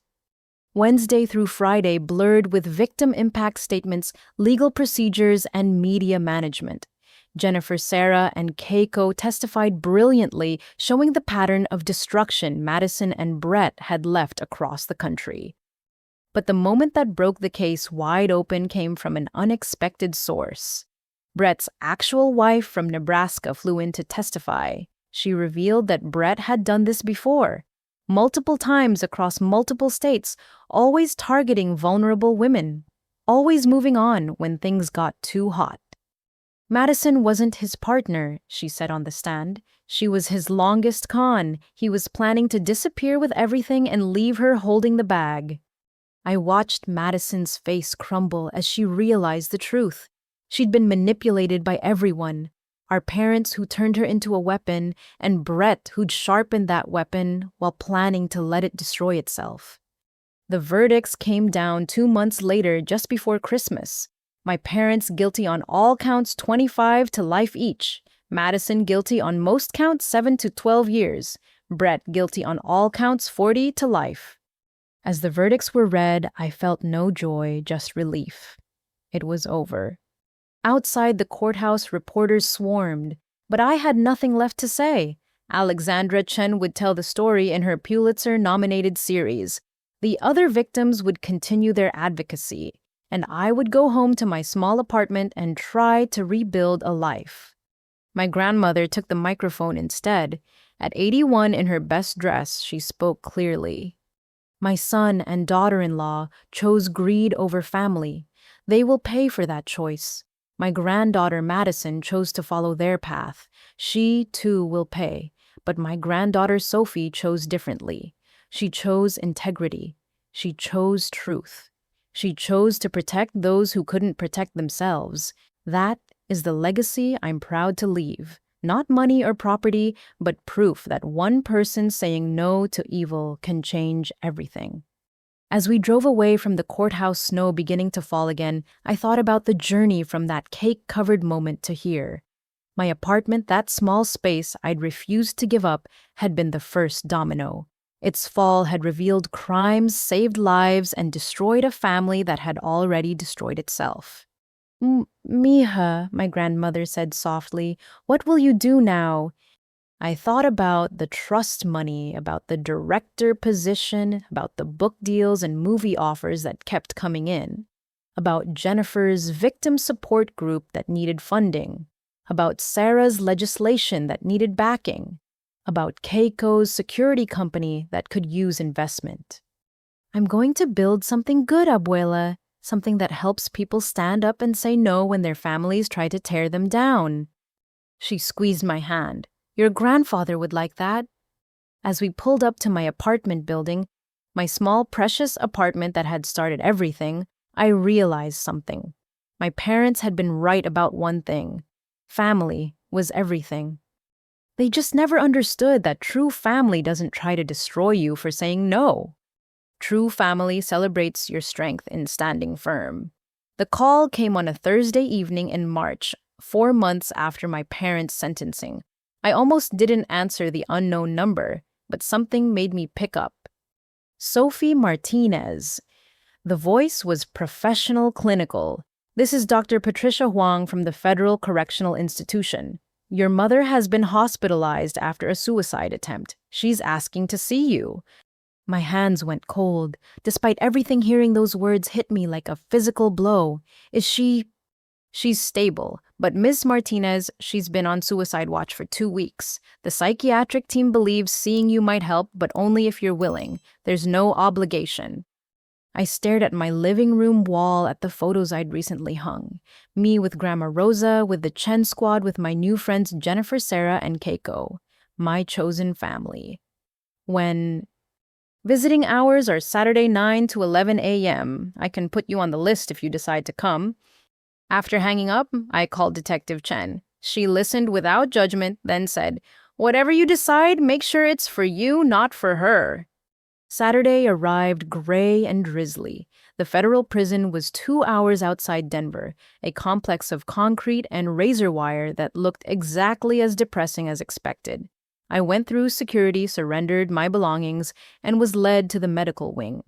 Wednesday through Friday blurred with victim impact statements, legal procedures, and media management. Jennifer, Sarah, and Keiko testified brilliantly, showing the pattern of destruction Madison and Brett had left across the country. But the moment that broke the case wide open came from an unexpected source. Brett's actual wife from Nebraska flew in to testify. She revealed that Brett had done this before, multiple times across multiple states, always targeting vulnerable women, always moving on when things got too hot. Madison wasn't his partner, she said on the stand. She was his longest con. He was planning to disappear with everything and leave her holding the bag. I watched Madison's face crumble as she realized the truth. She'd been manipulated by everyone. Our parents who turned her into a weapon, and Brett who'd sharpened that weapon while planning to let it destroy itself. The verdicts came down 2 months later, just before Christmas. My parents guilty on all counts 25 to life each. Madison guilty on most counts 7 to 12 years. Brett guilty on all counts 40 to life. As the verdicts were read, I felt no joy, just relief. It was over. Outside the courthouse, reporters swarmed, but I had nothing left to say. Alexandra Chen would tell the story in her Pulitzer-nominated series. The other victims would continue their advocacy, and I would go home to my small apartment and try to rebuild a life. My grandmother took the microphone instead. At 81 in her best dress, she spoke clearly. My son and daughter-in-law chose greed over family. They will pay for that choice. My granddaughter Madison chose to follow their path. She, too, will pay. But my granddaughter Sophie chose differently. She chose integrity. She chose truth. She chose to protect those who couldn't protect themselves. That is the legacy I'm proud to leave. Not money or property, but proof that one person saying no to evil can change everything. As we drove away from the courthouse, snow beginning to fall again, I thought about the journey from that cake-covered moment to here. My apartment, that small space I'd refused to give up, had been the first domino. Its fall had revealed crimes, saved lives, and destroyed a family that had already destroyed itself. Mija, my grandmother said softly, what will you do now? I thought about the trust money, about the director position, about the book deals and movie offers that kept coming in, about Jennifer's victim support group that needed funding, about Sarah's legislation that needed backing, about Keiko's security company that could use investment. I'm going to build something good, Abuela, something that helps people stand up and say no when their families try to tear them down. She squeezed my hand. Your grandfather would like that. As we pulled up to my apartment building, my small, precious apartment that had started everything, I realized something. My parents had been right about one thing. Family was everything. They just never understood that true family doesn't try to destroy you for saying no. True family celebrates your strength in standing firm. The call came on a Thursday evening in March, 4 months after my parents' sentencing. I almost didn't answer the unknown number, but something made me pick up. Sophie Martinez. The voice was professional clinical. This is Dr. Patricia Huang from the Federal Correctional Institution. Your mother has been hospitalized after a suicide attempt. She's asking to see you. My hands went cold. Despite everything, hearing those words hit me like a physical blow. Is she... She's stable, but Miss Martinez, she's been on suicide watch for 2 weeks. The psychiatric team believes seeing you might help, but only if you're willing. There's no obligation. I stared at my living room wall at the photos I'd recently hung. Me with Grandma Rosa, with the Chen squad, with my new friends Jennifer, Sarah, and Keiko. My chosen family. When visiting hours are Saturday 9 to 11 a.m. I can put you on the list if you decide to come. After hanging up, I called Detective Chen. She listened without judgment, then said, "Whatever you decide, make sure it's for you, not for her." Saturday arrived gray and drizzly. The federal prison was 2 hours outside Denver, a complex of concrete and razor wire that looked exactly as depressing as expected. I went through security, surrendered my belongings, and was led to the medical wing.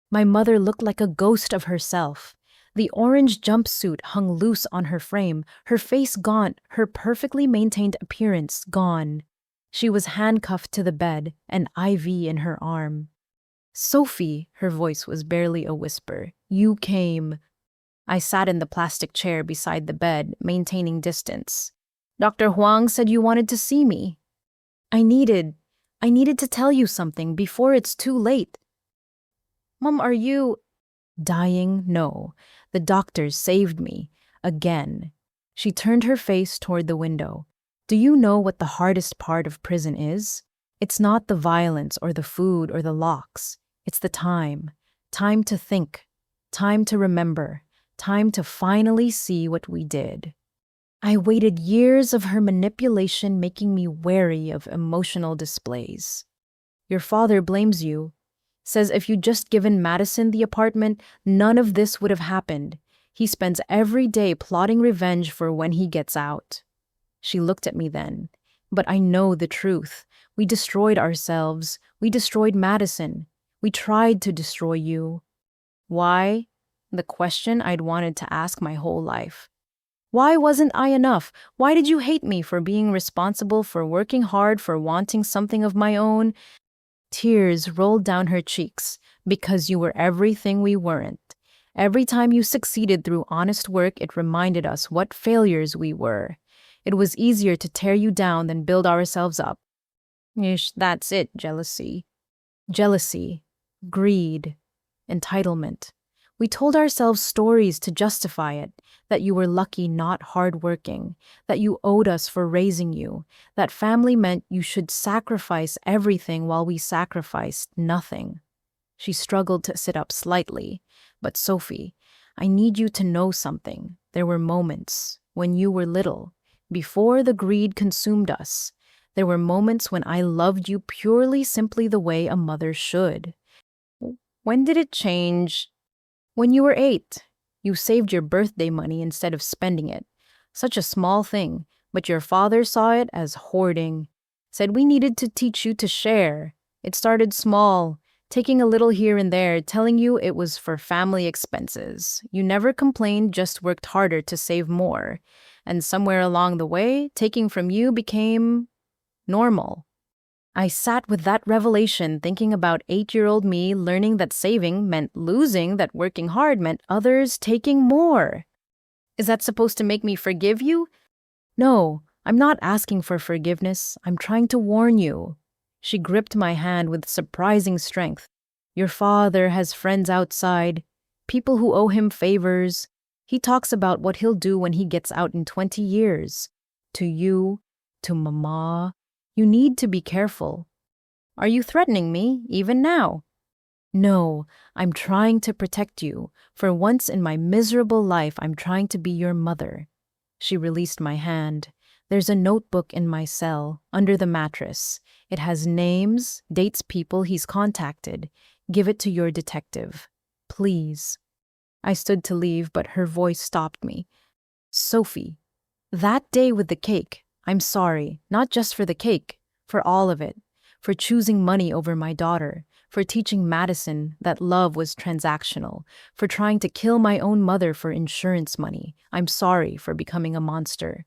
My mother looked like a ghost of herself. The orange jumpsuit hung loose on her frame, her face gaunt, her perfectly maintained appearance gone. She was handcuffed to the bed, an IV in her arm. "Sophie," her voice was barely a whisper, "you came." I sat in the plastic chair beside the bed, maintaining distance. "Dr. Huang said you wanted to see me." I needed to tell you something before it's too late." "Mom, are you..." "Dying? No. The doctors saved me. Again." She turned her face toward the window. "Do you know what the hardest part of prison is? It's not the violence or the food or the locks. It's the time. Time to think. Time to remember. Time to finally see what we did." I waited years of her manipulation, making me wary of emotional displays. "Your father blames you. Says if you'd just given Madison the apartment, none of this would have happened. He spends every day plotting revenge for when he gets out." She looked at me then. "But I know the truth. We destroyed ourselves. We destroyed Madison. We tried to destroy you." Why? The question I'd wanted to ask my whole life. Why wasn't I enough? Why did you hate me for being responsible, for working hard, for wanting something of my own? Tears rolled down her cheeks. "Because you were everything we weren't. Every time you succeeded through honest work, it reminded us what failures we were. It was easier to tear you down than build ourselves up." Ish, that's it, jealousy. Jealousy, greed, entitlement. We told ourselves stories to justify it, that you were lucky, not hardworking, that you owed us for raising you, that family meant you should sacrifice everything while we sacrificed nothing. She struggled to sit up slightly. "But Sophie, I need you to know something. There were moments when you were little, before the greed consumed us. There were moments when I loved you purely, simply the way a mother should." "When did it change?" "When you were 8. You saved your birthday money instead of spending it. Such a small thing, but your father saw it as hoarding. Said we needed to teach you to share. It started small, taking a little here and there, telling you it was for family expenses. You never complained, just worked harder to save more. And somewhere along the way, taking from you became normal." I sat with that revelation, thinking about 8-year-old me, learning that saving meant losing, that working hard meant others taking more. Is that supposed to make me forgive you? No, I'm not asking for forgiveness. I'm trying to warn you. She gripped my hand with surprising strength. Your father has friends outside, people who owe him favors. He talks about what he'll do when he gets out in 20 years. To you, to Mama. You need to be careful. Are you threatening me, even now? No, I'm trying to protect you. For once in my miserable life, I'm trying to be your mother. She released my hand. There's a notebook in my cell, under the mattress. It has names, dates people he's contacted. Give it to your detective. Please. I stood to leave, but her voice stopped me. Sophie, that day with the cake, I'm sorry, not just for the cake, for all of it, for choosing money over my daughter, for teaching Madison that love was transactional, for trying to kill my own mother for insurance money. I'm sorry for becoming a monster.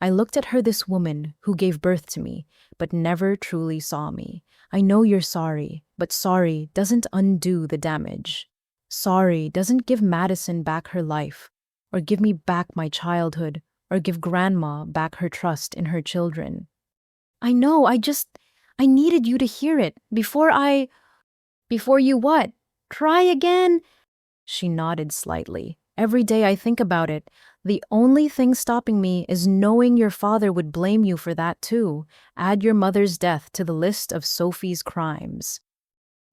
I looked at her, this woman who gave birth to me, but never truly saw me. I know you're sorry, but sorry doesn't undo the damage. Sorry doesn't give Madison back her life, or give me back my childhood, or give Grandma back her trust in her children. I know, I needed you to hear it before you what? Try again? She nodded slightly. Every day I think about it. The only thing stopping me is knowing your father would blame you for that too. Add your mother's death to the list of Sophie's crimes.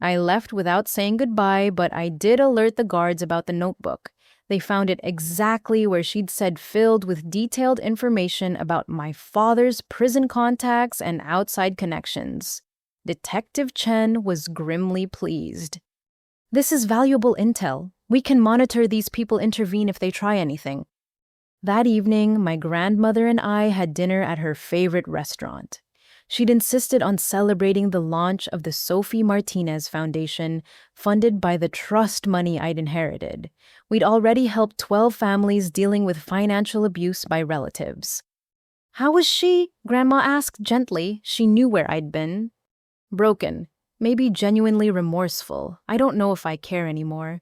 I left without saying goodbye, but I did alert the guards about the notebook. They found it exactly where she'd said, filled with detailed information about my father's prison contacts and outside connections. Detective Chen was grimly pleased. This is valuable intel. We can monitor these people, intervene if they try anything. That evening, my grandmother and I had dinner at her favorite restaurant. She'd insisted on celebrating the launch of the Sophie Martinez Foundation, funded by the trust money I'd inherited. We'd already helped 12 families dealing with financial abuse by relatives. How was she? Grandma asked gently. She knew where I'd been. Broken, maybe genuinely remorseful. I don't know if I care anymore.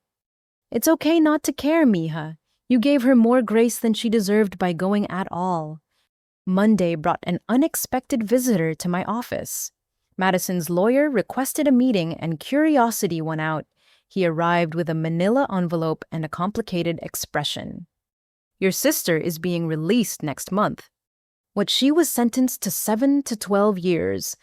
It's okay not to care, Mija. You gave her more grace than she deserved by going at all. Monday brought an unexpected visitor to my office. Madison's lawyer requested a meeting and curiosity won out. He arrived with a manila envelope and a complicated expression. Your sister is being released next month. What she was sentenced to 7 to 12 years.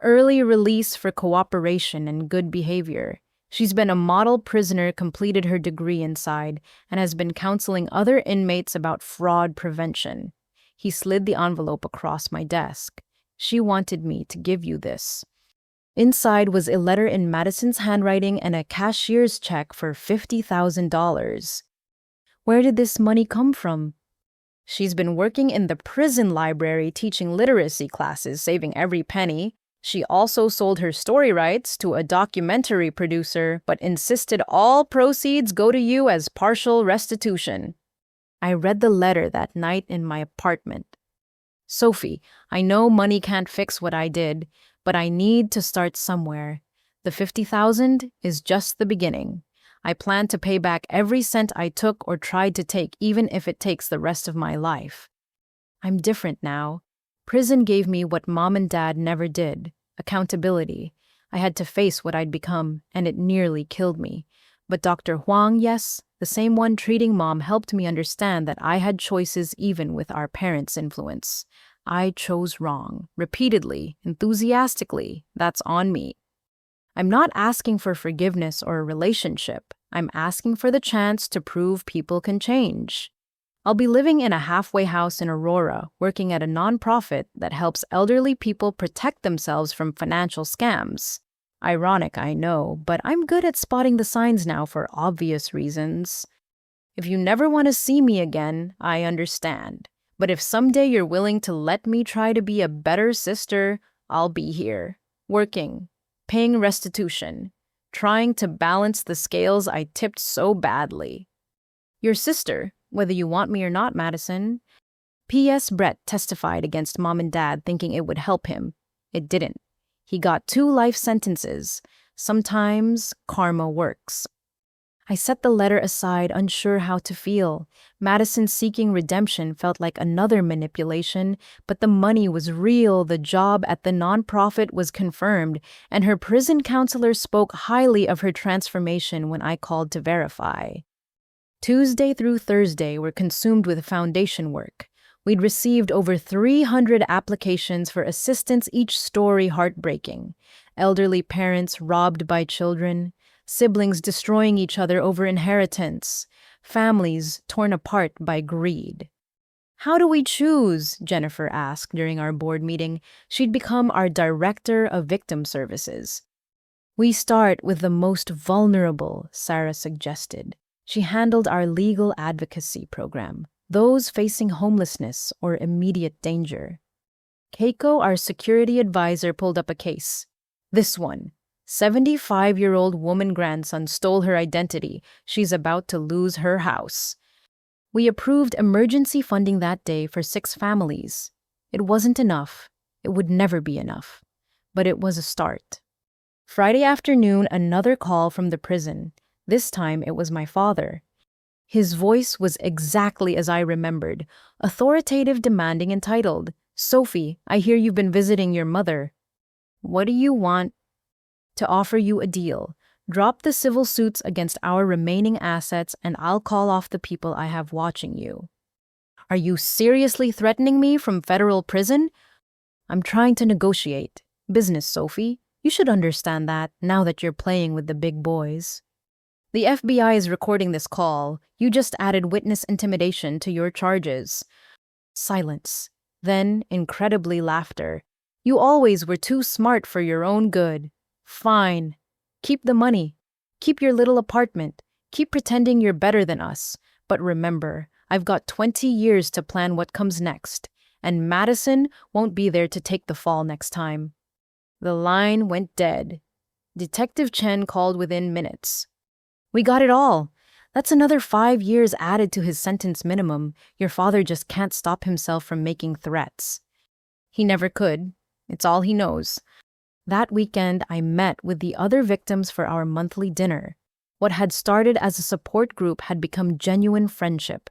Early release for cooperation and good behavior. She's been a model prisoner, completed her degree inside, and has been counseling other inmates about fraud prevention. He slid the envelope across my desk. She wanted me to give you this. Inside was a letter in Madison's handwriting and a cashier's check for $50,000. Where did this money come from? She's been working in the prison library teaching literacy classes, saving every penny. She also sold her story rights to a documentary producer, but insisted all proceeds go to you as partial restitution. I read the letter that night in my apartment. Sophie, I know money can't fix what I did, but I need to start somewhere. The $50,000 is just the beginning. I plan to pay back every cent I took or tried to take, even if it takes the rest of my life. I'm different now. Prison gave me what Mom and Dad never did, accountability. I had to face what I'd become, and it nearly killed me. But Dr. Huang, yes, the same one treating Mom, helped me understand that I had choices even with our parents' influence. I chose wrong, repeatedly, enthusiastically. That's on me. I'm not asking for forgiveness or a relationship. I'm asking for the chance to prove people can change. I'll be living in a halfway house in Aurora, working at a nonprofit that helps elderly people protect themselves from financial scams. Ironic, I know, but I'm good at spotting the signs now for obvious reasons. If you never want to see me again, I understand. But if someday you're willing to let me try to be a better sister, I'll be here, working, paying restitution, trying to balance the scales I tipped so badly. Your sister, whether you want me or not, Madison. P.S. Brett testified against Mom and Dad thinking it would help him. It didn't. He got 2 life sentences. Sometimes karma works. I set the letter aside, unsure how to feel. Madison seeking redemption felt like another manipulation, but the money was real, the job at the nonprofit was confirmed, and her prison counselor spoke highly of her transformation when I called to verify. Tuesday through Thursday were consumed with foundation work. We'd received over 300 applications for assistance, each story heartbreaking. Elderly parents robbed by children, siblings destroying each other over inheritance, families torn apart by greed. How do we choose? Jennifer asked during our board meeting. She'd become our director of victim services. We start with the most vulnerable, Sarah suggested. She handled our legal advocacy program, those facing homelessness or immediate danger. Keiko, our security advisor, pulled up a case. This one. 75-year-old woman grandson stole her identity. She's about to lose her house. We approved emergency funding that day for 6 families. It wasn't enough. It would never be enough. But it was a start. Friday afternoon, another call from the prison. This time it was my father. His voice was exactly as I remembered, authoritative, demanding, entitled. Sophie, I hear you've been visiting your mother. What do you want? To offer you a deal. Drop the civil suits against our remaining assets and I'll call off the people I have watching you. Are you seriously threatening me from federal prison? I'm trying to negotiate. Business, Sophie. You should understand that now that you're playing with the big boys. The FBI is recording this call. You just added witness intimidation to your charges. Silence. Then, incredibly, laughter. You always were too smart for your own good. Fine. Keep the money. Keep your little apartment. Keep pretending you're better than us. But remember, I've got 20 years to plan what comes next, and Madison won't be there to take the fall next time. The line went dead. Detective Chen called within minutes. We got it all. That's another 5 years added to his sentence minimum. Your father just can't stop himself from making threats. He never could. It's all he knows. That weekend, I met with the other victims for our monthly dinner. What had started as a support group had become genuine friendship.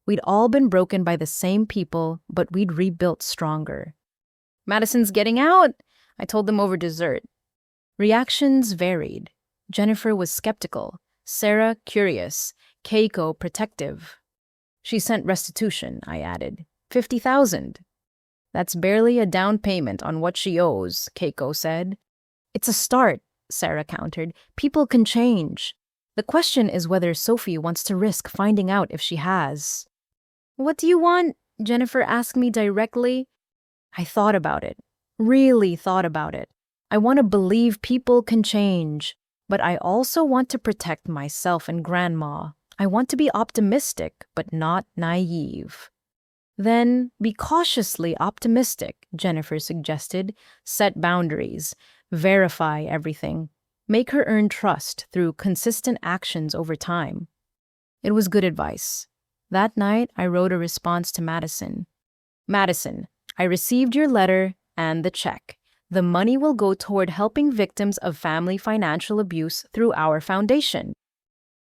We'd all been broken by the same people, but we'd rebuilt stronger. Madison's getting out, I told them over dessert. Reactions varied. Jennifer was skeptical, Sarah curious, Keiko protective. She sent restitution, I added. 50,000. That's barely a down payment on what she owes, Keiko said. It's a start, Sarah countered. People can change. The question is whether Sophie wants to risk finding out if she has. What do you want? Jennifer asked me directly. I thought about it. Really thought about it. I want to believe people can change, but I also want to protect myself and Grandma. I want to be optimistic, but not naive. Then be cautiously optimistic, Jennifer suggested. Set boundaries. Verify everything. Make her earn trust through consistent actions over time. It was good advice. That night, I wrote a response to Madison. Madison, I received your letter and the check. The money will go toward helping victims of family financial abuse through our foundation.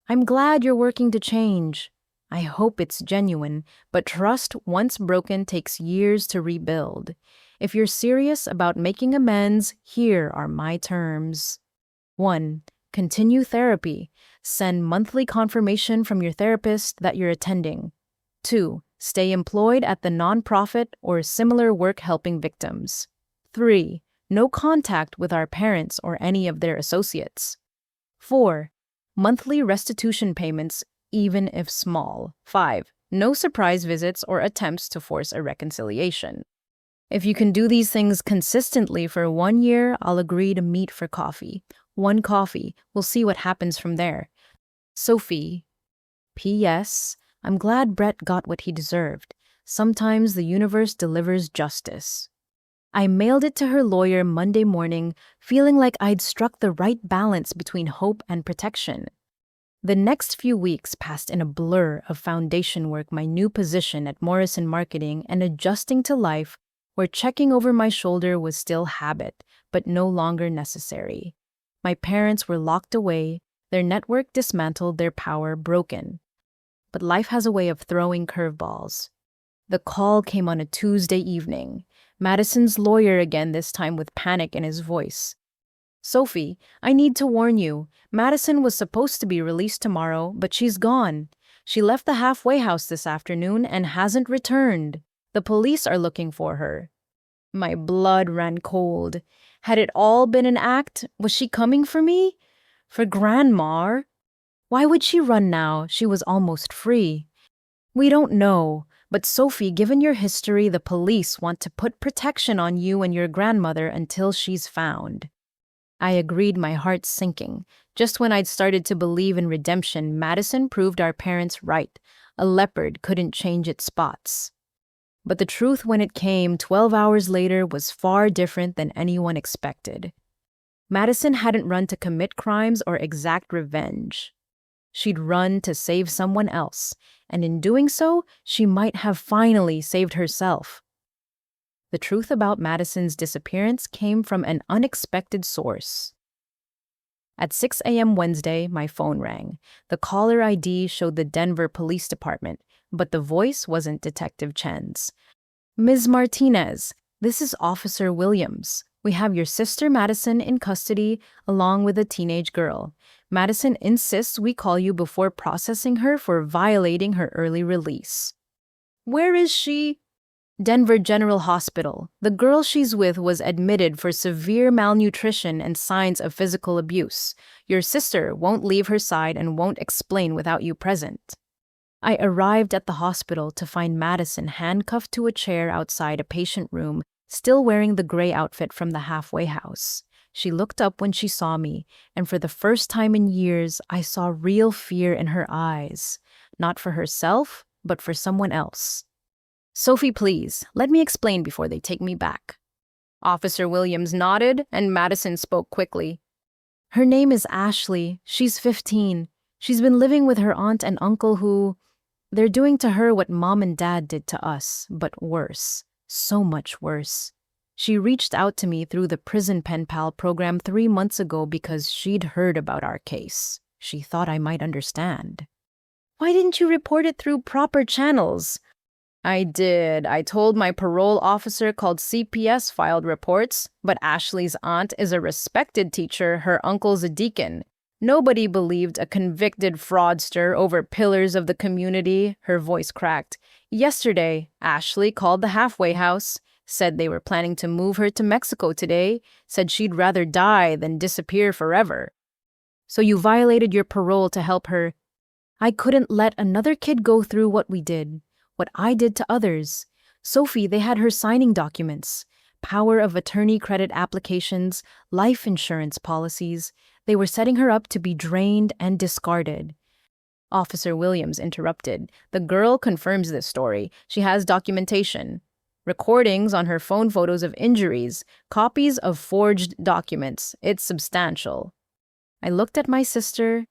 I'm glad you're working to change. I hope it's genuine, but trust once broken takes years to rebuild. If you're serious about making amends, here are my terms. 1. Continue therapy. Send monthly confirmation from your therapist that you're attending. 2. Stay employed at the nonprofit or similar work helping victims. 3. No contact with our parents or any of their associates. 4. Monthly restitution payments, even if small. 5. No surprise visits or attempts to force a reconciliation. If you can do these things consistently for 1 year, I'll agree to meet for coffee. 1 coffee. We'll see what happens from there. Sophie. P.S. I'm glad Brett got what he deserved. Sometimes the universe delivers justice. I mailed it to her lawyer Monday morning, feeling like I'd struck the right balance between hope and protection. The next few weeks passed in a blur of foundation work, my new position at Morrison Marketing, and adjusting to life where checking over my shoulder was still habit, but no longer necessary. My parents were locked away, their network dismantled, their power broken. But life has a way of throwing curveballs. The call came on a Tuesday evening. Madison's lawyer again, this time with panic in his voice. Sophie, I need to warn you. Madison was supposed to be released tomorrow, but she's gone. She left the halfway house this afternoon and hasn't returned. The police are looking for her. My blood ran cold. Had it all been an act? Was she coming for me? For Grandma? Why would she run now? She was almost free. We don't know, but Sophie, given your history, the police want to put protection on you and your grandmother until she's found. I agreed, my heart sinking. Just when I'd started to believe in redemption, Madison proved our parents right. A leopard couldn't change its spots. But the truth, when it came 12 hours later, was far different than anyone expected. Madison hadn't run to commit crimes or exact revenge. She'd run to save someone else, and in doing so, she might have finally saved herself. The truth about Madison's disappearance came from an unexpected source. At 6 a.m. Wednesday, my phone rang. The caller ID showed the Denver Police Department, but the voice wasn't Detective Chen's. Ms. Martinez, this is Officer Williams. We have your sister Madison in custody, along with a teenage girl. Madison insists we call you before processing her for violating her early release. Where is she? Denver General Hospital. The girl she's with was admitted for severe malnutrition and signs of physical abuse. Your sister won't leave her side and won't explain without you present. I arrived at the hospital to find Madison handcuffed to a chair outside a patient room, still wearing the gray outfit from the halfway house. She looked up when she saw me, and for the first time in years, I saw real fear in her eyes. Not for herself, but for someone else. Sophie, please, let me explain before they take me back. Officer Williams nodded, and Madison spoke quickly. Her name is Ashley. She's 15. She's been living with her aunt and uncle who... They're doing to her what Mom and Dad did to us, but worse. So much worse. She reached out to me through the prison pen pal program 3 months ago because she'd heard about our case. She thought I might understand. Why didn't you report it through proper channels? I did. I told my parole officer called CPS filed reports, but Ashley's aunt is a respected teacher, her uncle's a deacon. Nobody believed a convicted fraudster over pillars of the community, her voice cracked. Yesterday, Ashley called the halfway house, said they were planning to move her to Mexico today, said she'd rather die than disappear forever. So you violated your parole to help her. I couldn't let another kid go through what we did. What I did to others. Sophie, they had her signing documents, power of attorney credit applications, life insurance policies. They were setting her up to be drained and discarded. Officer Williams interrupted. The girl confirms this story. She has documentation. Recordings on her phone, photos of injuries, copies of forged documents. It's substantial. I looked at my sister,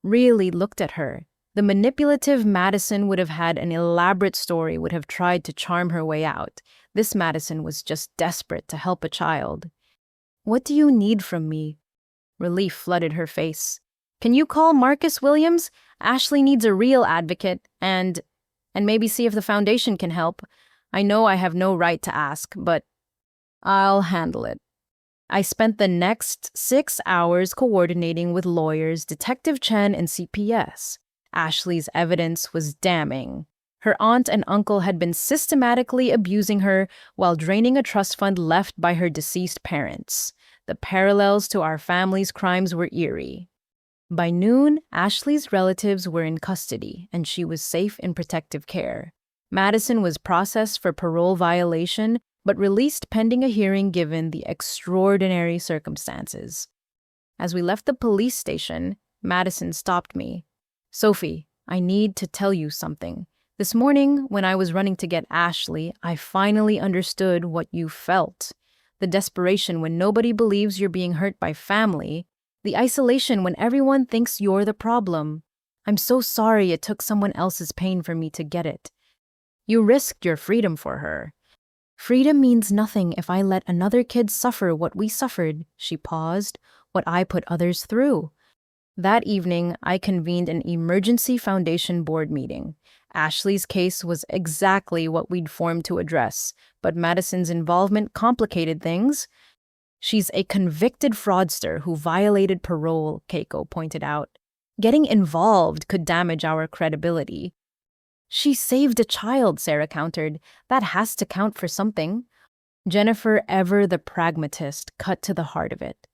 really looked at her. The manipulative Madison would have had an elaborate story, would have tried to charm her way out. This Madison was just desperate to help a child. What do you need from me? Relief flooded her face. Can you call Marcus Williams? Ashley needs a real advocate, and maybe see if the foundation can help. I know I have no right to ask, but I'll handle it. I spent the next 6 hours coordinating with lawyers, Detective Chen, and CPS. Ashley's evidence was damning. Her aunt and uncle had been systematically abusing her while draining a trust fund left by her deceased parents. The parallels to our family's crimes were eerie. By noon, Ashley's relatives were in custody, and she was safe in protective care. Madison was processed for parole violation, but released pending a hearing given the extraordinary circumstances. As we left the police station, Madison stopped me. Sophie, I need to tell you something. This morning, when I was running to get Ashley, I finally understood what you felt. The desperation when nobody believes you're being hurt by family. The isolation when everyone thinks you're the problem. I'm so sorry it took someone else's pain for me to get it. You risked your freedom for her. Freedom means nothing if I let another kid suffer what we suffered, she paused, what I put others through. That evening, I convened an emergency foundation board meeting. Ashley's case was exactly what we'd formed to address, but Madison's involvement complicated things. She's a convicted fraudster who violated parole, Keiko pointed out. Getting involved could damage our credibility. She saved a child, Sarah countered. That has to count for something. Jennifer, ever the pragmatist, cut to the heart of it.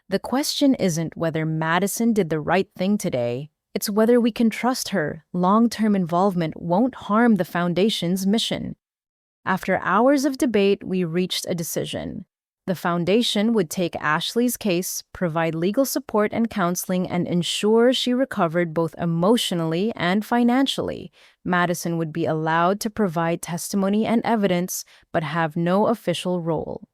The question isn't whether Madison did the right thing today, it's whether we can trust her. Long-term involvement won't harm the Foundation's mission. After hours of debate, we reached a decision. The Foundation would take Ashley's case, provide legal support and counseling, and ensure she recovered both emotionally and financially. Madison would be allowed to provide testimony and evidence, but have no official role.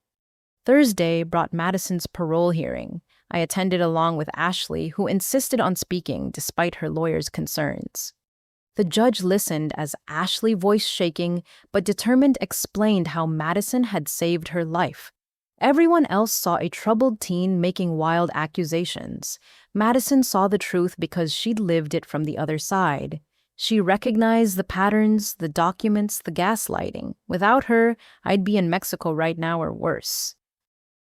Thursday brought Madison's parole hearing. I attended along with Ashley, who insisted on speaking despite her lawyer's concerns. The judge listened as Ashley, voice shaking but determined, explained how Madison had saved her life. Everyone else saw a troubled teen making wild accusations. Madison saw the truth because she'd lived it from the other side. She recognized the patterns, the documents, the gaslighting. Without her, I'd be in Mexico right now or worse.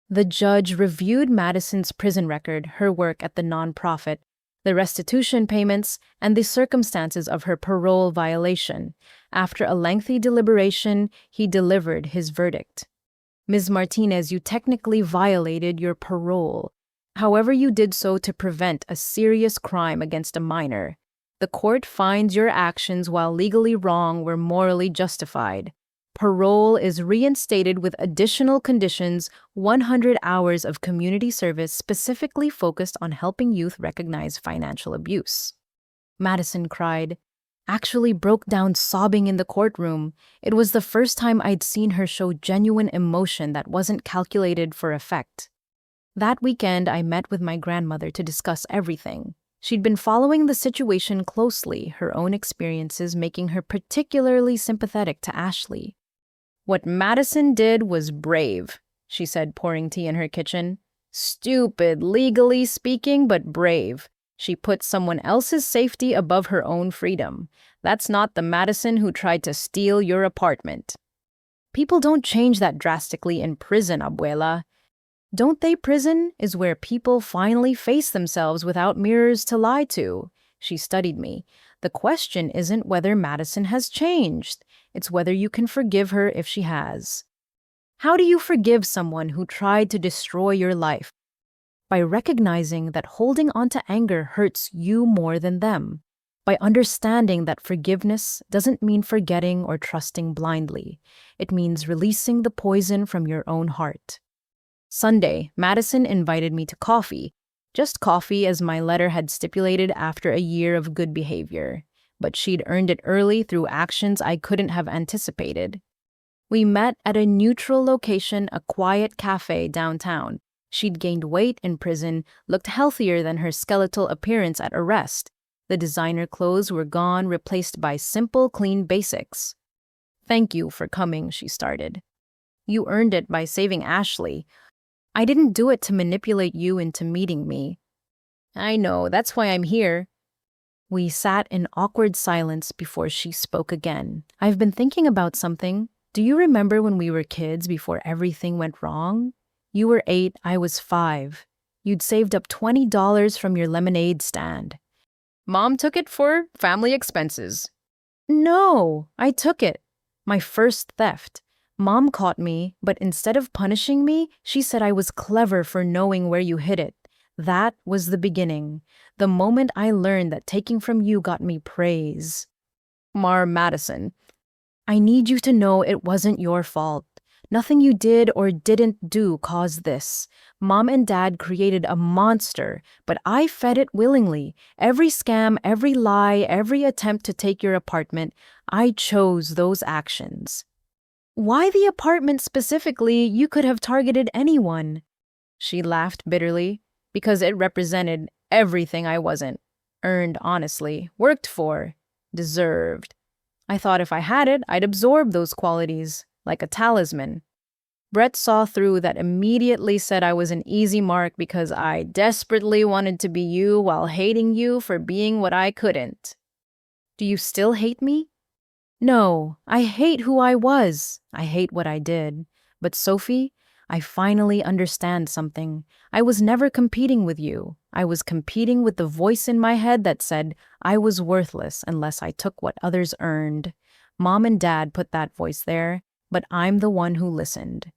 The judge reviewed Madison's prison record, her work at the nonprofit, the restitution payments, and the circumstances of her parole violation. After a lengthy deliberation, he delivered his verdict. Ms. Martinez, you technically violated your parole. However, you did so to prevent a serious crime against a minor. The court finds your actions, while legally wrong, were morally justified. Parole is reinstated with additional conditions, 100 hours of community service specifically focused on helping youth recognize financial abuse. Madison cried, actually broke down sobbing in the courtroom. It was the first time I'd seen her show genuine emotion that wasn't calculated for effect. That weekend, I met with my grandmother to discuss everything. She'd been following the situation closely, her own experiences making her particularly sympathetic to Ashley. What Madison did was brave, she said, pouring tea in her kitchen. Stupid, legally speaking, but brave. She put someone else's safety above her own freedom. That's not the Madison who tried to steal your apartment. People don't change that drastically in prison, abuela. Don't they? Prison is where people finally face themselves without mirrors to lie to. She studied me. The question isn't whether Madison has changed. It's whether you can forgive her if she has. How do you forgive someone who tried to destroy your life? By recognizing that holding on to anger hurts you more than them. By understanding that forgiveness doesn't mean forgetting or trusting blindly. It means releasing the poison from your own heart. Sunday, Madison invited me to coffee. Just coffee, as my letter had stipulated, after a year of good behavior. But she'd earned it early through actions I couldn't have anticipated. We met at a neutral location, a quiet cafe downtown. She'd gained weight in prison, looked healthier than her skeletal appearance at arrest. The designer clothes were gone, replaced by simple, clean basics. Thank you for coming, she started. You earned it by saving Ashley. I didn't do it to manipulate you into meeting me. I know, that's why I'm here. We sat in awkward silence before she spoke again. I've been thinking about something. Do you remember when we were kids before everything went wrong? You were 8, I was 5. You'd saved up $20 from your lemonade stand. Mom took it for family expenses. No, I took it. My first theft. Mom caught me, but instead of punishing me, she said I was clever for knowing where you hid it. That was the beginning. The moment I learned that taking from you got me praise. Madison, I need you to know it wasn't your fault. Nothing you did or didn't do caused this. Mom and Dad created a monster, but I fed it willingly. Every scam, every lie, every attempt to take your apartment, I chose those actions. Why the apartment specifically? You could have targeted anyone. She laughed bitterly, because it represented everything I wasn't. Earned honestly, worked for, deserved. I thought if I had it, I'd absorb those qualities, like a talisman. Brett saw through that immediately, said I was an easy mark because I desperately wanted to be you while hating you for being what I couldn't. Do you still hate me? No, I hate who I was. I hate what I did. But Sophie, I finally understand something. I was never competing with you. I was competing with the voice in my head that said I was worthless unless I took what others earned. Mom and Dad put that voice there, but I'm the one who listened.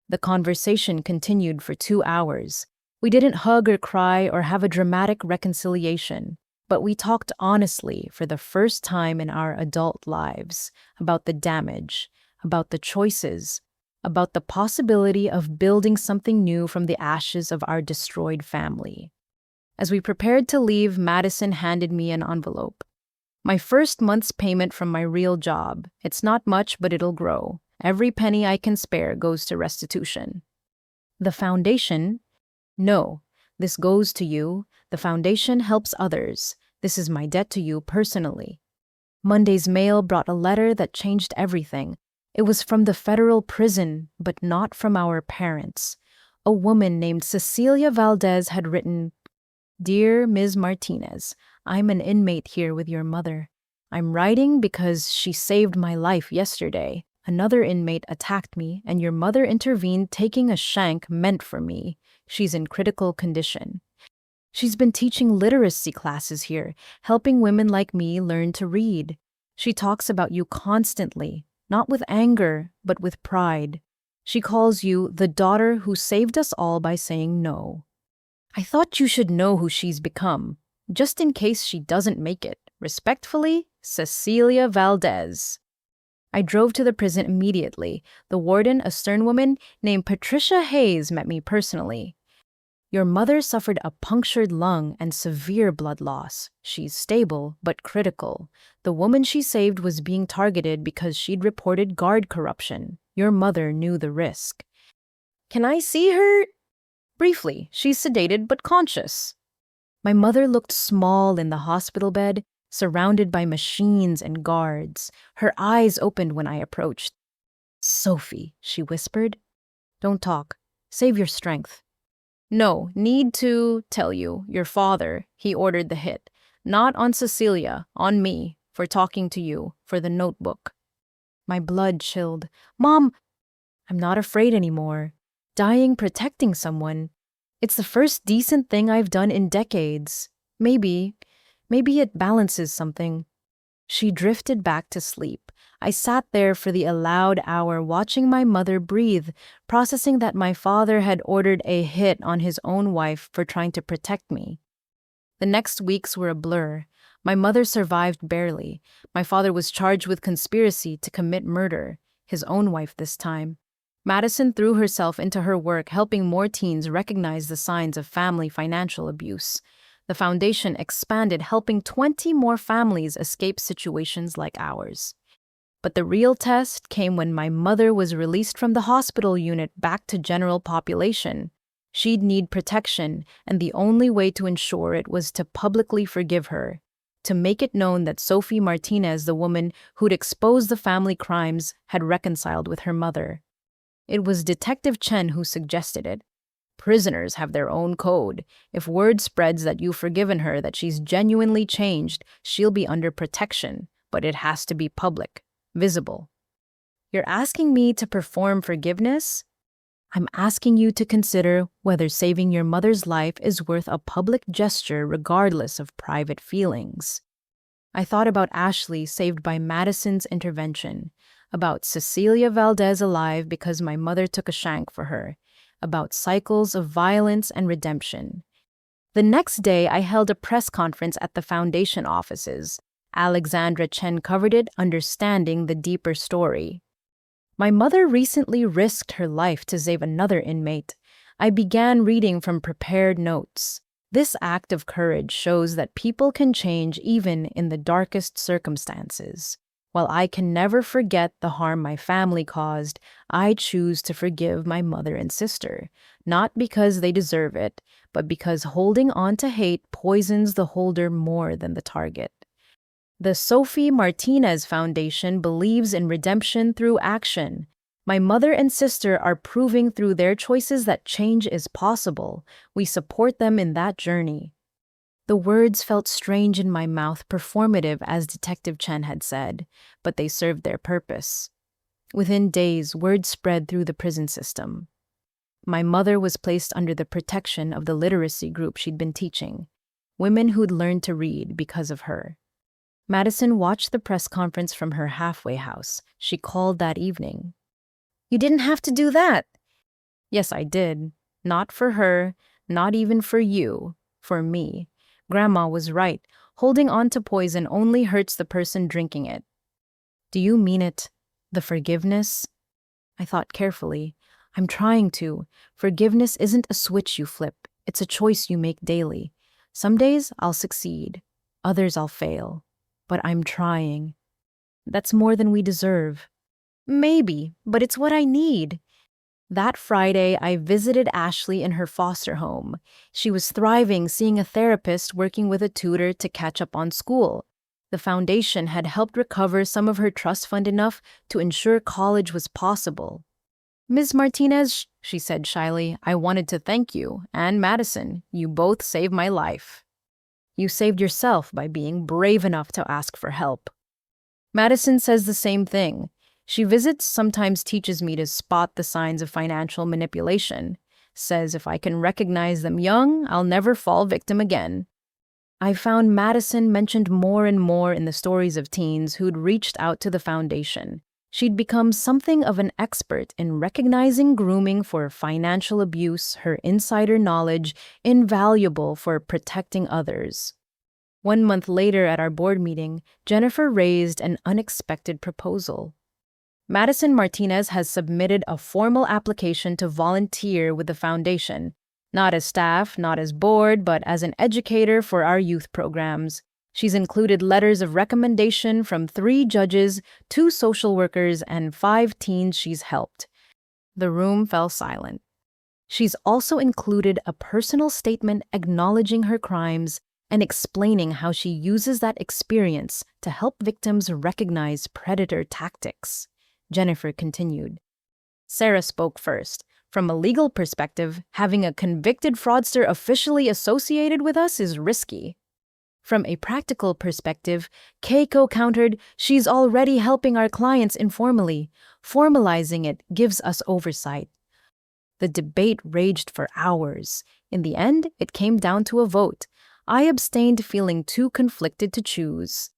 The conversation continued for 2 hours. We didn't hug or cry or have a dramatic reconciliation, but we talked honestly for the first time in our adult lives about the damage, about the choices, about the possibility of building something new from the ashes of our destroyed family. As we prepared to leave, Madison handed me an envelope. My first month's payment from my real job. It's not much, but it'll grow. Every penny I can spare goes to restitution. The foundation? No, this goes to you. The foundation helps others. This is my debt to you personally. Monday's mail brought a letter that changed everything. It was from the federal prison, but not from our parents. A woman named Cecilia Valdez had written, "Dear Ms. Martinez, I'm an inmate here with your mother. I'm writing because she saved my life yesterday. Another inmate attacked me, and your mother intervened, taking a shank meant for me. She's in critical condition. She's been teaching literacy classes here, helping women like me learn to read. She talks about you constantly, not with anger, but with pride. She calls you the daughter who saved us all by saying no. I thought you should know who she's become, just in case she doesn't make it. Respectfully, Cecilia Valdez." I drove to the prison immediately. The warden, a stern woman named Patricia Hayes, met me personally. "Your mother suffered a punctured lung and severe blood loss. She's stable, but critical. The woman she saved was being targeted because she'd reported guard corruption. Your mother knew the risk." "Can I see her?" "Briefly. She's sedated but conscious." My mother looked small in the hospital bed, surrounded by machines and guards. Her eyes opened when I approached. "Sophie," she whispered. "Don't talk. Save your strength." "No, need to tell you, your father, he ordered the hit. Not on Cecilia, on me, for talking to you, for the notebook." My blood chilled. "Mom, I'm not afraid anymore. Dying protecting someone. It's the first decent thing I've done in decades. Maybe it balances something." She drifted back to sleep. I sat there for the allowed hour watching my mother breathe, processing that my father had ordered a hit on his own wife for trying to protect me. The next weeks were a blur. My mother survived barely. My father was charged with conspiracy to commit murder, his own wife this time. Madison threw herself into her work helping more teens recognize the signs of family financial abuse. The foundation expanded, helping 20 more families escape situations like ours. But the real test came when my mother was released from the hospital unit back to general population. She'd need protection, and the only way to ensure it was to publicly forgive her, to make it known that Sophie Martinez, the woman who'd exposed the family crimes, had reconciled with her mother. It was Detective Chen who suggested it. "Prisoners have their own code. If word spreads that you've forgiven her, that she's genuinely changed, she'll be under protection, but it has to be public, visible." "You're asking me to perform forgiveness?" "I'm asking you to consider whether saving your mother's life is worth a public gesture regardless of private feelings." I thought about Ashley saved by Madison's intervention, about Cecilia Valdez alive because my mother took a shank for her, about cycles of violence and redemption. The next day, I held a press conference at the foundation offices. Alexandra Chen covered it, understanding the deeper story. "My mother recently risked her life to save another inmate. I began reading from prepared notes. This act of courage shows that people can change even in the darkest circumstances. While I can never forget the harm my family caused, I choose to forgive my mother and sister, not because they deserve it, but because holding on to hate poisons the holder more than the target." The Sophie Martinez Foundation believes in redemption through action. My mother and sister are proving through their choices that change is possible. We support them in that journey. The words felt strange in my mouth, performative as Detective Chen had said, but they served their purpose. Within days, word spread through the prison system. My mother was placed under the protection of the literacy group she'd been teaching, women who'd learned to read because of her. Madison watched the press conference from her halfway house. She called that evening. "You didn't have to do that." "Yes, I did. Not for her, Not even for you, for me. Grandma was right. Holding on to poison only hurts the person drinking it. Do you mean it? The forgiveness? I thought carefully. I'm trying to. Forgiveness isn't a switch you flip. It's a choice you make daily. Some days I'll succeed. Others I'll fail. But I'm trying. That's more than we deserve. Maybe, but it's what I need. That Friday, I visited Ashley in her foster home. She was thriving, seeing a therapist, working with a tutor to catch up on school. The foundation had helped recover some of her trust fund enough to ensure college was possible. Ms. Martinez, she said shyly, I wanted to thank you, and Madison. You both saved my life. You saved yourself by being brave enough to ask for help. Madison says the same thing. She visits, sometimes teaches me to spot the signs of financial manipulation. Says if I can recognize them young, I'll never fall victim again. I found Madison mentioned more and more in the stories of teens who'd reached out to the foundation. She'd become something of an expert in recognizing grooming for financial abuse, her insider knowledge invaluable for protecting others. 1 month later at our board meeting, Jennifer raised an unexpected proposal. Madison Martinez has submitted a formal application to volunteer with the foundation, not as staff, not as board, but as an educator for our youth programs. She's included letters of recommendation from 3 judges, 2 social workers, and 5 teens she's helped. The room fell silent. She's also included a personal statement acknowledging her crimes and explaining how she uses that experience to help victims recognize predator tactics. Jennifer continued. Sarah spoke first. From a legal perspective, having a convicted fraudster officially associated with us is risky. From a practical perspective, Keiko countered, she's already helping our clients informally. Formalizing it gives us oversight. The debate raged for hours. In the end, it came down to a vote. I abstained, feeling too conflicted to choose.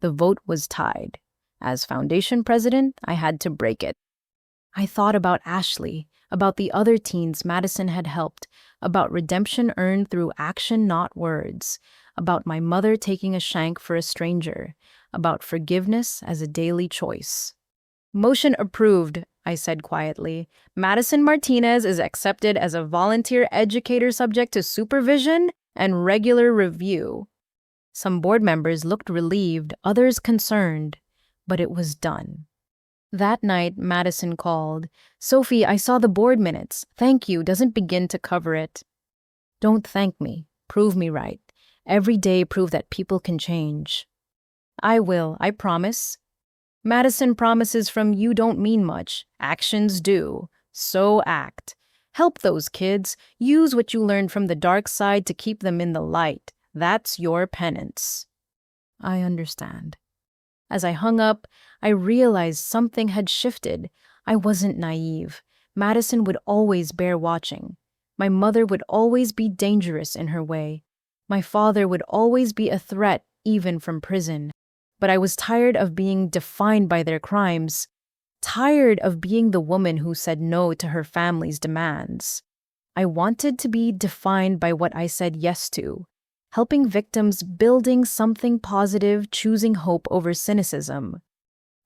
The vote was tied. As foundation president, I had to break it. I thought about Ashley, about the other teens Madison had helped, about redemption earned through action, not words, about my mother taking a shank for a stranger, about forgiveness as a daily choice. Motion approved, I said quietly. Madison Martinez is accepted as a volunteer educator subject to supervision and regular review. Some board members looked relieved, others concerned. But it was done. That night, Madison called. Sophie, I saw the board minutes. Thank you doesn't begin to cover it. Don't thank me. Prove me right. Every day prove that people can change. I will, I promise. Madison promises from you don't mean much. Actions do. So act. Help those kids. Use what you learned from the dark side to keep them in the light. That's your penance. I understand. As I hung up, I realized something had shifted. I wasn't naive. Madison would always bear watching. My mother would always be dangerous in her way. My father would always be a threat, even from prison. But I was tired of being defined by their crimes, tired of being the woman who said no to her family's demands. I wanted to be defined by what I said yes to. Helping victims, building something positive, choosing hope over cynicism.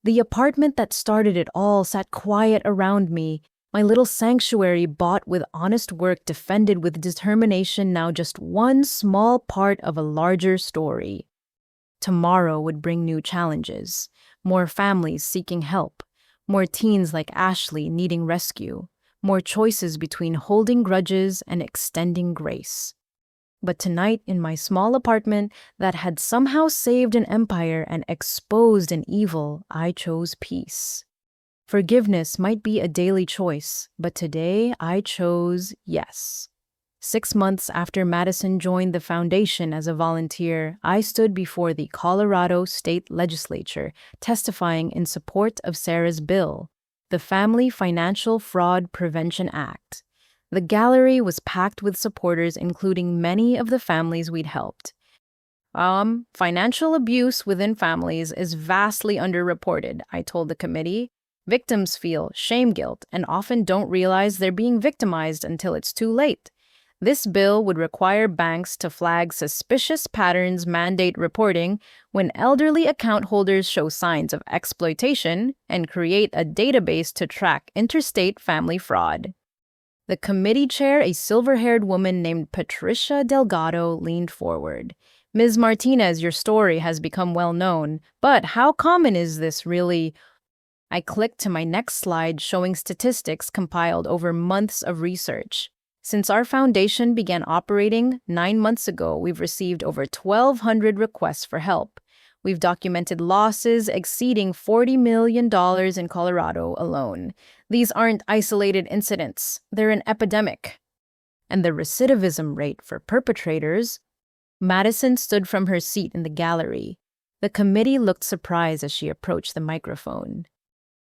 The apartment that started it all sat quiet around me, my little sanctuary bought with honest work, defended with determination, now just one small part of a larger story. Tomorrow would bring new challenges, more families seeking help, more teens like Ashley needing rescue, more choices between holding grudges and extending grace. But tonight, in my small apartment that had somehow saved an empire and exposed an evil, I chose peace. Forgiveness might be a daily choice, but today I chose yes. 6 months after Madison joined the foundation as a volunteer, I stood before the Colorado State Legislature testifying in support of Sarah's bill, the Family Financial Fraud Prevention Act. The gallery was packed with supporters, including many of the families we'd helped. Financial abuse within families is vastly underreported, I told the committee. Victims feel shame, guilt, and often don't realize they're being victimized until it's too late. This bill would require banks to flag suspicious patterns, mandate reporting when elderly account holders show signs of exploitation, and create a database to track interstate family fraud. The committee chair, a silver-haired woman named Patricia Delgado, leaned forward. Ms. Martinez, your story has become well known, but how common is this really? I clicked to my next slide showing statistics compiled over months of research. Since our foundation began operating 9 months ago, we've received over 1,200 requests for help. We've documented losses exceeding $40 million in Colorado alone. These aren't isolated incidents, they're an epidemic. And the recidivism rate for perpetrators. Madison stood from her seat in the gallery. The committee looked surprised as she approached the microphone.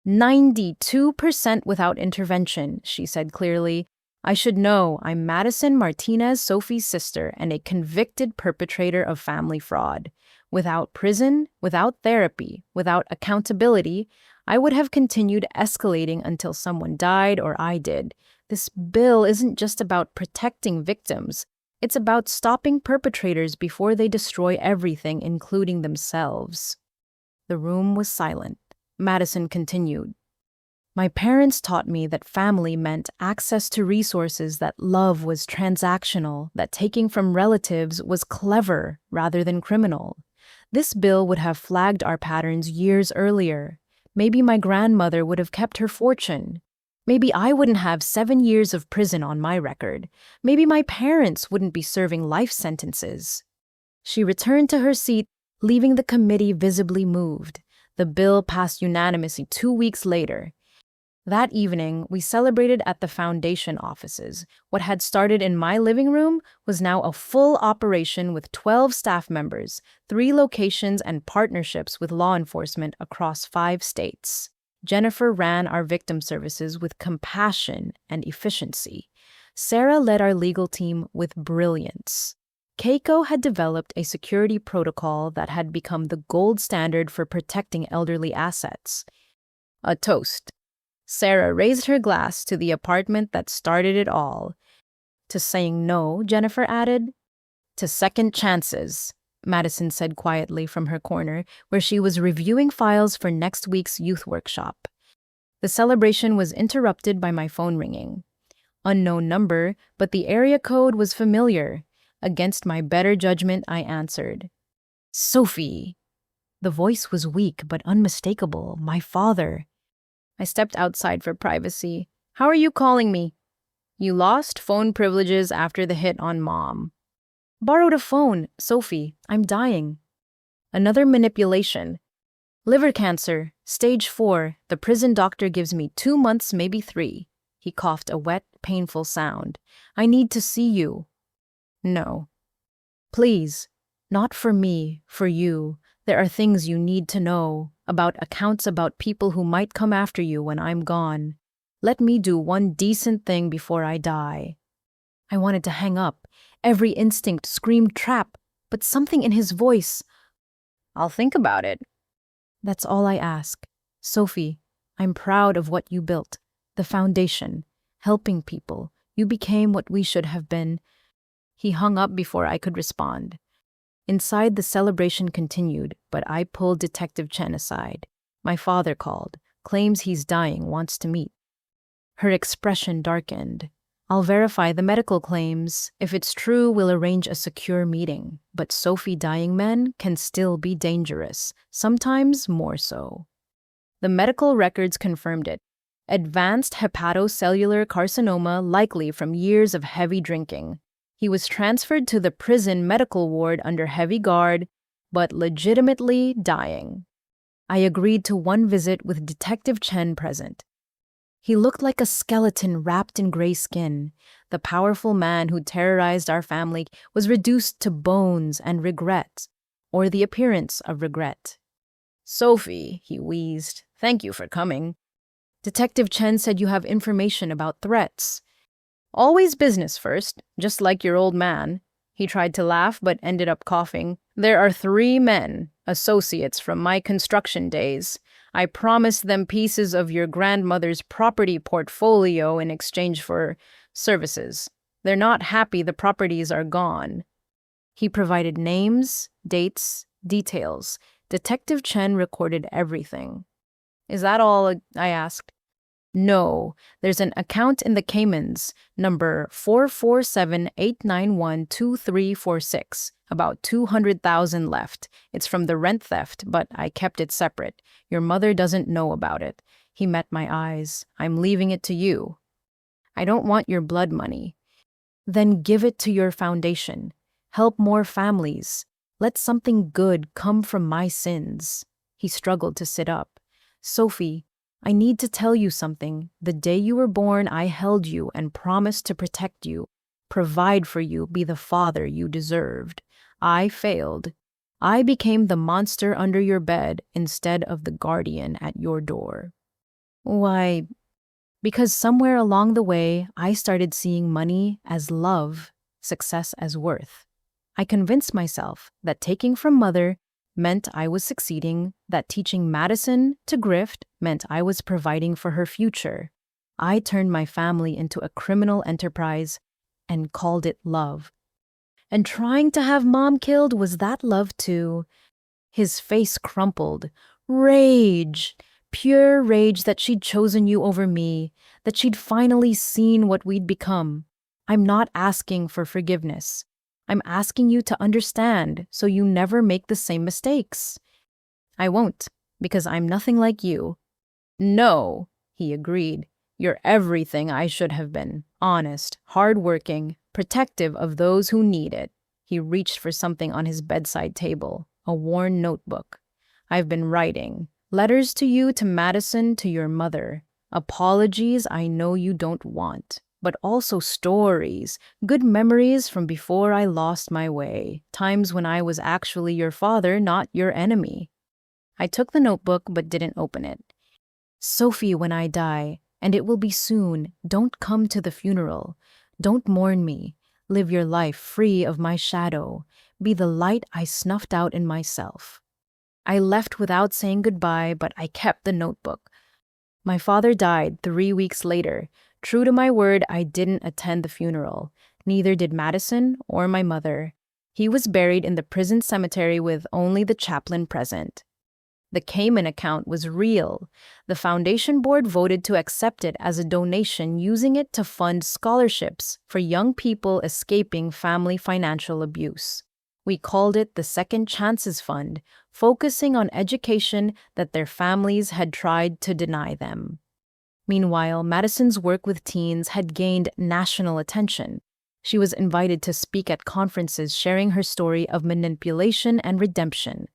92% without intervention, she said clearly. I should know, I'm Madison Martinez, Sophie's sister, and a convicted perpetrator of family fraud. Without prison, without therapy, without accountability, I would have continued escalating until someone died or I did. This bill isn't just about protecting victims. It's about stopping perpetrators before they destroy everything, including themselves. The room was silent. Madison continued. My parents taught me that family meant access to resources, that love was transactional, that taking from relatives was clever rather than criminal. This bill would have flagged our patterns years earlier. Maybe my grandmother would have kept her fortune. Maybe I wouldn't have 7 years of prison on my record. Maybe my parents wouldn't be serving life sentences. She returned to her seat, leaving the committee visibly moved. The bill passed unanimously 2 weeks later. That evening, we celebrated at the foundation offices. What had started in my living room was now a full operation with 12 staff members, 3 locations, and partnerships with law enforcement across 5 states. Jennifer ran our victim services with compassion and efficiency. Sarah led our legal team with brilliance. Keiko had developed a security protocol that had become the gold standard for protecting elderly assets. A toast. Sarah raised her glass to the apartment that started it all. To saying no, Jennifer added. To second chances, Madison said quietly from her corner, where she was reviewing files for next week's youth workshop. The celebration was interrupted by my phone ringing. Unknown number, but the area code was familiar. Against my better judgment, I answered. Sophie. The voice was weak but unmistakable. My father. I stepped outside for privacy. How are you calling me? You lost phone privileges after the hit on Mom. Borrowed a phone. Sophie, I'm dying. Another manipulation. Liver cancer, stage 4. The prison doctor gives me 2 months, maybe 3. He coughed a wet, painful sound. I need to see you. No. Please. Not for me, for you. There are things you need to know. About accounts about people who might come after you when I'm gone. Let me do one decent thing before I die. I wanted to hang up. Every instinct screamed trap, but something in his voice. I'll think about it. That's all I ask. Sophie, I'm proud of what you built. The foundation. Helping people. You became what we should have been. He hung up before I could respond. Inside, the celebration continued, but I pulled Detective Chen aside. My father called, claims he's dying, wants to meet. Her expression darkened. I'll verify the medical claims. If it's true, we'll arrange a secure meeting. But Sophie dying men can still be dangerous, sometimes more so. The medical records confirmed it. Advanced hepatocellular carcinoma, likely from years of heavy drinking. He was transferred to the prison medical ward under heavy guard, but legitimately dying. I agreed to one visit with Detective Chen present. He looked like a skeleton wrapped in gray skin. The powerful man who terrorized our family was reduced to bones and regret, or the appearance of regret. Sophie, he wheezed, thank you for coming. Detective Chen said you have information about threats. Always business first, just like your old man. He tried to laugh but ended up coughing. There are 3 men, associates from my construction days. I promised them pieces of your grandmother's property portfolio in exchange for services. They're not happy the properties are gone. He provided names, dates, details. Detective Chen recorded everything. Is that all? I asked. No, there's an account in the Caymans, number 447-891-2346, about 200,000 left. It's from the rent theft, but I kept it separate. Your mother doesn't know about it. He met my eyes. I'm leaving it to you. I don't want your blood money. Then give it to your foundation. Help more families. Let something good come from my sins. He struggled to sit up. Sophie, I need to tell you something. The day you were born, I held you and promised to protect you, provide for you, be the father you deserved. I failed. I became the monster under your bed instead of the guardian at your door. Why? Because somewhere along the way, I started seeing money as love, success as worth. I convinced myself that taking from mother meant I was succeeding, that teaching Madison to grift meant I was providing for her future. I turned my family into a criminal enterprise and called it love. And trying to have mom killed, was that love too? His face crumpled. Rage. Pure rage that she'd chosen you over me, that she'd finally seen what we'd become. I'm not asking for forgiveness. I'm asking you to understand so you never make the same mistakes. I won't, because I'm nothing like you. No, he agreed. You're everything I should have been. Honest, hardworking, protective of those who need it. He reached for something on his bedside table, a worn notebook. I've been writing. Letters to you, to Madison, to your mother. Apologies I know you don't want. But also stories, good memories from before I lost my way, times when I was actually your father, not your enemy. I took the notebook but didn't open it. Sophie, when I die, and it will be soon, don't come to the funeral. Don't mourn me. Live your life free of my shadow. Be the light I snuffed out in myself. I left without saying goodbye, but I kept the notebook. My father died 3 weeks later. True to my word, I didn't attend the funeral. Neither did Madison or my mother. He was buried in the prison cemetery with only the chaplain present. The Cayman account was real. The foundation board voted to accept it as a donation, using it to fund scholarships for young people escaping family financial abuse. We called it the Second Chances Fund, focusing on education that their families had tried to deny them. Meanwhile, Madison's work with teens had gained national attention. She was invited to speak at conferences sharing her story of manipulation and redemption.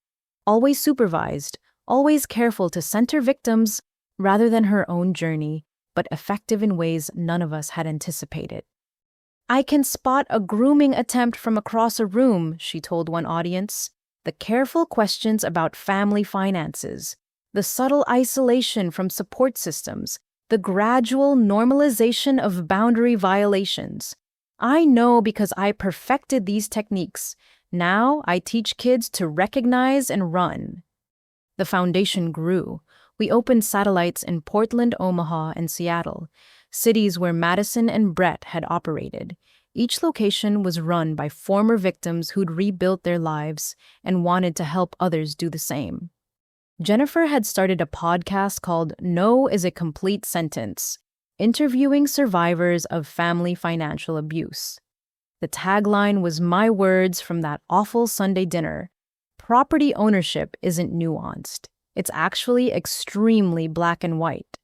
Always supervised, always careful to center victims rather than her own journey, but effective in ways none of us had anticipated. I can spot a grooming attempt from across a room, she told one audience. The careful questions about family finances, the subtle isolation from support systems, the gradual normalization of boundary violations. I know because I perfected these techniques. Now I teach kids to recognize and run. The foundation grew. We opened satellites in Portland, Omaha, and Seattle, cities where Madison and Brett had operated. Each location was run by former victims who'd rebuilt their lives and wanted to help others do the same. Jennifer had started a podcast called No is a Complete Sentence, interviewing survivors of family financial abuse. The tagline was my words from that awful Sunday dinner. Property ownership isn't nuanced. It's actually extremely black and white.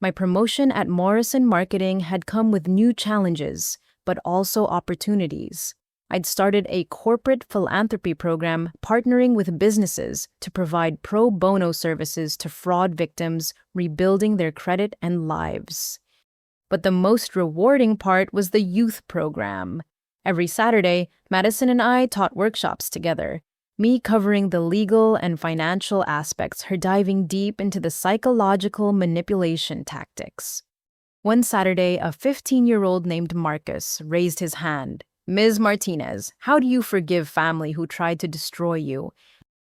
My promotion at Morrison Marketing had come with new challenges, but also opportunities. I'd started a corporate philanthropy program partnering with businesses to provide pro bono services to fraud victims, rebuilding their credit and lives. But the most rewarding part was the youth program. Every Saturday, Madison and I taught workshops together, me covering the legal and financial aspects, her diving deep into the psychological manipulation tactics. One Saturday, a 15-year-old named Marcus raised his hand. Ms. Martinez, how do you forgive family who tried to destroy you?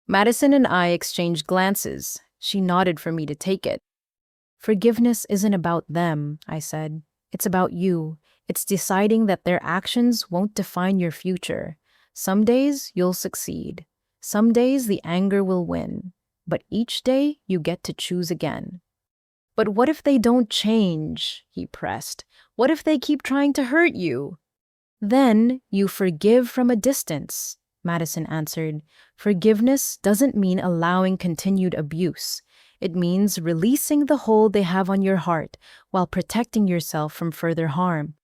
Madison and I exchanged glances. She nodded for me to take it. Forgiveness isn't about them, I said. It's about you. It's deciding that their actions won't define your future. Some days you'll succeed. Some days the anger will win. But each day you get to choose again. But what if they don't change? He pressed. What if they keep trying to hurt you? Then you forgive from a distance, Madison answered. Forgiveness doesn't mean allowing continued abuse. It means releasing the hold they have on your heart while protecting yourself from further harm.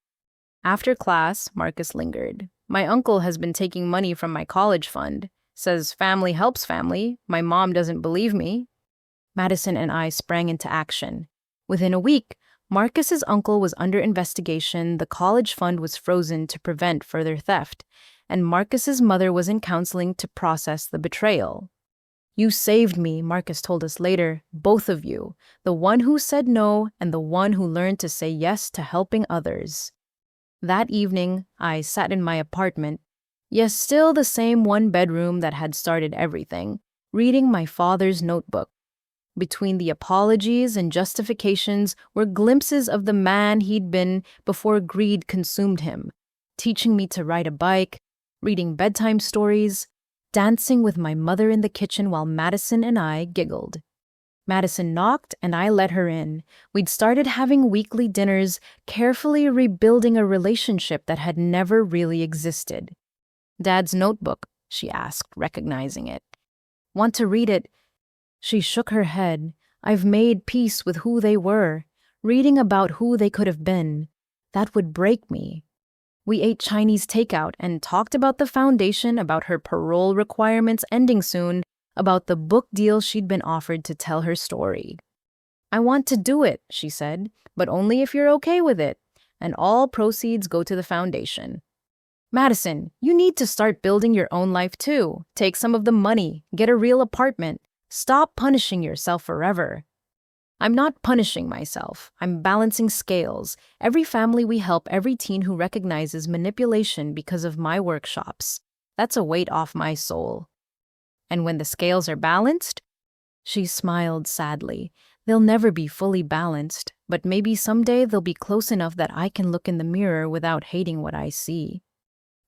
After class, Marcus lingered. My uncle has been taking money from my college fund. Says family helps family. My mom doesn't believe me. Madison and I sprang into action. Within a week, Marcus's uncle was under investigation, the college fund was frozen to prevent further theft, and Marcus's mother was in counseling to process the betrayal. You saved me, Marcus told us later, both of you, the one who said no and the one who learned to say yes to helping others. That evening, I sat in my apartment, yes, still the same one bedroom that had started everything, reading my father's notebook. Between the apologies and justifications were glimpses of the man he'd been before greed consumed him, teaching me to ride a bike, reading bedtime stories, dancing with my mother in the kitchen while Madison and I giggled. Madison knocked and I let her in. We'd started having weekly dinners, carefully rebuilding a relationship that had never really existed. Dad's notebook, she asked, recognizing it. Want to read it? She shook her head. I've made peace with who they were, reading about who they could have been. That would break me. We ate Chinese takeout and talked about the foundation, about her parole requirements ending soon, about the book deal she'd been offered to tell her story. I want to do it, she said, but only if you're okay with it, and all proceeds go to the foundation. Madison, you need to start building your own life too. Take some of the money, get a real apartment. Stop punishing yourself forever. I'm not punishing myself. I'm balancing scales. Every family we help, every teen who recognizes manipulation because of my workshops. That's a weight off my soul. And when the scales are balanced? She smiled sadly. They'll never be fully balanced, but maybe someday they'll be close enough that I can look in the mirror without hating what I see.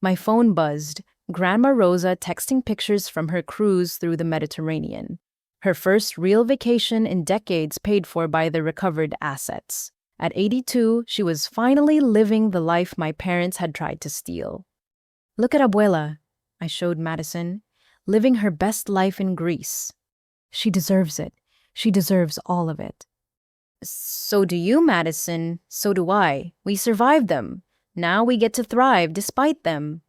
My phone buzzed. Grandma Rosa texting pictures from her cruise through the Mediterranean. Her first real vacation in decades paid for by the recovered assets. At 82, she was finally living the life my parents had tried to steal. Look at Abuela, I showed Madison, living her best life in Greece. She deserves it. She deserves all of it. So do you, Madison. So do I. We survived them. Now we get to thrive despite them.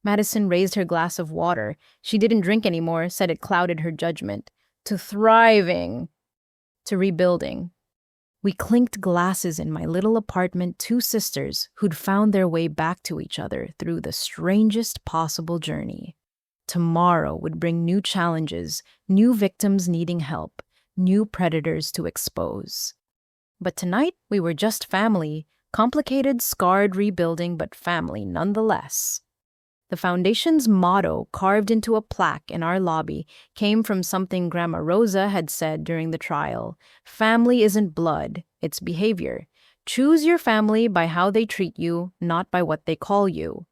Madison raised her glass of water. She didn't drink anymore, said it clouded her judgment. To thriving. To rebuilding. We clinked glasses in my little apartment, two sisters who'd found their way back to each other through the strangest possible journey. Tomorrow would bring new challenges, new victims needing help, new predators to expose. But tonight, we were just family, complicated, scarred rebuilding, but family nonetheless. The foundation's motto, carved into a plaque in our lobby, came from something Grandma Rosa had said during the trial. Family isn't blood, it's behavior. Choose your family by how they treat you, not by what they call you.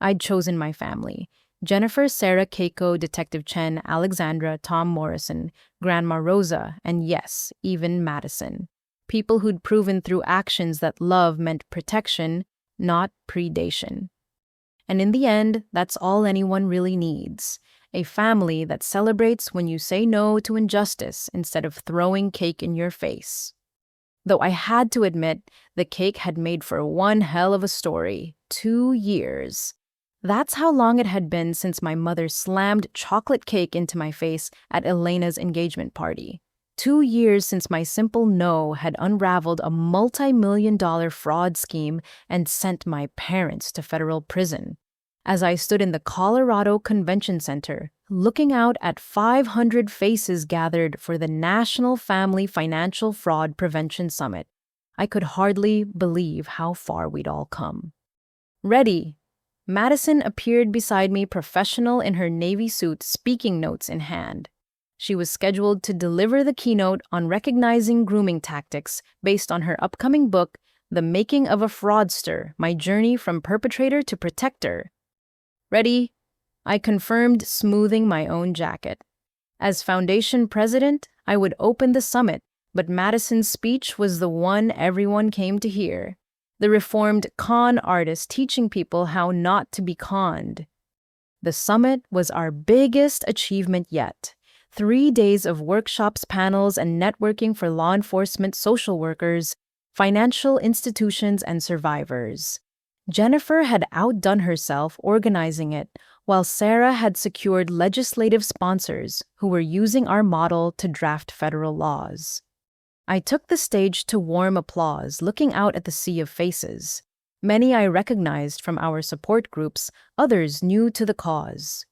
I'd chosen my family. Jennifer, Sarah, Keiko, Detective Chen, Alexandra, Tom Morrison, Grandma Rosa, and yes, even Madison. People who'd proven through actions that love meant protection, not predation. And in the end, that's all anyone really needs. A family that celebrates when you say no to injustice instead of throwing cake in your face. Though I had to admit, the cake had made for one hell of a story. 2 years. That's how long it had been since my mother slammed chocolate cake into my face at Elena's engagement party. 2 years since my simple no had unraveled a multi-million-dollar fraud scheme and sent my parents to federal prison. As I stood in the Colorado Convention Center, looking out at 500 faces gathered for the National Family Financial Fraud Prevention Summit, I could hardly believe how far we'd all come. Ready. Madison appeared beside me, professional in her navy suit, speaking notes in hand. She was scheduled to deliver the keynote on recognizing grooming tactics based on her upcoming book, The Making of a Fraudster, My Journey from Perpetrator to Protector. Ready? I confirmed, smoothing my own jacket. As foundation president, I would open the summit, but Madison's speech was the one everyone came to hear. The reformed con artist teaching people how not to be conned. The summit was our biggest achievement yet. 3 days of workshops, panels, and networking for law enforcement, social workers, financial institutions, and survivors. Jennifer had outdone herself organizing it, while Sarah had secured legislative sponsors who were using our model to draft federal laws. I took the stage to warm applause, looking out at the sea of faces. Many I recognized from our support groups, others new to the cause.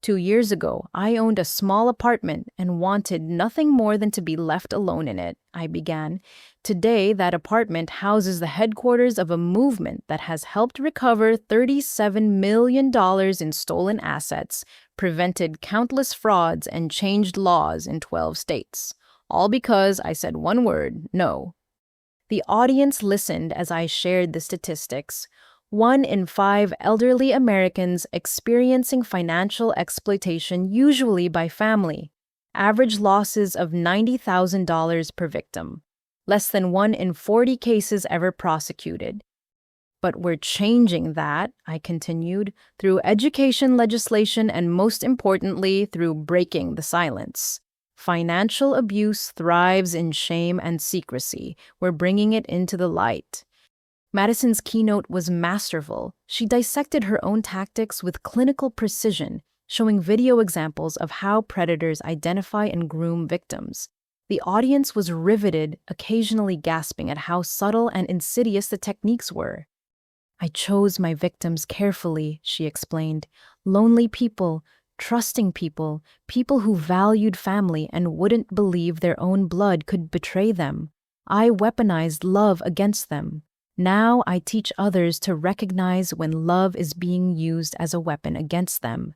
2 years ago, I owned a small apartment and wanted nothing more than to be left alone in it, I began. Today, that apartment houses the headquarters of a movement that has helped recover $37 million in stolen assets, prevented countless frauds, and changed laws in 12 states. All because I said one word, no. The audience listened as I shared the statistics. 1 in 5 elderly Americans experiencing financial exploitation, usually by family. Average losses of $90,000 per victim. Less than 1 in 40 cases ever prosecuted. But we're changing that, I continued, through education legislation and most importantly, through breaking the silence. Financial abuse thrives in shame and secrecy. We're bringing it into the light. Madison's keynote was masterful. She dissected her own tactics with clinical precision, showing video examples of how predators identify and groom victims. The audience was riveted, occasionally gasping at how subtle and insidious the techniques were. I chose my victims carefully, she explained. Lonely people, trusting people, people who valued family and wouldn't believe their own blood could betray them. I weaponized love against them. Now I teach others to recognize when love is being used as a weapon against them.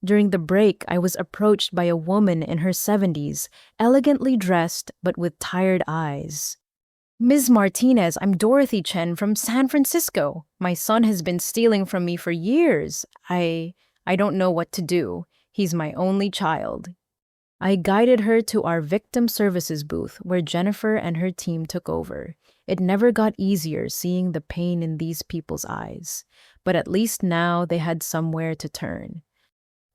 During the break, I was approached by a woman in her 70s, elegantly dressed but with tired eyes. Ms. Martinez, I'm Dorothy Chen from San Francisco. My son has been stealing from me for years. I don't know what to do. He's my only child. I guided her to our victim services booth where Jennifer and her team took over. It never got easier seeing the pain in these people's eyes, but at least now they had somewhere to turn.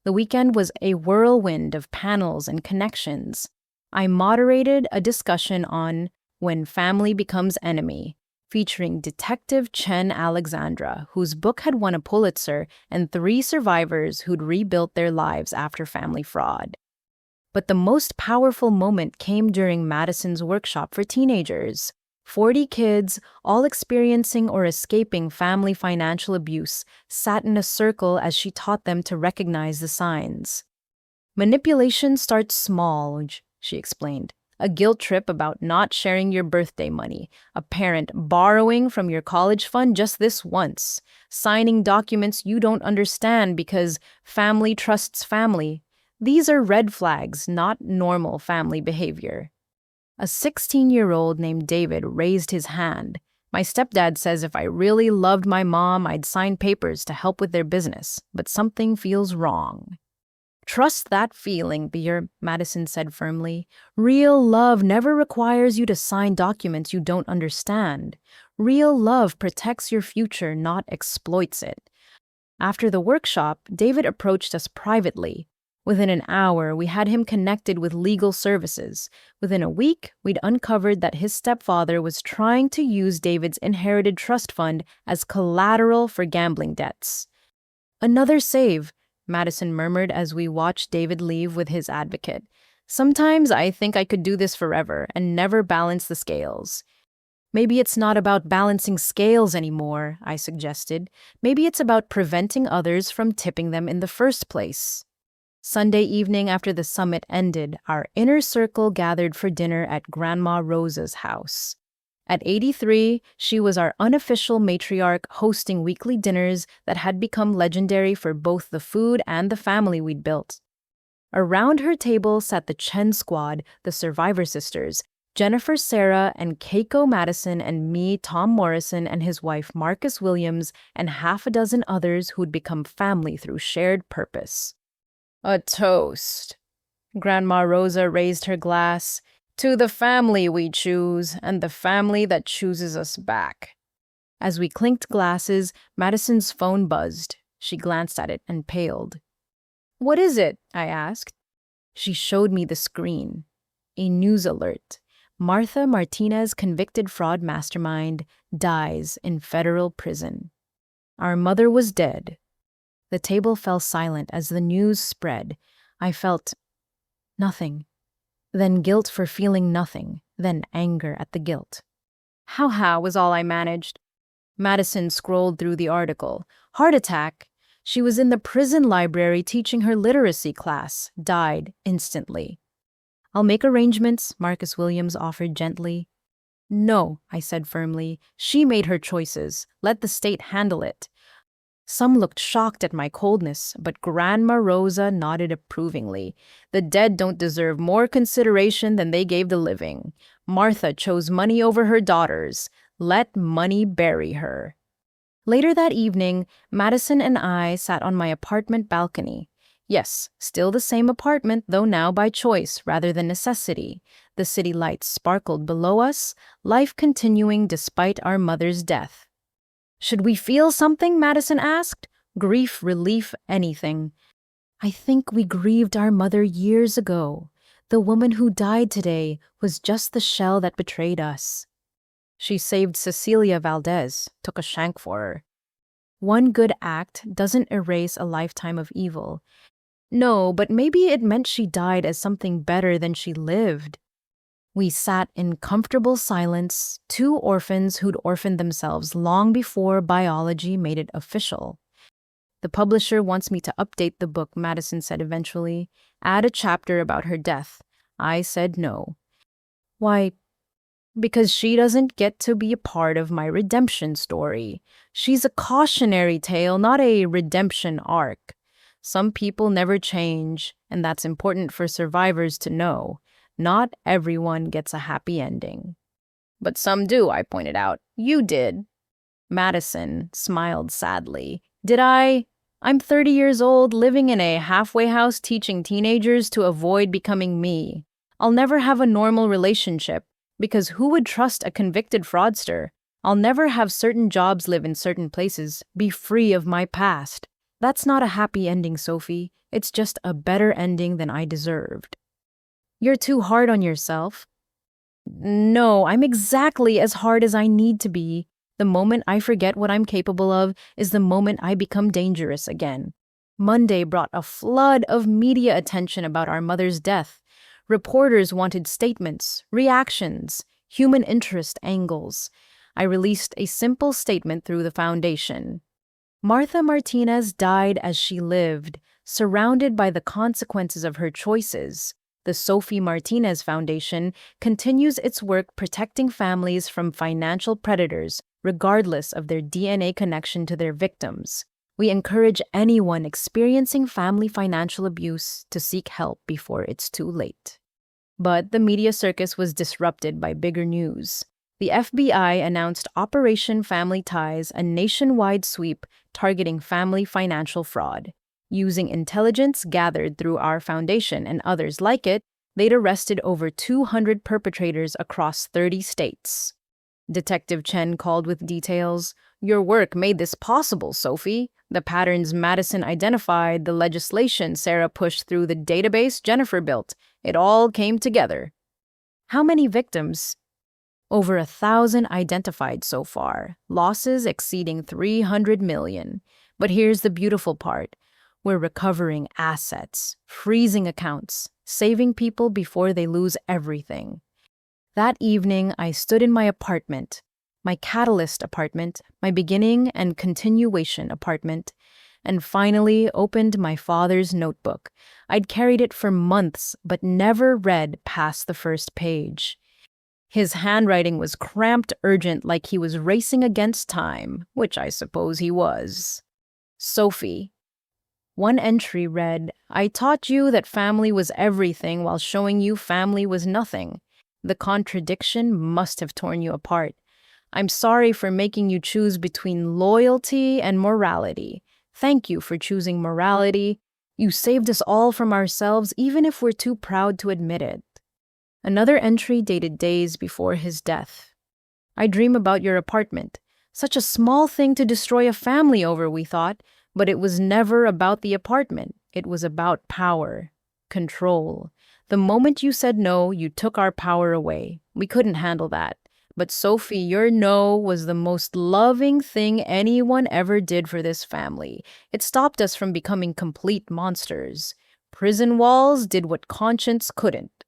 The weekend was a whirlwind of panels and connections. I moderated a discussion on When Family Becomes Enemy, featuring Detective Chen Alexandra, whose book had won a Pulitzer, and 3 survivors who'd rebuilt their lives after family fraud. But the most powerful moment came during Madison's workshop for teenagers. 40 kids, all experiencing or escaping family financial abuse, sat in a circle as she taught them to recognize the signs. Manipulation starts small, she explained. A guilt trip about not sharing your birthday money, a parent borrowing from your college fund just this once, signing documents you don't understand because family trusts family. These are red flags, not normal family behavior. A 16-year-old named David raised his hand. My stepdad says if I really loved my mom, I'd sign papers to help with their business, but something feels wrong. Trust that feeling, Beer, Madison said firmly. Real love never requires you to sign documents you don't understand. Real love protects your future, not exploits it. After the workshop, David approached us privately. Within an hour, we had him connected with legal services. Within a week, we'd uncovered that his stepfather was trying to use David's inherited trust fund as collateral for gambling debts. Another save, Madison murmured as we watched David leave with his advocate. Sometimes I think I could do this forever and never balance the scales. Maybe it's not about balancing scales anymore, I suggested. Maybe it's about preventing others from tipping them in the first place. Sunday evening after the summit ended, our inner circle gathered for dinner at Grandma Rosa's house. At 83, she was our unofficial matriarch, hosting weekly dinners that had become legendary for both the food and the family we'd built. Around her table sat the Chen squad, the survivor sisters, Jennifer Sarah and Keiko Madison and me, Tom Morrison and his wife Marcus Williams, and half a dozen others who'd become family through shared purpose. A toast. Grandma Rosa raised her glass. To the family we choose, and the family that chooses us back. As we clinked glasses, Madison's phone buzzed. She glanced at it and paled. What is it? I asked. She showed me the screen. A news alert. Martha Martinez, convicted fraud mastermind, dies in federal prison. Our mother was dead. The table fell silent as the news spread. I felt nothing. Then guilt for feeling nothing. Then anger at the guilt. How was all I managed. Madison scrolled through the article. Heart attack. She was in the prison library teaching her literacy class. Died instantly. I'll make arrangements, Marcus Williams offered gently. No, I said firmly. She made her choices. Let the state handle it. Some looked shocked at my coldness, but Grandma Rosa nodded approvingly. The dead don't deserve more consideration than they gave the living. Martha chose money over her daughters. Let money bury her. Later that evening, Madison and I sat on my apartment balcony. Yes, still the same apartment, though now by choice rather than necessity. The city lights sparkled below us, life continuing despite our mother's death. Should we feel something? Madison asked. Grief, relief, anything. I think we grieved our mother years ago. The woman who died today was just the shell that betrayed us. She saved Cecilia Valdez, took a shank for her. One good act doesn't erase a lifetime of evil. No, but maybe it meant she died as something better than she lived. We sat in comfortable silence, two orphans who'd orphaned themselves long before biology made it official. The publisher wants me to update the book, Madison said eventually. Add a chapter about her death. I said no. Why? Because she doesn't get to be a part of my redemption story. She's a cautionary tale, not a redemption arc. Some people never change, and that's important for survivors to know. Not everyone gets a happy ending. But some do, I pointed out. You did. Madison smiled sadly. Did I? I'm 30 years old, living in a halfway house teaching teenagers to avoid becoming me. I'll never have a normal relationship, because who would trust a convicted fraudster? I'll never have certain jobs, live in certain places, be free of my past. That's not a happy ending, Sophie. It's just a better ending than I deserved. You're too hard on yourself. No, I'm exactly as hard as I need to be. The moment I forget what I'm capable of is the moment I become dangerous again. Monday brought a flood of media attention about our mother's death. Reporters wanted statements, reactions, human interest angles. I released a simple statement through the foundation. Martha Martinez died as she lived, surrounded by the consequences of her choices. The Sophie Martinez Foundation continues its work protecting families from financial predators, regardless of their DNA connection to their victims. We encourage anyone experiencing family financial abuse to seek help before it's too late. But the media circus was disrupted by bigger news. The FBI announced Operation Family Ties, a nationwide sweep targeting family financial fraud. Using intelligence gathered through our foundation and others like it, they'd arrested over 200 perpetrators across 30 states. Detective Chen called with details. Your work made this possible, Sophie. The patterns Madison identified, the legislation Sarah pushed through, the database Jennifer built. It all came together. How many victims? Over 1,000 identified so far, losses exceeding 300 million. But here's the beautiful part. We're recovering assets, freezing accounts, saving people before they lose everything. That evening, I stood in my apartment, my catalyst apartment, my beginning and continuation apartment, and finally opened my father's notebook. I'd carried it for months, but never read past the first page. His handwriting was cramped, urgent, like he was racing against time, which I suppose he was. Sophie. One entry read, I taught you that family was everything while showing you family was nothing. The contradiction must have torn you apart. I'm sorry for making you choose between loyalty and morality. Thank you for choosing morality. You saved us all from ourselves, even if we're too proud to admit it. Another entry dated days before his death. I dream about your apartment. Such a small thing to destroy a family over, we thought, but it was never about the apartment. It was about power, control. The moment you said no, you took our power away. We couldn't handle that. But Sophie, your no was the most loving thing anyone ever did for this family. It stopped us from becoming complete monsters. Prison walls did what conscience couldn't.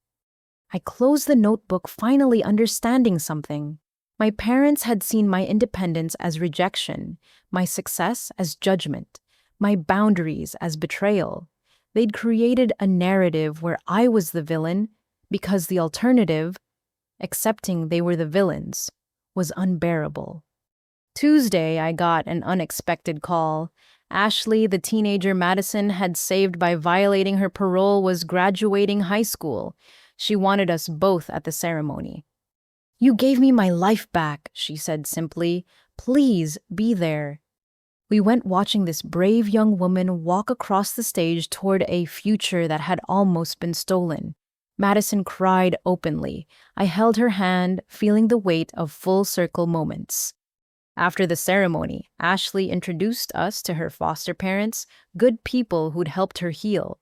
I closed the notebook, finally understanding something. My parents had seen my independence as rejection, my success as judgment, my boundaries as betrayal. They'd created a narrative where I was the villain because the alternative, accepting they were the villains, was unbearable. Tuesday, I got an unexpected call. Ashley, the teenager Madison had saved by violating her parole, was graduating high school. She wanted us both at the ceremony. "You gave me my life back," she said simply. "Please be there." We went watching this brave young woman walk across the stage toward a future that had almost been stolen. Madison cried openly. I held her hand, feeling the weight of full circle moments. After the ceremony, Ashley introduced us to her foster parents, good people who'd helped her heal.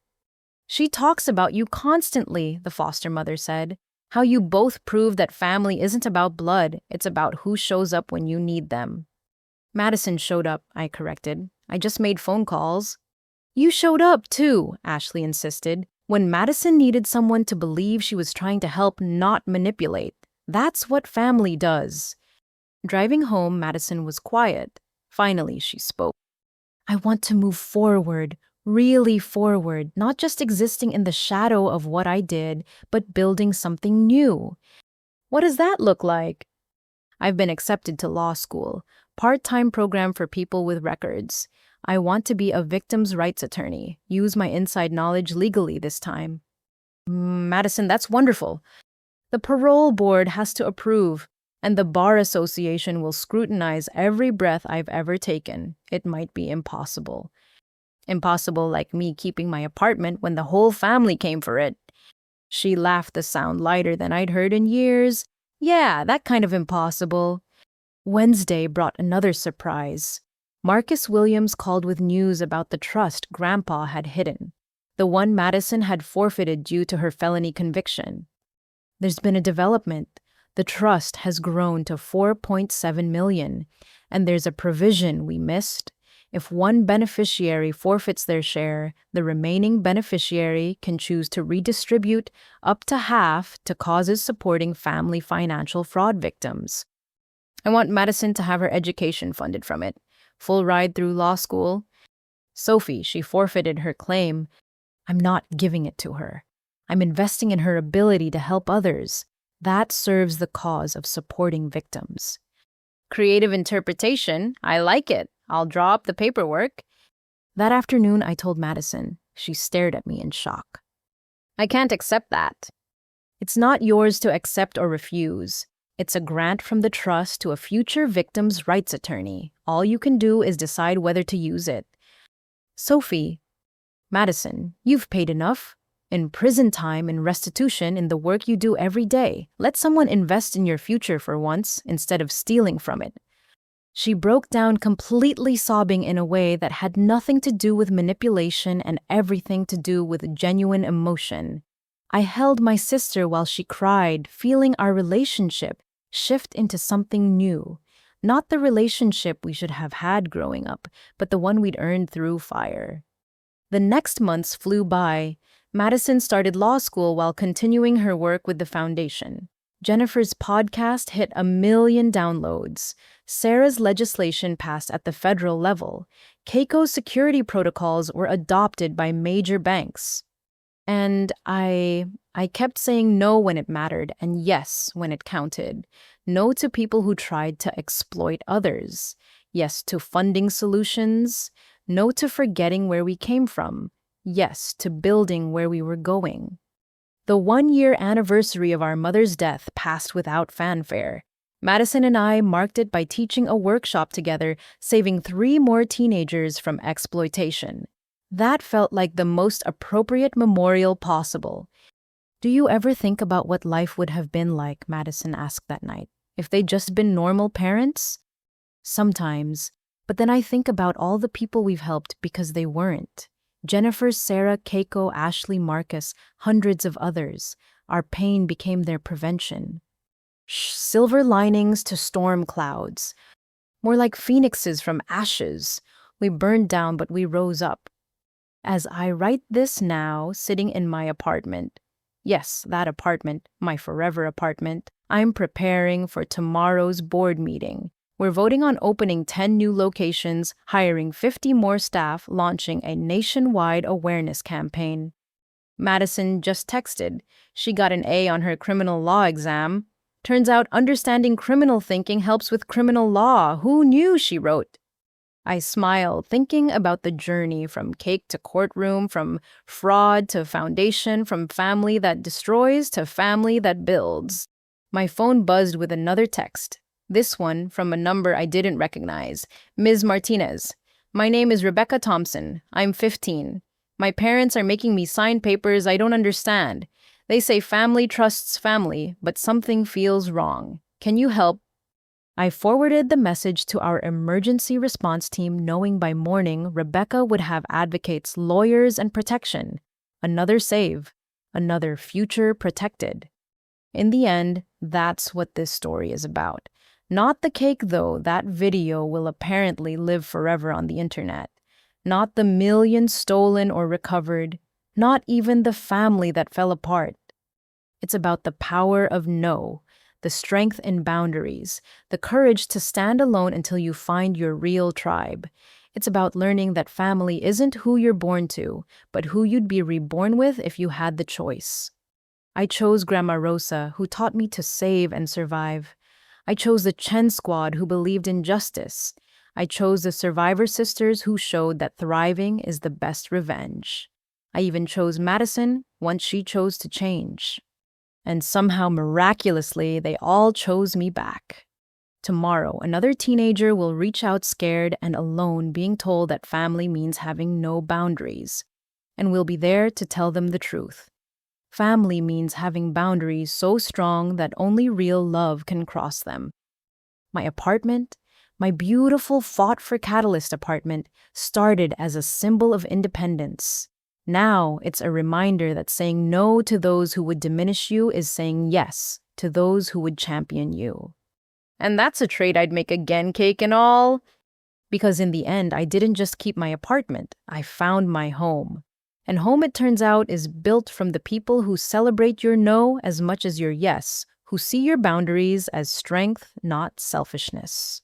"She talks about you constantly," the foster mother said. "How you both prove that family isn't about blood, it's about who shows up when you need them." "Madison showed up," I corrected. "I just made phone calls." "You showed up, too," Ashley insisted. "When Madison needed someone to believe she was trying to help, not manipulate. That's what family does." Driving home, Madison was quiet. Finally, she spoke. "I want to move forward, really forward, not just existing in the shadow of what I did, but building something new." "What does that look like?" "I've been accepted to law school, part-time program for people with records. I want to be a victims' rights attorney, use my inside knowledge legally this time." "Madison, that's wonderful." "The parole board has to approve, and the Bar Association will scrutinize every breath I've ever taken. It might be impossible." "Impossible like me keeping my apartment when the whole family came for it." She laughed, a sound lighter than I'd heard in years. "Yeah, that kind of impossible." Wednesday brought another surprise. Marcus Williams called with news about the trust Grandpa had hidden, the one Madison had forfeited due to her felony conviction. "There's been a development. The trust has grown to $4.7 million, and there's a provision we missed. If one beneficiary forfeits their share, the remaining beneficiary can choose to redistribute up to half to causes supporting family financial fraud victims. I want Madison to have her education funded from it. Full ride through law school." "Sophie, she forfeited her claim." "I'm not giving it to her. I'm investing in her ability to help others. That serves the cause of supporting victims." "Creative interpretation. I like it. I'll draw up the paperwork." That afternoon, I told Madison. She stared at me in shock. "I can't accept that." "It's not yours to accept or refuse. It's a grant from the trust to a future victim's rights attorney. All you can do is decide whether to use it." "Sophie." "Madison, you've paid enough. In prison time, in restitution, in the work you do every day. Let someone invest in your future for once, instead of stealing from it." She broke down, completely sobbing in a way that had nothing to do with manipulation and everything to do with genuine emotion. I held my sister while she cried, feeling our relationship shift into something new. Not the relationship we should have had growing up, but the one we'd earned through fire. The next months flew by. Madison started law school while continuing her work with the foundation. Jennifer's podcast hit 1 million downloads. Sarah's legislation passed at the federal level. Keiko's security protocols were adopted by major banks. And I kept saying no when it mattered and yes when it counted. No to people who tried to exploit others. Yes to funding solutions. No to forgetting where we came from. Yes to building where we were going. The 1-year anniversary of our mother's death passed without fanfare. Madison and I marked it by teaching a workshop together, saving 3 more teenagers from exploitation. That felt like the most appropriate memorial possible. Do you ever think about what life would have been like, Madison asked that night, if they'd just been normal parents? Sometimes, but then I think about all the people we've helped because they weren't. Jennifer, Sarah, Keiko, Ashley, Marcus, hundreds of others. Our pain became their prevention. Silver linings to storm clouds. More like phoenixes from ashes. We burned down, but we rose up. As I write this now, sitting in my apartment, yes, that apartment, my forever apartment, I'm preparing for tomorrow's board meeting. We're voting on opening 10 new locations, hiring 50 more staff, launching a nationwide awareness campaign. Madison just texted. She got an A on her criminal law exam. Turns out understanding criminal thinking helps with criminal law. Who knew, she wrote. I smiled, thinking about the journey from cake to courtroom, from fraud to foundation, from family that destroys to family that builds. My phone buzzed with another text. This one from a number I didn't recognize. Ms. Martinez. My name is Rebecca Thompson. I'm 15. My parents are making me sign papers I don't understand. They say family trusts family, but something feels wrong. Can you help? I forwarded the message to our emergency response team, knowing by morning Rebecca would have advocates, lawyers, and protection. Another save. Another future protected. In the end, that's what this story is about. Not the cake, though. That video will apparently live forever on the internet. Not the millions stolen or recovered. Not even the family that fell apart. It's about the power of no, the strength in boundaries, the courage to stand alone until you find your real tribe. It's about learning that family isn't who you're born to, but who you'd be reborn with if you had the choice. I chose Grandma Rosa, who taught me to save and survive. I chose the Chen Squad, who believed in justice. I chose the Survivor Sisters, who showed that thriving is the best revenge. I even chose Madison once she chose to change. And somehow, miraculously, they all chose me back. Tomorrow, another teenager will reach out scared and alone, being told that family means having no boundaries. And we'll be there to tell them the truth. Family means having boundaries so strong that only real love can cross them. My apartment, my beautiful fought-for Catalyst apartment, started as a symbol of independence. Now it's a reminder that saying no to those who would diminish you is saying yes to those who would champion you. And that's a trade I'd make again, cake and all. Because in the end, I didn't just keep my apartment, I found my home. And home, it turns out, is built from the people who celebrate your no as much as your yes, who see your boundaries as strength, not selfishness.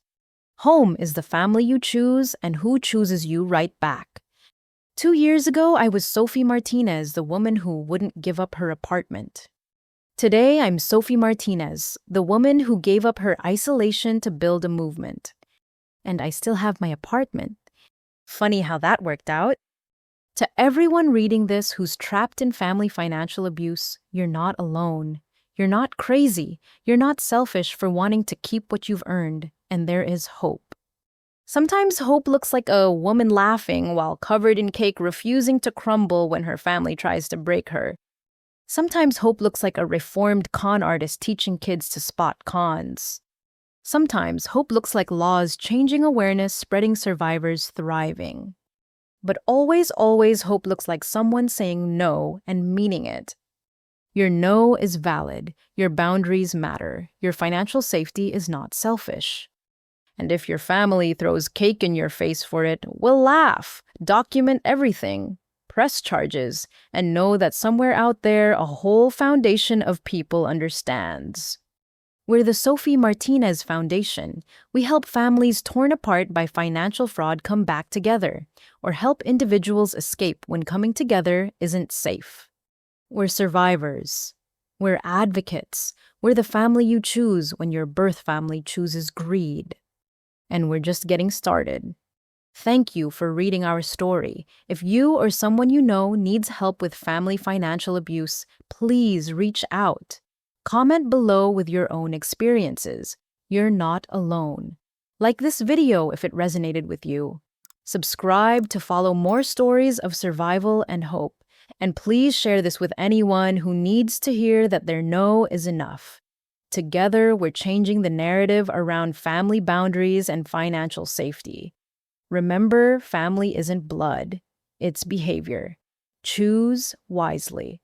Home is the family you choose and who chooses you right back. 2 years ago, I was Sophie Martinez, the woman who wouldn't give up her apartment. Today, I'm Sophie Martinez, the woman who gave up her isolation to build a movement. And I still have my apartment. Funny how that worked out. To everyone reading this who's trapped in family financial abuse, you're not alone. You're not crazy. You're not selfish for wanting to keep what you've earned, and there is hope. Sometimes hope looks like a woman laughing while covered in cake, refusing to crumble when her family tries to break her. Sometimes hope looks like a reformed con artist teaching kids to spot cons. Sometimes hope looks like laws changing awareness, spreading survivors, thriving. But always, always hope looks like someone saying no and meaning it. Your no is valid. Your boundaries matter. Your financial safety is not selfish. And if your family throws cake in your face for it, we'll laugh, document everything, press charges, and know that somewhere out there a whole foundation of people understands. We're the Sophie Martinez Foundation. We help families torn apart by financial fraud come back together, or help individuals escape when coming together isn't safe. We're survivors. We're advocates. We're the family you choose when your birth family chooses greed. And we're just getting started. Thank you for reading our story. If you or someone you know needs help with family financial abuse, please reach out. Comment below with your own experiences. You're not alone. Like this video if it resonated with you. Subscribe to follow more stories of survival and hope. And please share this with anyone who needs to hear that their no is enough. Together, we're changing the narrative around family boundaries and financial safety. Remember, family isn't blood, it's behavior. Choose wisely.